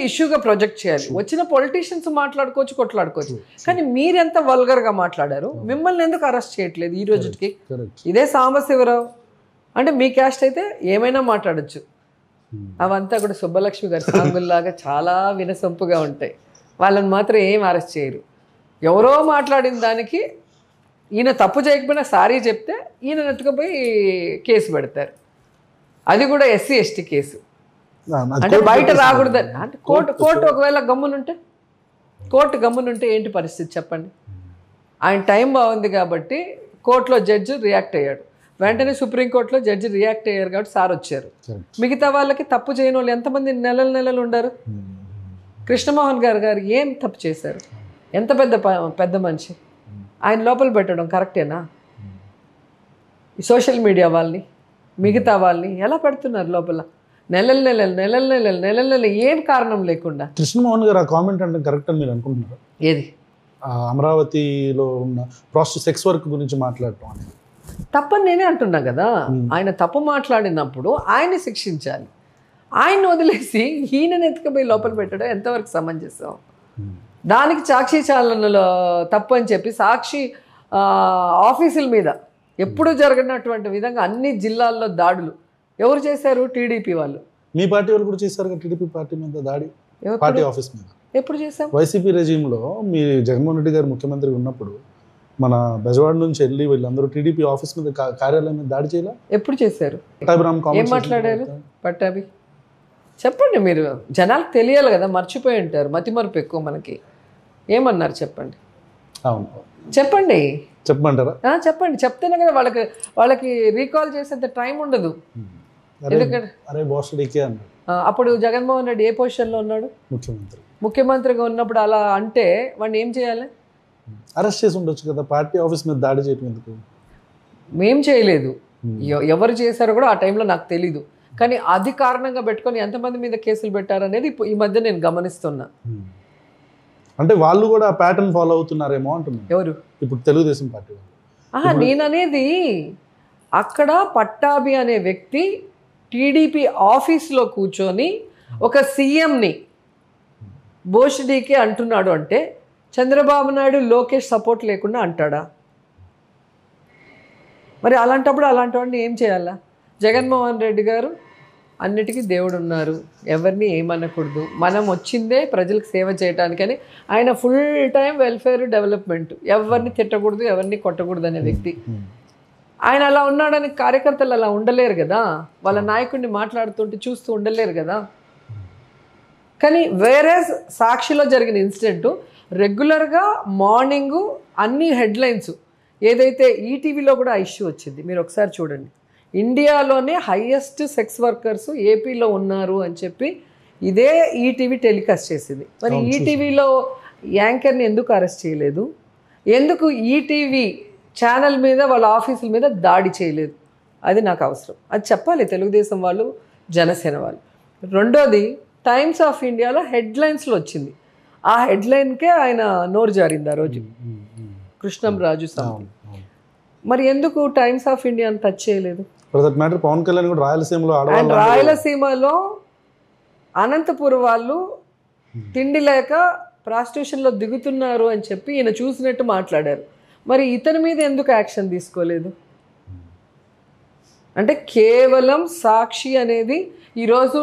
ఇష్యూగా ప్రొజెక్ట్ చేయాలి. వచ్చిన పొలిటీషియన్స్ మాట్లాడుకోవచ్చు, కొట్లాడుకోవచ్చు, కానీ మీరెంత వల్గర్ గా మాట్లాడారు. మిమ్మల్ని ఎందుకు అరెస్ట్ చేయట్లేదు ఈ రోజుకి? ఇదే సాంబశివరావు అంటే మీ క్యాస్ట్ అయితే ఏమైనా మాట్లాడచ్చు. అవంతా కూడా సుబ్బలక్ష్మి గారి సాంగుల్లాగా చాలా వినసొంపుగా ఉంటాయి. వాళ్ళని మాత్రం ఏం అరెస్ట్ చేయరు. ఎవరో మాట్లాడిన దానికి ఈయన తప్పు చేయకపోయినా సారీ చెప్తే ఈయన నెట్టుకుపోయి కేసు పెడతారు. అది కూడా SC ST కేసు. అంటే బయట రాకూడదని. అంటే కోర్టు ఒకవేళ గమ్మునుంటే ఏంటి పరిస్థితి చెప్పండి? ఆయన టైం బాగుంది కాబట్టి కోర్టులో జడ్జి రియాక్ట్ అయ్యాడు, వెంటనే సుప్రీంకోర్టులో జడ్జి రియాక్ట్ అయ్యారు కాబట్టి సార్ వచ్చారు. మిగతా వాళ్ళకి తప్పు చేయని వాళ్ళు ఎంతమంది నెలలు ఉండరు? కృష్ణమోహన్ గారు ఏం తప్పు చేశారు? ఎంత పెద్ద మనిషి, ఆయన లోపల పెట్టడం కరెక్టేనా? ఈ సోషల్ మీడియా వాళ్ళని, మిగతా వాళ్ళని ఎలా పెడుతున్నారు లోపల? నెలలు ఏం కారణం లేకుండా. కృష్ణమోహన్ గారు ఆ కామెంట్ అంటే కరెక్ట్ అని మీరు అనుకుంటున్నారు? ఏది? అమరావతిలో ఉన్న సెక్స్ వర్క్ గురించి మాట్లాడటం అనేది తప్పని నేనే అంటున్నా కదా. ఆయన తప్పు మాట్లాడినప్పుడు ఆయన్ని శిక్షించాలి. ఆయన వదిలేసి ఈయనని ఎత్తుకుపోయి లోపల పెట్టడం ఎంతవరకు సమంజసం? దానికి సాక్షి చాలనలో తప్పు అని చెప్పి సాక్షి ఆఫీసుల మీద ఎప్పుడు జరగనటువంటి విధంగా అన్ని జిల్లాల్లో దాడులు ఎవరు చేశారు? టీడీపీ వాళ్ళు. మీ పార్టీ వాళ్ళు కూడా చేశారు టీడీపీ పార్టీ మీద దాడి, పార్టీ ఆఫీస్ మీద. ఎప్పుడు చేశాం? వైసీపీ రెజీమ్లో మీ జగన్మోహన్ రెడ్డి గారు ముఖ్యమంత్రి ఉన్నప్పుడు మన బెజవాడ నుంచి వెళ్ళి వీళ్ళందరూ టీడీపీ ఆఫీస్ మీద, కార్యాలయం మీద దాడి చేయాలి. ఎప్పుడు చేశారు? ఏం మాట్లాడారు? పట్టాభి చెప్పండి, మీరు జనాలకు తెలియాలి కదా, మర్చిపోయి ఉంటారు, మతిమరుపు ఎక్కువ మనకి. ఏమన్నారు చెప్పండి. అవును చెప్పండి, చెప్పమంటారా? చెప్పండి, చెప్తేనే కదా వాళ్ళకి రీకాల్ చేసేంత టైం ఉండదు. అప్పుడు జగన్మోహన్ రెడ్డి ఏ పొజిషన్లో ఉన్నాడు? ముఖ్యమంత్రిగా ఉన్నప్పుడు అలా అంటే వాడిని ఏం చేయాలి? అరెస్ట్ చేసి ఉండొచ్చు కదా. పార్టీ ఆఫీస్ మీద దాడి చేయడం ఎందుకు? మేం చేయలేదు, ఎవరు చేశారో కూడా ఆ టైంలో నాకు తెలీదు. కానీ అది కారణంగా పెట్టుకొని ఎంతమంది మీద కేసులు పెట్టారనేది ఈ మధ్య నేను గమనిస్తున్నా. అంటే వాళ్ళు కూడా ప్యాటర్న్ ఫాలో అవుతున్నారేమో అంటున్నారు. ఎవరు? ఇప్పుడు తెలుగుదేశం పార్టీ వాళ్ళు. నేననేది అక్కడ పట్టాభి అనే వ్యక్తి టీడీపీ ఆఫీస్లో కూర్చొని ఒక సీఎంని బోషిడీకే అంటున్నాడు అంటే చంద్రబాబు నాయుడు లోకేష్ సపోర్ట్ లేకుండా అంటాడా? మరి అలాంటప్పుడు అలాంటి వాడిని ఏం చేయాలా? జగన్మోహన్ రెడ్డి గారు అన్నిటికీ దేవుడు ఉన్నారు, ఎవరిని ఏమనకూడదు, మనం వచ్చిందే ప్రజలకు సేవ చేయడానికని ఆయన ఫుల్ టైం వెల్ఫేర్ డెవలప్మెంట్, ఎవరిని తిట్టకూడదు, ఎవరిని కొట్టకూడదు అనే వ్యక్తి. ఆయన అలా ఉన్నాడని కార్యకర్తలు అలా ఉండలేరు కదా, వాళ్ళ నాయకుడిని మాట్లాడుతుంటే చూస్తూ ఉండలేరు కదా. కానీ వేరే సాక్షిలో జరిగిన ఇన్సిడెంట్ రెగ్యులర్గా మార్నింగు అన్ని హెడ్లైన్స్, ఏదైతే ఈటీవీలో కూడా ఆ ఇష్యూ వచ్చింది, మీరు ఒకసారి చూడండి. ఇండియాలోనే హైయెస్ట్ సెక్స్ వర్కర్స్ ఏపీలో ఉన్నారు అని చెప్పి ఇదే ఈటీవీ టెలికాస్ట్ చేసింది. మరి ఈటీవీలో యాంకర్ని ఎందుకు అరెస్ట్ చేయలేదు? ఎందుకు ఈటీవీ ఛానల్ మీద వాళ్ళ ఆఫీసుల మీద దాడి చేయలేదు? అది నాకు అవసరం, అది చెప్పాలి తెలుగుదేశం వాళ్ళు, జనసేన వాళ్ళు. రెండోది, టైమ్స్ ఆఫ్ ఇండియాలో హెడ్లైన్స్లో వచ్చింది, ఆ హెడ్లైన్కే ఆయన నోరు జారింది ఆ రోజు, కృష్ణం రాజు సంథింగ్. మరి ఎందుకు టైమ్స్ ఆఫ్ ఇండియాని టచ్ చేయలేదు? పవన్ కళ్యాణ్ కూడా రాయలసీమలో అండ్ రాయలసీమలో అనంతపురం వాళ్ళు తిండి లేక ప్రాస్టిట్యూషన్లో దిగుతున్నారు అని చెప్పి ఈయన చూసినట్టు మాట్లాడారు. మరి ఇతని మీద ఎందుకు యాక్షన్ తీసుకోలేదు? అంటే కేవలం సాక్షి అనేది ఈరోజు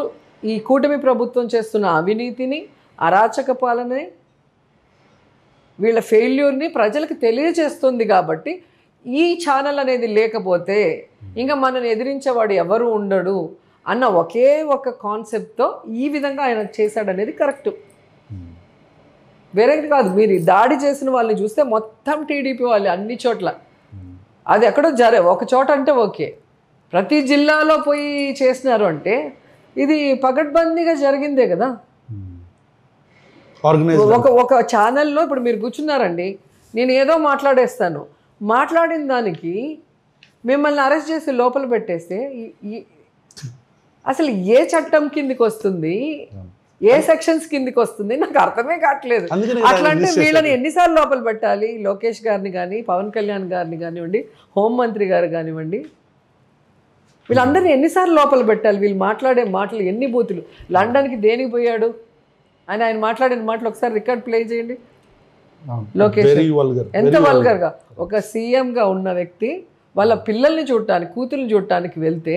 ఈ కూటమి ప్రభుత్వం చేస్తున్న అవినీతిని, అరాచక పాలనే, వీళ్ళ ఫెయిల్యూర్ని ప్రజలకు తెలియజేస్తుంది. కాబట్టి ఈ ఛానల్ అనేది లేకపోతే ఇంకా మనల్ని ఎదిరించేవాడు ఎవరు ఉండడు అన్న ఒకే ఒక కాన్సెప్ట్తో ఈ విధంగా ఆయన చేశాడనేది కరెక్ట్, వేరేది కాదు. మీరు దాడి చేసిన వాళ్ళని చూస్తే మొత్తం టీడీపీ వాళ్ళు అన్ని చోట్ల, అది ఎక్కడో ఒక చోట అంటే ఓకే, ప్రతి జిల్లాలో పోయి చేసినారు అంటే ఇది పగడ్బందీగా జరిగిందే కదా. ఒక ఛానల్లో ఇప్పుడు మీరు కూర్చున్నారండి, నేను ఏదో మాట్లాడేస్తాను, మాట్లాడిన దానికి మిమ్మల్ని అరెస్ట్ చేసి లోపల పెట్టేస్తే అసలు ఏ చట్టం కిందికి వస్తుంది, ఏ సెక్షన్స్ కిందికి వస్తుంది, నాకు అర్థమే కావట్లేదు. అట్లాంటి వీళ్ళని ఎన్నిసార్లు లోపల పెట్టాలి? లోకేష్ గారిని కానీ, పవన్ కళ్యాణ్ గారిని కానివ్వండి, హోంమంత్రి గారు కానివ్వండి, వీళ్ళందరినీ ఎన్నిసార్లు లోపల పెట్టాలి? వీళ్ళు మాట్లాడే మాటలు ఎన్ని బూతులు. లండన్కి దేనికి పోయాడు అని ఆయన మాట్లాడిన మాటలు ఒకసారి రికార్డ్ ప్లే చేయండి. లోకేష్ ఎంత వల్గర్గా, ఒక సీఎంగా ఉన్న వ్యక్తి వాళ్ళ పిల్లల్ని చూడటానికి, కూతుర్ని చూడటానికి వెళ్తే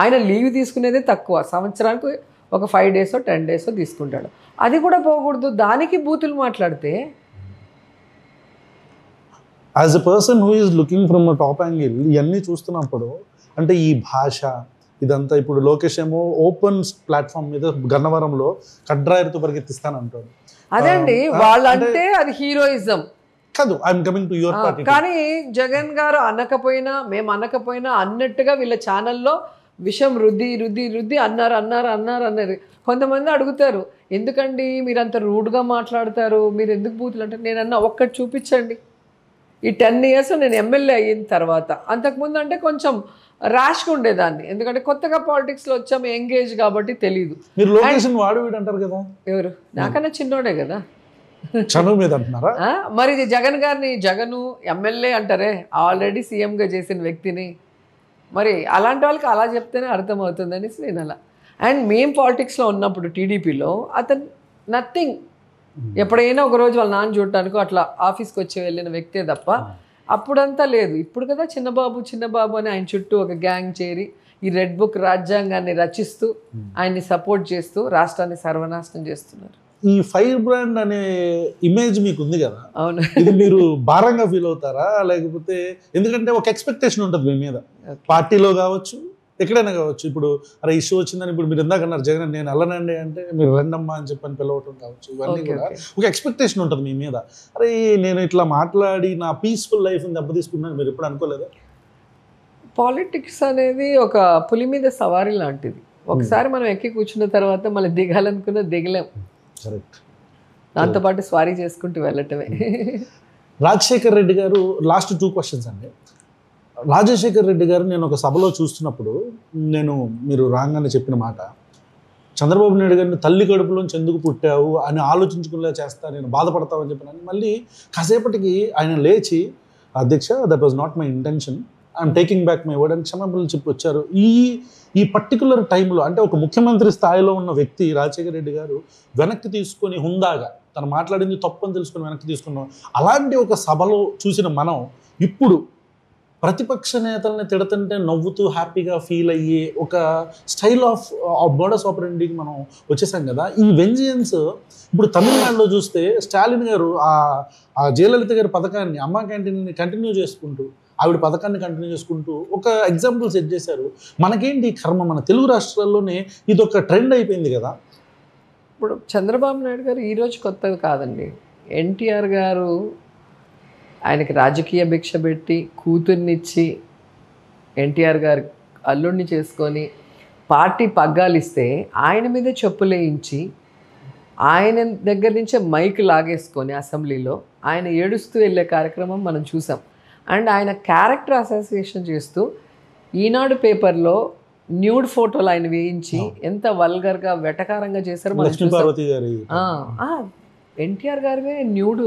ఆయన లీవ్ తీసుకునేదే తక్కువ, సంవత్సరానికి ఒక 5 days 10 days తీసుకుంటాడు, అది కూడా పోకూడదు. దానికి బూతులు మాట్లాడితే as a person who is looking from top angle ఇవన్నీ చూస్తున్నప్పుడు అంటే ఈ భాష ఇదంతా, ఇప్పుడు లోకేష్ ఏమో ఓపెన్ ప్లాట్ఫామ్ మీద గన్నవరంలో కడ్రాయర్తో పరిగెత్తిస్తానంటాడు. అదే అండి, వాళ్ళంటే అది హీరోయిజం కాదు. I'm coming to your party. కానీ జగన్ గారు అనకపోయినా, మేము అనకపోయినా అన్నట్టుగా వీళ్ళ ఛానల్లో విషయం రుద్ది రుద్ది రుద్ది అన్నారు. కొంతమంది అడుగుతారు, ఎందుకండి మీరు అంత రూడ్గా మాట్లాడతారు, మీరు ఎందుకు బూతులు అంటే, నేను అన్న ఒక్కటి చూపించండి. ఈ 10 years నేను ఎమ్మెల్యే అయిన తర్వాత, అంతకుముందు అంటే కొంచెం ర్యాష్గా ఉండేదాన్ని, ఎందుకంటే కొత్తగా పాలిటిక్స్లో వచ్చాము, ఎంగేజ్ కాబట్టి తెలియదు. మీరు లొకేషన్ వాడు వీడు అంటారు కదా, ఎవరు నాకన్నా చిన్నోడే కదా, చనువు మీద అంటున్నారా? మరి ఇది జగన్ గారిని జగను ఎమ్మెల్యే అంటారే, ఆల్రెడీ సీఎంగా చేసిన వ్యక్తిని, మరి అలాంటి వాళ్ళకి అలా చెప్తేనే అర్థమవుతుందని నేను అలా. అండ్ మేము పాలిటిక్స్లో ఉన్నప్పుడు టీడీపీలో అతను నథింగ్, ఎప్పుడైనా ఒకరోజు వాళ్ళ నాన్న చూడటానికి అట్లా ఆఫీస్కి వచ్చి వెళ్ళిన వ్యక్తే తప్ప అప్పుడంతా లేదు. ఇప్పుడు కదా చిన్నబాబు అని ఆయన చుట్టూ ఒక గ్యాంగ్ చేరి ఈ రెడ్ బుక్ రాజ్యాంగాన్ని రచిస్తూ ఆయన్ని సపోర్ట్ చేస్తూ రాష్ట్రాన్ని సర్వనాశనం చేస్తున్నారు. ఈ ఫైర్ బ్రాండ్ అనే ఇమేజ్ మీకు ఉంది కదా, అవును, ఇది మీరు భారంగా ఫీల్ అవుతారా? లేకపోతే ఎందుకంటే ఒక ఎక్స్పెక్టేషన్ ఉంటుంది మీ మీద, పార్టీలో కావచ్చు, ఎక్కడైనా కావచ్చు. ఇప్పుడు అరే ఇష్యూ వచ్చిందని ఇప్పుడు మీరు ఇందాక అన్నారు, జగన్ నేను వెళ్ళనండి అంటే మీరు రండమ్మా అని చెప్పని పిలవటం కావచ్చు, ఇవన్నీ కూడా ఒక ఎక్స్పెక్టేషన్ ఉంటుంది మీ మీద. అరే నేను ఇట్లా మాట్లాడి నా పీస్ఫుల్ లైఫ్ని దెబ్బతీసుకున్నాను మీరు ఎప్పుడు అనుకోలేదా? పాలిటిక్స్ అనేది ఒక పులి మీద సవారీ లాంటిది, ఒకసారి మనం ఎక్కి కూర్చున్న తర్వాత మళ్ళీ దిగాలనుకున్న దిగలేం. కరెక్ట్. దాంతోపాటు స్వారీ చేసుకుంటూ వెళ్ళటమే. రాజశేఖర్ రెడ్డి గారు, లాస్ట్ 2 questions అండి. రాజశేఖర్ రెడ్డి గారు నేను ఒక సభలో చూస్తున్నప్పుడు మీరు రాగానే చెప్పిన మాట, చంద్రబాబు నాయుడు గారిని తల్లి కడుపులోంచి ఎందుకు పుట్టావు అని ఆలోచించుకునేలా చేస్తా, నేను బాధపడతామని చెప్పినాను. మళ్ళీ కాసేపటికి ఆయన లేచి, అధ్యక్ష that was not my intention, I'm taking back my word అని క్షమాపణలు చెప్పి వచ్చారు. ఈ పర్టికులర్ టైంలో అంటే ఒక ముఖ్యమంత్రి స్థాయిలో ఉన్న వ్యక్తి రాజశేఖర రెడ్డి గారు వెనక్కి తీసుకొని హుందాగా తను మాట్లాడింది తప్పని తెలుసుకొని వెనక్కి తీసుకున్నాం. అలాంటి ఒక సభలో చూసిన మనం ఇప్పుడు ప్రతిపక్ష నేతల్ని తిడుతుంటే నవ్వుతూ హ్యాపీగా ఫీల్ అయ్యే ఒక స్టైల్ ఆఫ్ మోడస్ ఆపరెండీకి మనం వచ్చేసాం కదా. ఈ వెంజియన్స్ ఇప్పుడు తమిళనాడులో చూస్తే స్టాలిన్ గారు ఆ జయలలిత గారి పథకాన్ని, అమ్మా క్యాంటీన్ని కంటిన్యూ చేసుకుంటూ, ఆవిడ పథకాన్ని కంటిన్యూ చేసుకుంటూ ఒక ఎగ్జాంపుల్ సెట్ చేశారు. మనకేంటి కర్మ, మన తెలుగు రాష్ట్రాల్లోనే ఇది ఒక ట్రెండ్ అయిపోయింది కదా. ఇప్పుడు చంద్రబాబు నాయుడు గారు ఈరోజు కొత్తది కాదండి. ఎన్టీఆర్ గారు ఆయనకి రాజకీయ భిక్ష పెట్టి కూతుర్నిచ్చి ఎన్టీఆర్ గారి అల్లుడిని చేసుకొని పార్టీ పగ్గాలిస్తే ఆయన మీదే చెప్పులేయించి ఆయన దగ్గర నుంచే మైక్ లాగేసుకొని అసెంబ్లీలో ఆయన ఏడుస్తూ వెళ్ళే కార్యక్రమం మనం చూసాం. అండ్ ఆయన క్యారెక్టర్ అసోసియేషన్ చేస్తూ ఈనాడు పేపర్లో న్యూడ్ ఫోటోలు ఆయన వేయించి ఎంత వల్గర్గా వెటకారంగా చేశారు మనం చూసాం. ఎన్టీఆర్ గారివే న్యూడు.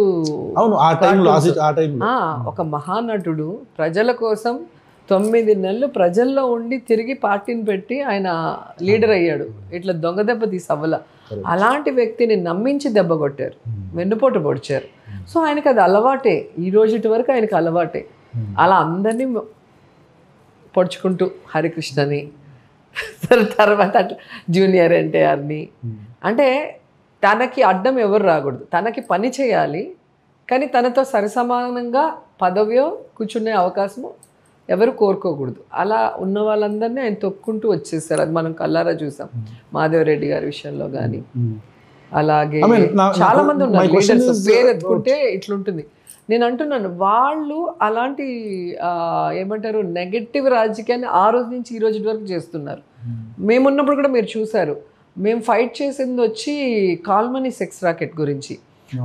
ఒక మహానటుడు ప్రజల కోసం 9 నెలలు ప్రజల్లో ఉండి తిరిగి పార్టీని పెట్టి ఆయన లీడర్ అయ్యాడు. ఇట్లా దొంగ దెబ్బ తీసవ్వల అలాంటి వ్యక్తిని నమ్మించి దెబ్బ కొట్టారు, వెన్నుపోటు పొడిచారు. సో ఆయనకు అది అలవాటే, ఈ రోజుటి వరకు ఆయనకు అలవాటే. అలా అందరినీ పొడుచుకుంటూ హరికృష్ణని, తర్వాత అట్లా జూనియర్ ఎన్టీఆర్ని, అంటే తనకి అడ్డం ఎవరు రాకూడదు, తనకి పని చేయాలి, కానీ తనతో సరిసమానంగా పదవియో కూర్చునే అవకాశము ఎవరు కోరుకోకూడదు. అలా ఉన్న వాళ్ళందరినీ ఆయన తొక్కుంటూ వచ్చేసారు. అది మనం కల్లారా చూసాం మాధవరెడ్డి గారి విషయంలో కానీ. అలాగే చాలా మంది ఉన్నారు లీడర్స్, పేరు ఎత్తుకుంటే ఇట్లుంటుంది. నేను అంటున్నాను, వాళ్ళు అలాంటి ఏమంటారు నెగటివ్ రాజకీయాన్ని ఆ రోజు నుంచి ఈ రోజు వరకు చేస్తున్నారు. మేమున్నప్పుడు కూడా మీరు చూసారు, మేము ఫైట్ చేసింది వచ్చి కాల్మనీ సెక్స్ రాకెట్ గురించి.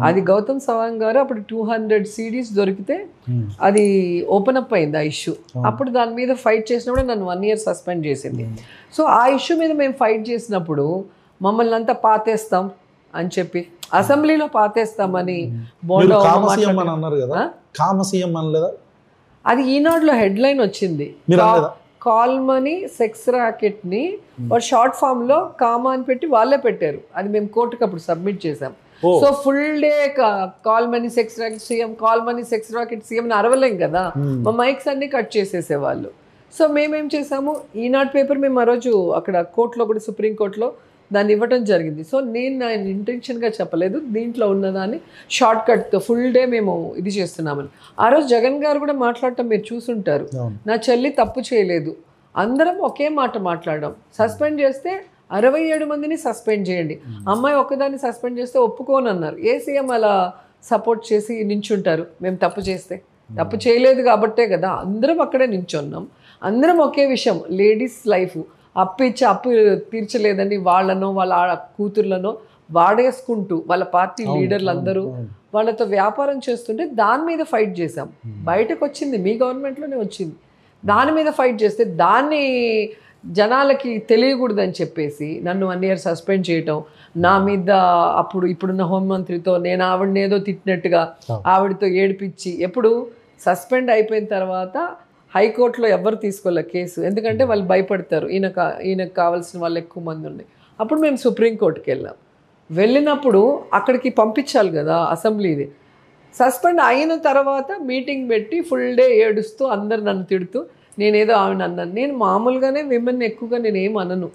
అది గౌతమ్ సవాంగ్ గారు అప్పుడు 200 CDs దొరికితే అది ఓపెన్ అప్ అయింది ఆ ఇష్యూ. అప్పుడు దాని మీద ఫైట్ చేసినప్పుడు నన్ను 1 year సస్పెండ్ చేసింది. సో ఆ ఇష్యూ మీద మేము ఫైట్ చేసినప్పుడు మమ్మల్ని అంతా పాతేస్తాం అని చెప్పి అసెంబ్లీలో పాతేస్తామని బోండా అది ఈనాడులో హెడ్లైన్ వచ్చింది. కాల్మనీ సెక్స్ రాకెట్ని షార్ట్ ఫామ్లో కామా అని పెట్టి వాళ్ళే పెట్టారు. అది మేము కోర్టుకు అప్పుడు సబ్మిట్ చేసాం. So full day call money sex racket CM, call money sex racket CM అని అరవలేం కదా, మా మైక్స్ అన్ని కట్ చేసేసేవాళ్ళు. సో మేమేం చేసాము, ఈనాడు పేపర్ మేము ఆ రోజు అక్కడ కోర్టులో కూడా సుప్రీంకోర్టులో దాన్ని ఇవ్వటం జరిగింది. సో నేను ఆయన ఇంటెన్షన్గా చెప్పలేదు, దీంట్లో ఉన్నదాన్ని షార్ట్ కట్తో ఫుల్ డే మేము ఇది చేస్తున్నామని. ఆ రోజు జగన్ గారు కూడా మాట్లాడటం మీరు చూసుంటారు, నా చెల్లి తప్పు చేయలేదు, అందరం ఒకే మాట మాట్లాడడం. సస్పెండ్ చేస్తే 67 మందిని సస్పెండ్ చేయండి, అమ్మాయి ఒక్కదాన్ని సస్పెండ్ చేస్తే ఒప్పుకోనన్నారు. ఏ సీఎం అలా సపోర్ట్ చేసి నించుంటారు? మేము తప్పు చేస్తే, తప్పు చేయలేదు కాబట్టే కదా అందరం అక్కడే నించున్నాం. అందరం ఒకే విషయం, లేడీస్ లైఫ్. అప్పు ఇచ్చి అప్పు తీర్చలేదని వాళ్ళనో వాళ్ళ కూతుర్లనో వాడేసుకుంటూ వాళ్ళ పార్టీ లీడర్లు అందరూ వాళ్ళతో వ్యాపారం చేస్తుంటే దాని మీద ఫైట్ చేశాం. బయటకు వచ్చింది మీ గవర్నమెంట్లోనే వచ్చింది. దాని మీద ఫైట్ చేస్తే దాన్ని జనాలకి తెలియకూడదని చెప్పేసి నన్ను 1 year సస్పెండ్ చేయటం, నా మీద అప్పుడు ఇప్పుడున్న హోంమంత్రితో నేను ఆవిడని ఏదో తిట్టినట్టుగా ఆవిడతో ఏడిపించి, ఎప్పుడు సస్పెండ్ అయిపోయిన తర్వాత హైకోర్టులో ఎవరు తీసుకోలే కేసు, ఎందుకంటే వాళ్ళు భయపడతారు, ఈయనకు కావాల్సిన వాళ్ళు ఎక్కువ మంది ఉన్నాయి. అప్పుడు మేము సుప్రీంకోర్టుకి వెళ్ళినప్పుడు అక్కడికి పంపించాలి కదా అసెంబ్లీది. సస్పెండ్ అయిన తర్వాత మీటింగ్ పెట్టి ఫుల్ డే ఏడుస్తూ అందరు నన్ను తిడుతూ నేనేదో ఆవిడ అన్నాను. నేను మామూలుగానే విమెన్ ఎక్కువగా నేను ఏం అనను,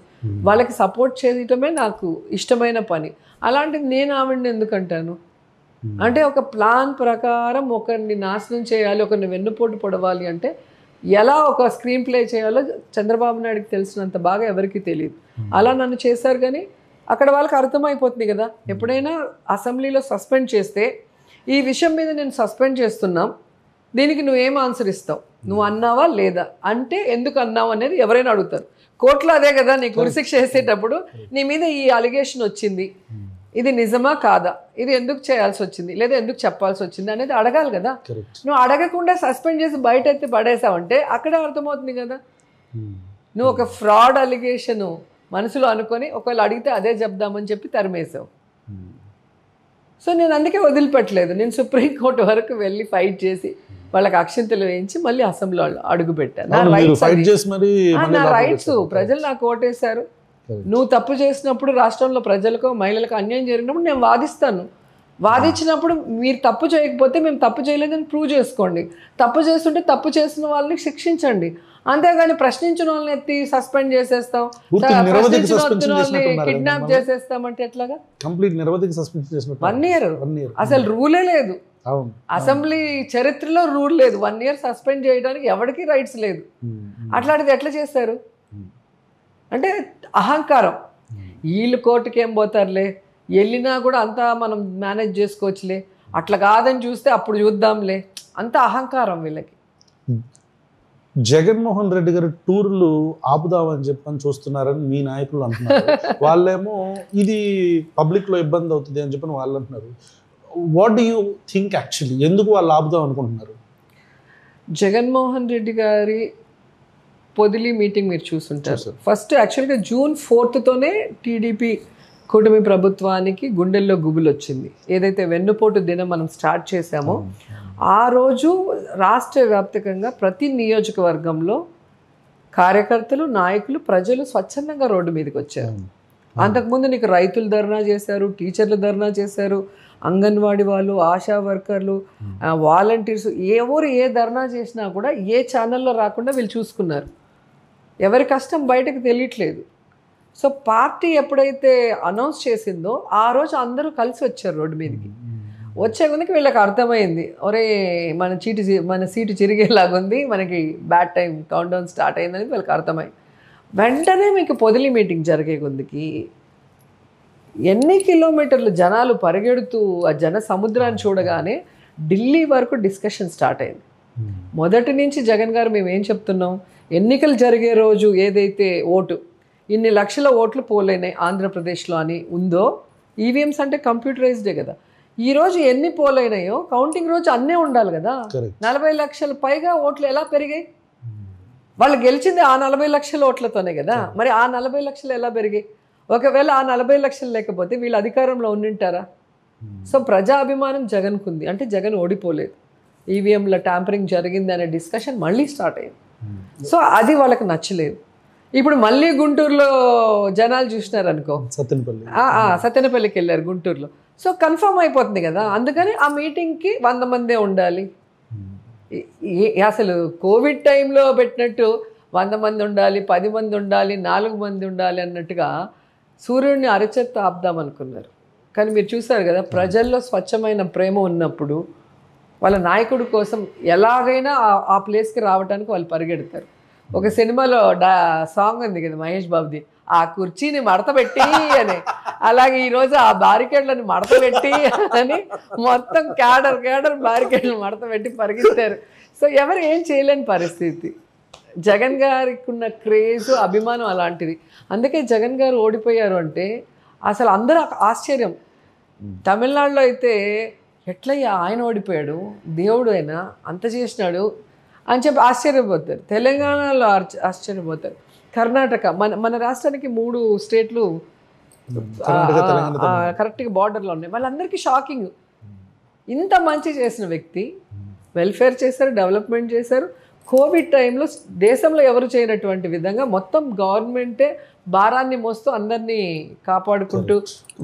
వాళ్ళకి సపోర్ట్ చేయటమే నాకు ఇష్టమైన పని. అలాంటిది నేను ఆవిడని ఎందుకంటాను? అంటే ఒక ప్లాన్ ప్రకారం ఒకరిని నాశనం చేయాలి, ఒకరిని వెన్నుపోటు పొడవాలి అంటే ఎలా ఒక స్క్రీన్ ప్లే చేయాలో చంద్రబాబు నాయుడుకి తెలిసినంత బాగా ఎవరికి తెలియదు. అలా నన్ను చేశారు. కానీ అక్కడ వాళ్ళకి అర్థమైపోతుంది కదా, ఎప్పుడైనా అసెంబ్లీలో సస్పెండ్ చేస్తే ఈ విషయం మీద నేను సస్పెండ్ చేస్తున్నాం, దీనికి నువ్వేం ఆన్సర్ ఇస్తావు, నువ్వు అన్నావా లేదా అంటే ఎందుకు అన్నావు అనేది ఎవరైనా అడుగుతారు. కోర్టులో అదే కదా, నీకు ఉరిశిక్ష వేసేటప్పుడు నీ మీద ఈ అలిగేషన్ వచ్చింది, ఇది నిజమా కాదా, ఇది ఎందుకు చేయాల్సి వచ్చింది లేదా ఎందుకు చెప్పాల్సి వచ్చింది అనేది అడగాలి కదా. నువ్వు అడగకుండా సస్పెండ్ చేసి బయట ఎత్తి పడేసావంటే అక్కడే అర్థమవుతుంది కదా. నువ్వు ఒక ఫ్రాడ్ అలిగేషన్ మనసులో అనుకొని ఒకవేళ అడిగితే అదే చెప్దామని చెప్పి తరిమేసావు. సో నేను అందుకే వదిలిపెట్టలేదు. నేను సుప్రీంకోర్టు వరకు వెళ్ళి ఫైట్ చేసి వాళ్ళకి అక్షింతలు వేయించి మళ్ళీ అసెంబ్లీలో అడుగు పెట్టాను. నా రైట్స్, ప్రజలు నాకు ఓటేశారు. నువ్వు తప్పు చేసినప్పుడు రాష్ట్రంలో ప్రజలకు మహిళలకు అన్యాయం జరిగినప్పుడు నేను వాదిస్తాను. వాదించినప్పుడు మీరు తప్పు చేయకపోతే మేము తప్పు చేయలేదని ప్రూవ్ చేసుకోండి, తప్పు చేస్తుంటే తప్పు చేసిన వాళ్ళని శిక్షించండి. అంతేగాని ప్రశ్నించిన వాళ్ళని ఎత్తి సస్పెండ్ చేసేస్తాం, కిడ్నాప్ చేసేస్తామంటే ఎట్లాగా? 1 year అసలు రూలే లేదు. అసెంబ్లీ చరిత్రలో రూల్ లేదు. 1 year సస్పెండ్ చేయడానికి ఎవరికి రైట్స్ లేదు. అట్లాంటిది ఎట్లా చేస్తారు అంటే అహంకారం. వీళ్ళు కోర్టుకి ఏం పోతారులే, వెళ్ళినా కూడా అంతా మనం మేనేజ్ చేసుకోవచ్చులే, అట్లా కాదని చూస్తే అప్పుడు చూద్దాంలే, అంత అహంకారం వీళ్ళకి. జగన్మోహన్ రెడ్డి గారు టూర్లు ఆపుదామని చెప్పని చూస్తున్నారని మీ నాయకులు అంటున్నారు. వాళ్ళేమో ఇది పబ్లిక్లో ఇబ్బంది అవుతుంది అని చెప్పని వాళ్ళు అంటున్నారు. What do you think actually, ఎందుకు వాళ్ళు ఆపుదాం అనుకుంటున్నారు? జగన్మోహన్ రెడ్డి గారి పొదిలి మీటింగ్ మీరు చూస్తుంటారు. ఫస్ట్ యాక్చువల్గా June 4th టీడీపీ కూటమి ప్రభుత్వానికి గుండెల్లో గుబులు వచ్చింది. ఏదైతే వెన్నుపోటు దినం మనం స్టార్ట్ చేశామో ఆ రోజు రాష్ట్ర వ్యాప్తంగా ప్రతి నియోజకవర్గంలో కార్యకర్తలు, నాయకులు, ప్రజలు స్వచ్ఛందంగా రోడ్డు మీదకి వచ్చారు. అంతకుముందు నీకు రైతులు ధర్నా చేశారు, టీచర్లు ధర్నా చేశారు, అంగన్వాడీ వాళ్ళు, ఆశా వర్కర్లు, వాలంటీర్స్, ఎవరు ఏ ధర్నా చేసినా కూడా ఏ ఛానల్లో రాకుండా వీళ్ళు చూసుకున్నారు. ఎవరి కష్టం బయటకు తెలియట్లేదు. సో పార్టీ ఎప్పుడైతే అనౌన్స్ చేసిందో ఆ రోజు అందరూ కలిసి వచ్చారు రోడ్డు మీదకి. వచ్చే కొద్దికి వీళ్ళకి అర్థమైంది, ఒరే మన సీటు చిరిగేలాగుంది, మనకి bad time count down start అయిందని వీళ్ళకి అర్థమైంది. వెంటనే మీకు పొదిలి మీటింగ్ జరిగే కొద్దికి ఎన్ని కిలోమీటర్లు జనాలు పరిగెడుతూ ఆ జన సముద్రాన్ని చూడగానే ఢిల్లీ వరకు డిస్కషన్ స్టార్ట్ అయింది. మొదటి నుంచి జగన్ గారు మేము ఏం చెప్తున్నాం, ఎన్నికలు జరిగే రోజు ఏదైతే ఓటు ఇన్ని లక్షల ఓట్లు పోలైనాయి ఆంధ్రప్రదేశ్లో అని ఉందో, ఈవీఎంస్ అంటే కంప్యూటరైజ్డే కదా, ఈరోజు ఎన్ని పోలైనాయో కౌంటింగ్ రోజు అన్నీ ఉండాలి కదా. 40 లక్షల పైగా ఓట్లు ఎలా పెరిగాయి? వాళ్ళు గెలిచింది ఆ 40 లక్షల ఓట్లతోనే కదా. మరి ఆ 40 లక్షలు ఎలా పెరిగాయి? ఒకవేళ ఆ 40 లక్షలు లేకపోతే వీళ్ళు అధికారంలో ఉండింటారా? సో ప్రజా అభిమానం జగన్కు ఉంది అంటే జగన్ ఓడిపోలేదు, ఈవీఎంల ట్యాంపరింగ్ జరిగింది అనే డిస్కషన్ మళ్ళీ స్టార్ట్ అయింది. సో అది వాళ్ళకి నచ్చలేదు. ఇప్పుడు మళ్ళీ గుంటూరులో జనాలు చూసినారు అనుకో, సత్తెనపల్లికి వెళ్ళారు గుంటూరులో. సో కన్ఫర్మ్ అయిపోతుంది కదా. అందుకని ఆ మీటింగ్కి 100 మందే ఉండాలి. అసలు కోవిడ్ టైంలో పెట్టినట్టు 100 మంది ఉండాలి, 10 మంది ఉండాలి, 4 మంది ఉండాలి అన్నట్టుగా సూర్యుడిని అరచేత్తో ఆపుదామనుకున్నారు. కానీ మీరు చూసారు కదా, ప్రజల్లో స్వచ్ఛమైన ప్రేమ ఉన్నప్పుడు వాళ్ళ నాయకుడి కోసం ఎలాగైనా ఆ ప్లేస్కి రావడానికి వాళ్ళు పరిగెడతారు. ఒక సినిమాలో సాంగ్ ఉంది కదా మహేష్ బాబుది, ఆ కుర్చీని మడతపెట్టి అని, అలాగే ఈరోజు ఆ బారికేడ్లను మడతపెట్టి అని మొత్తం క్యాడర్ బారికేడ్లు మడతపెట్టి పరిగెత్తారు. సో ఎవరు ఏం చేయలేని పరిస్థితి. జగన్ గారికి ఉన్న క్రేజ్, అభిమానం అలాంటిది. అందుకే జగన్ గారు ఓడిపోయారు అంటే అసలు అందరూ ఆశ్చర్యం. తమిళనాడులో అయితే ఎట్లయ్యా ఆయన ఓడిపోయాడు, దేవుడు అయినా అంత చేసినాడు అని చెప్పి ఆశ్చర్యపోతారు. తెలంగాణలో ఆశ్చర్యపోతారు. కర్ణాటక, మన రాష్ట్రానికి 3 స్టేట్లు కరెక్ట్గా బార్డర్లో ఉన్నాయి. వాళ్ళందరికీ షాకింగ్. ఇంత మంచి చేసిన వ్యక్తి, వెల్ఫేర్ చేశారు, డెవలప్మెంట్ చేశారు. కోవిడ్ టైంలో దేశంలో ఎవరు చేయనటువంటి విధంగా మొత్తం గవర్నమెంటే భారాన్ని మోస్తూ అందరినీ కాపాడుకుంటూ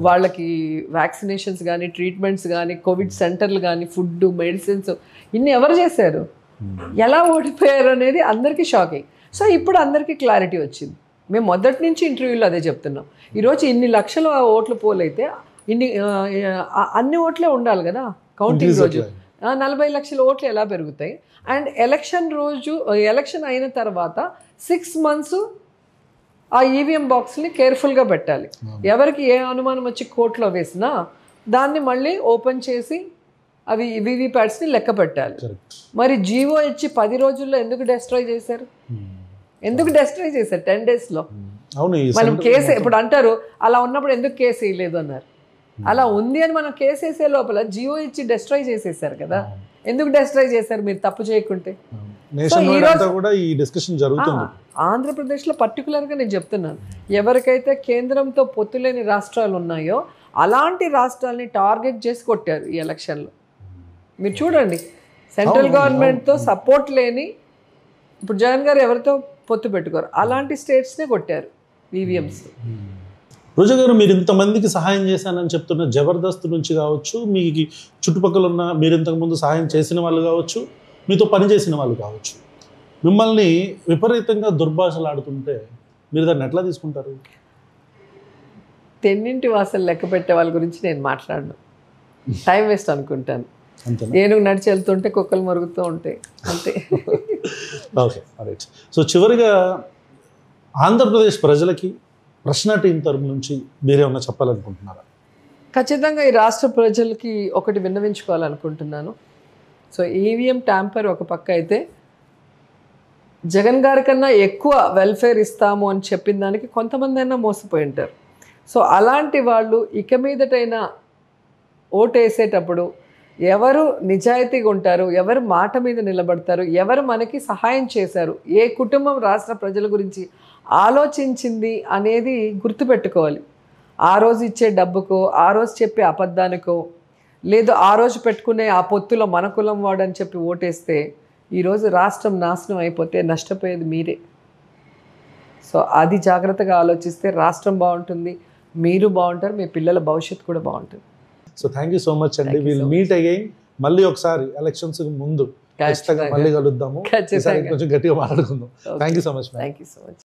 వాళ్ళకి వ్యాక్సినేషన్స్ కానీ, ట్రీట్మెంట్స్ కానీ, కోవిడ్ సెంటర్లు కానీ, ఫుడ్, మెడిసిన్స్ ఇన్ని ఎవరు చేశారు? ఎలా ఓడిపోయారు అనేది అందరికీ షాకింగ్. సో ఇప్పుడు అందరికీ క్లారిటీ వచ్చింది. మేము మొదటి నుంచి ఇంటర్వ్యూలో అదే చెప్తున్నాం. ఈరోజు ఇన్ని లక్షల ఓట్లు పోలైతే అన్ని ఓట్లే ఉండాలి కదా కౌంటింగ్ రోజు. 40 లక్షల ఓట్లు ఎలా పెరుగుతాయి? అండ్ ఎలక్షన్ అయిన తర్వాత 6 months ఆ ఈవీఎం బాక్స్ని కేర్ఫుల్గా పెట్టాలి. ఎవరికి ఏ అనుమానం వచ్చి కోర్టులో వేసినా దాన్ని మళ్ళీ ఓపెన్ చేసి అవి వీవీప్యాట్స్ని లెక్క పెట్టాలి. మరి జీవో ఇచ్చి 10 రోజుల్లో ఎందుకు డెస్ట్రాయ్ చేశారు? 10 daysలో? మనం కేసు ఇప్పుడు అంటారు, అలా ఉన్నప్పుడు ఎందుకు కేసు వేయలేదు అన్నారు. అలా ఉంది అని మనం కేసు వేసే లోపల జియో ఇచ్చి డెస్ట్రాయ్ చేసేసారు కదా. ఎందుకు డెస్ట్రాయ్ చేశారు మీరు తప్పు చేయకుంటే? నేషన్ వైడ్ అంతా కూడా ఈ డిస్కషన్ జరుగుతుంది. ఆంధ్రప్రదేశ్లో పర్టికులర్గా నేను చెప్తున్నాను, ఎవరికైతే కేంద్రంతో పొత్తులేని రాష్ట్రాలు ఉన్నాయో అలాంటి రాష్ట్రాలని టార్గెట్ చేసి కొట్టారు ఈ ఎలక్షన్లో. మీరు చూడండి, సెంట్రల్ గవర్నమెంట్తో సపోర్ట్ లేని, ఇప్పుడు జగన్ గారు ఎవరితో పొత్తు పెట్టుకోరు, అలాంటి స్టేట్స్నే కొట్టారు ఈవీఎంస్. రోజా గారు, మీరు ఇంతమందికి సహాయం చేశానని చెప్తున్న జబర్దస్త్ నుంచి కావచ్చు, మీకు చుట్టుపక్కల ఉన్న మీరు ఇంతకుముందు సహాయం చేసిన వాళ్ళు కావచ్చు, మీతో పనిచేసిన వాళ్ళు కావచ్చు, మిమ్మల్ని విపరీతంగా దుర్భాషలాడుతుంటే మీరు దాన్ని ఎట్లా తీసుకుంటారు? తెన్నింటి వాసలు లెక్క పెట్టే వాళ్ళ గురించి నేను మాట్లాడను, టైం వేస్ట్ అనుకుంటాను. అంతేనా? నేను నడిచి వెళ్తుంటే కుక్కలు మరుగుతూ ఉంటాయి అంతే. Okay, right. సో చివరిగా ఆంధ్రప్రదేశ్ ప్రజలకి ప్రశ్న టీం తరపు నుంచి మీరేమన్నా చెప్పాలనుకుంటున్నారా? ఖచ్చితంగా ఈ రాష్ట్ర ప్రజలకి ఒకటి విన్నవించుకోవాలనుకుంటున్నాను. సో ఈవీఎం ట్యాంపర్ ఒక పక్క అయితే, జగన్ గారి కన్నా ఎక్కువ వెల్ఫేర్ ఇస్తాము అని చెప్పిన దానికి కొంతమంది అయినా మోసపోయి ఉంటారు. సో అలాంటి వాళ్ళు ఇక మీదటైనా ఓటు వేసేటప్పుడు ఎవరు నిజాయితీగా ఉంటారు, ఎవరు మాట మీద నిలబడతారు, ఎవరు మనకి సహాయం చేశారు, ఏ కుటుంబం రాష్ట్ర ప్రజల గురించి ఆలోచించింది అనేది గుర్తుపెట్టుకోవాలి. ఆ రోజు ఇచ్చే డబ్బుకో, ఆ రోజు చెప్పే అబద్ధానికో, లేదు ఆ రోజు పెట్టుకునే ఆ పొత్తులో మన కులం వాడని చెప్పి ఓటేస్తే ఈరోజు రాష్ట్రం నాశనం అయిపోతే నష్టపోయేది మీరే. సో అది జాగ్రత్తగా ఆలోచిస్తే రాష్ట్రం బాగుంటుంది, మీరు బాగుంటారు, మీ పిల్లల భవిష్యత్తు కూడా బాగుంటుంది. So thank you so much అండి. Will meet again. మళ్ళీ ఒకసారి ఎలక్షన్స్ ముందు ఖచ్చితంగా మళ్ళీ కలుద్దాము. కొంచెం గట్టిగా మాట్లాడుకుందాం. Thank you so much. Thank you so much.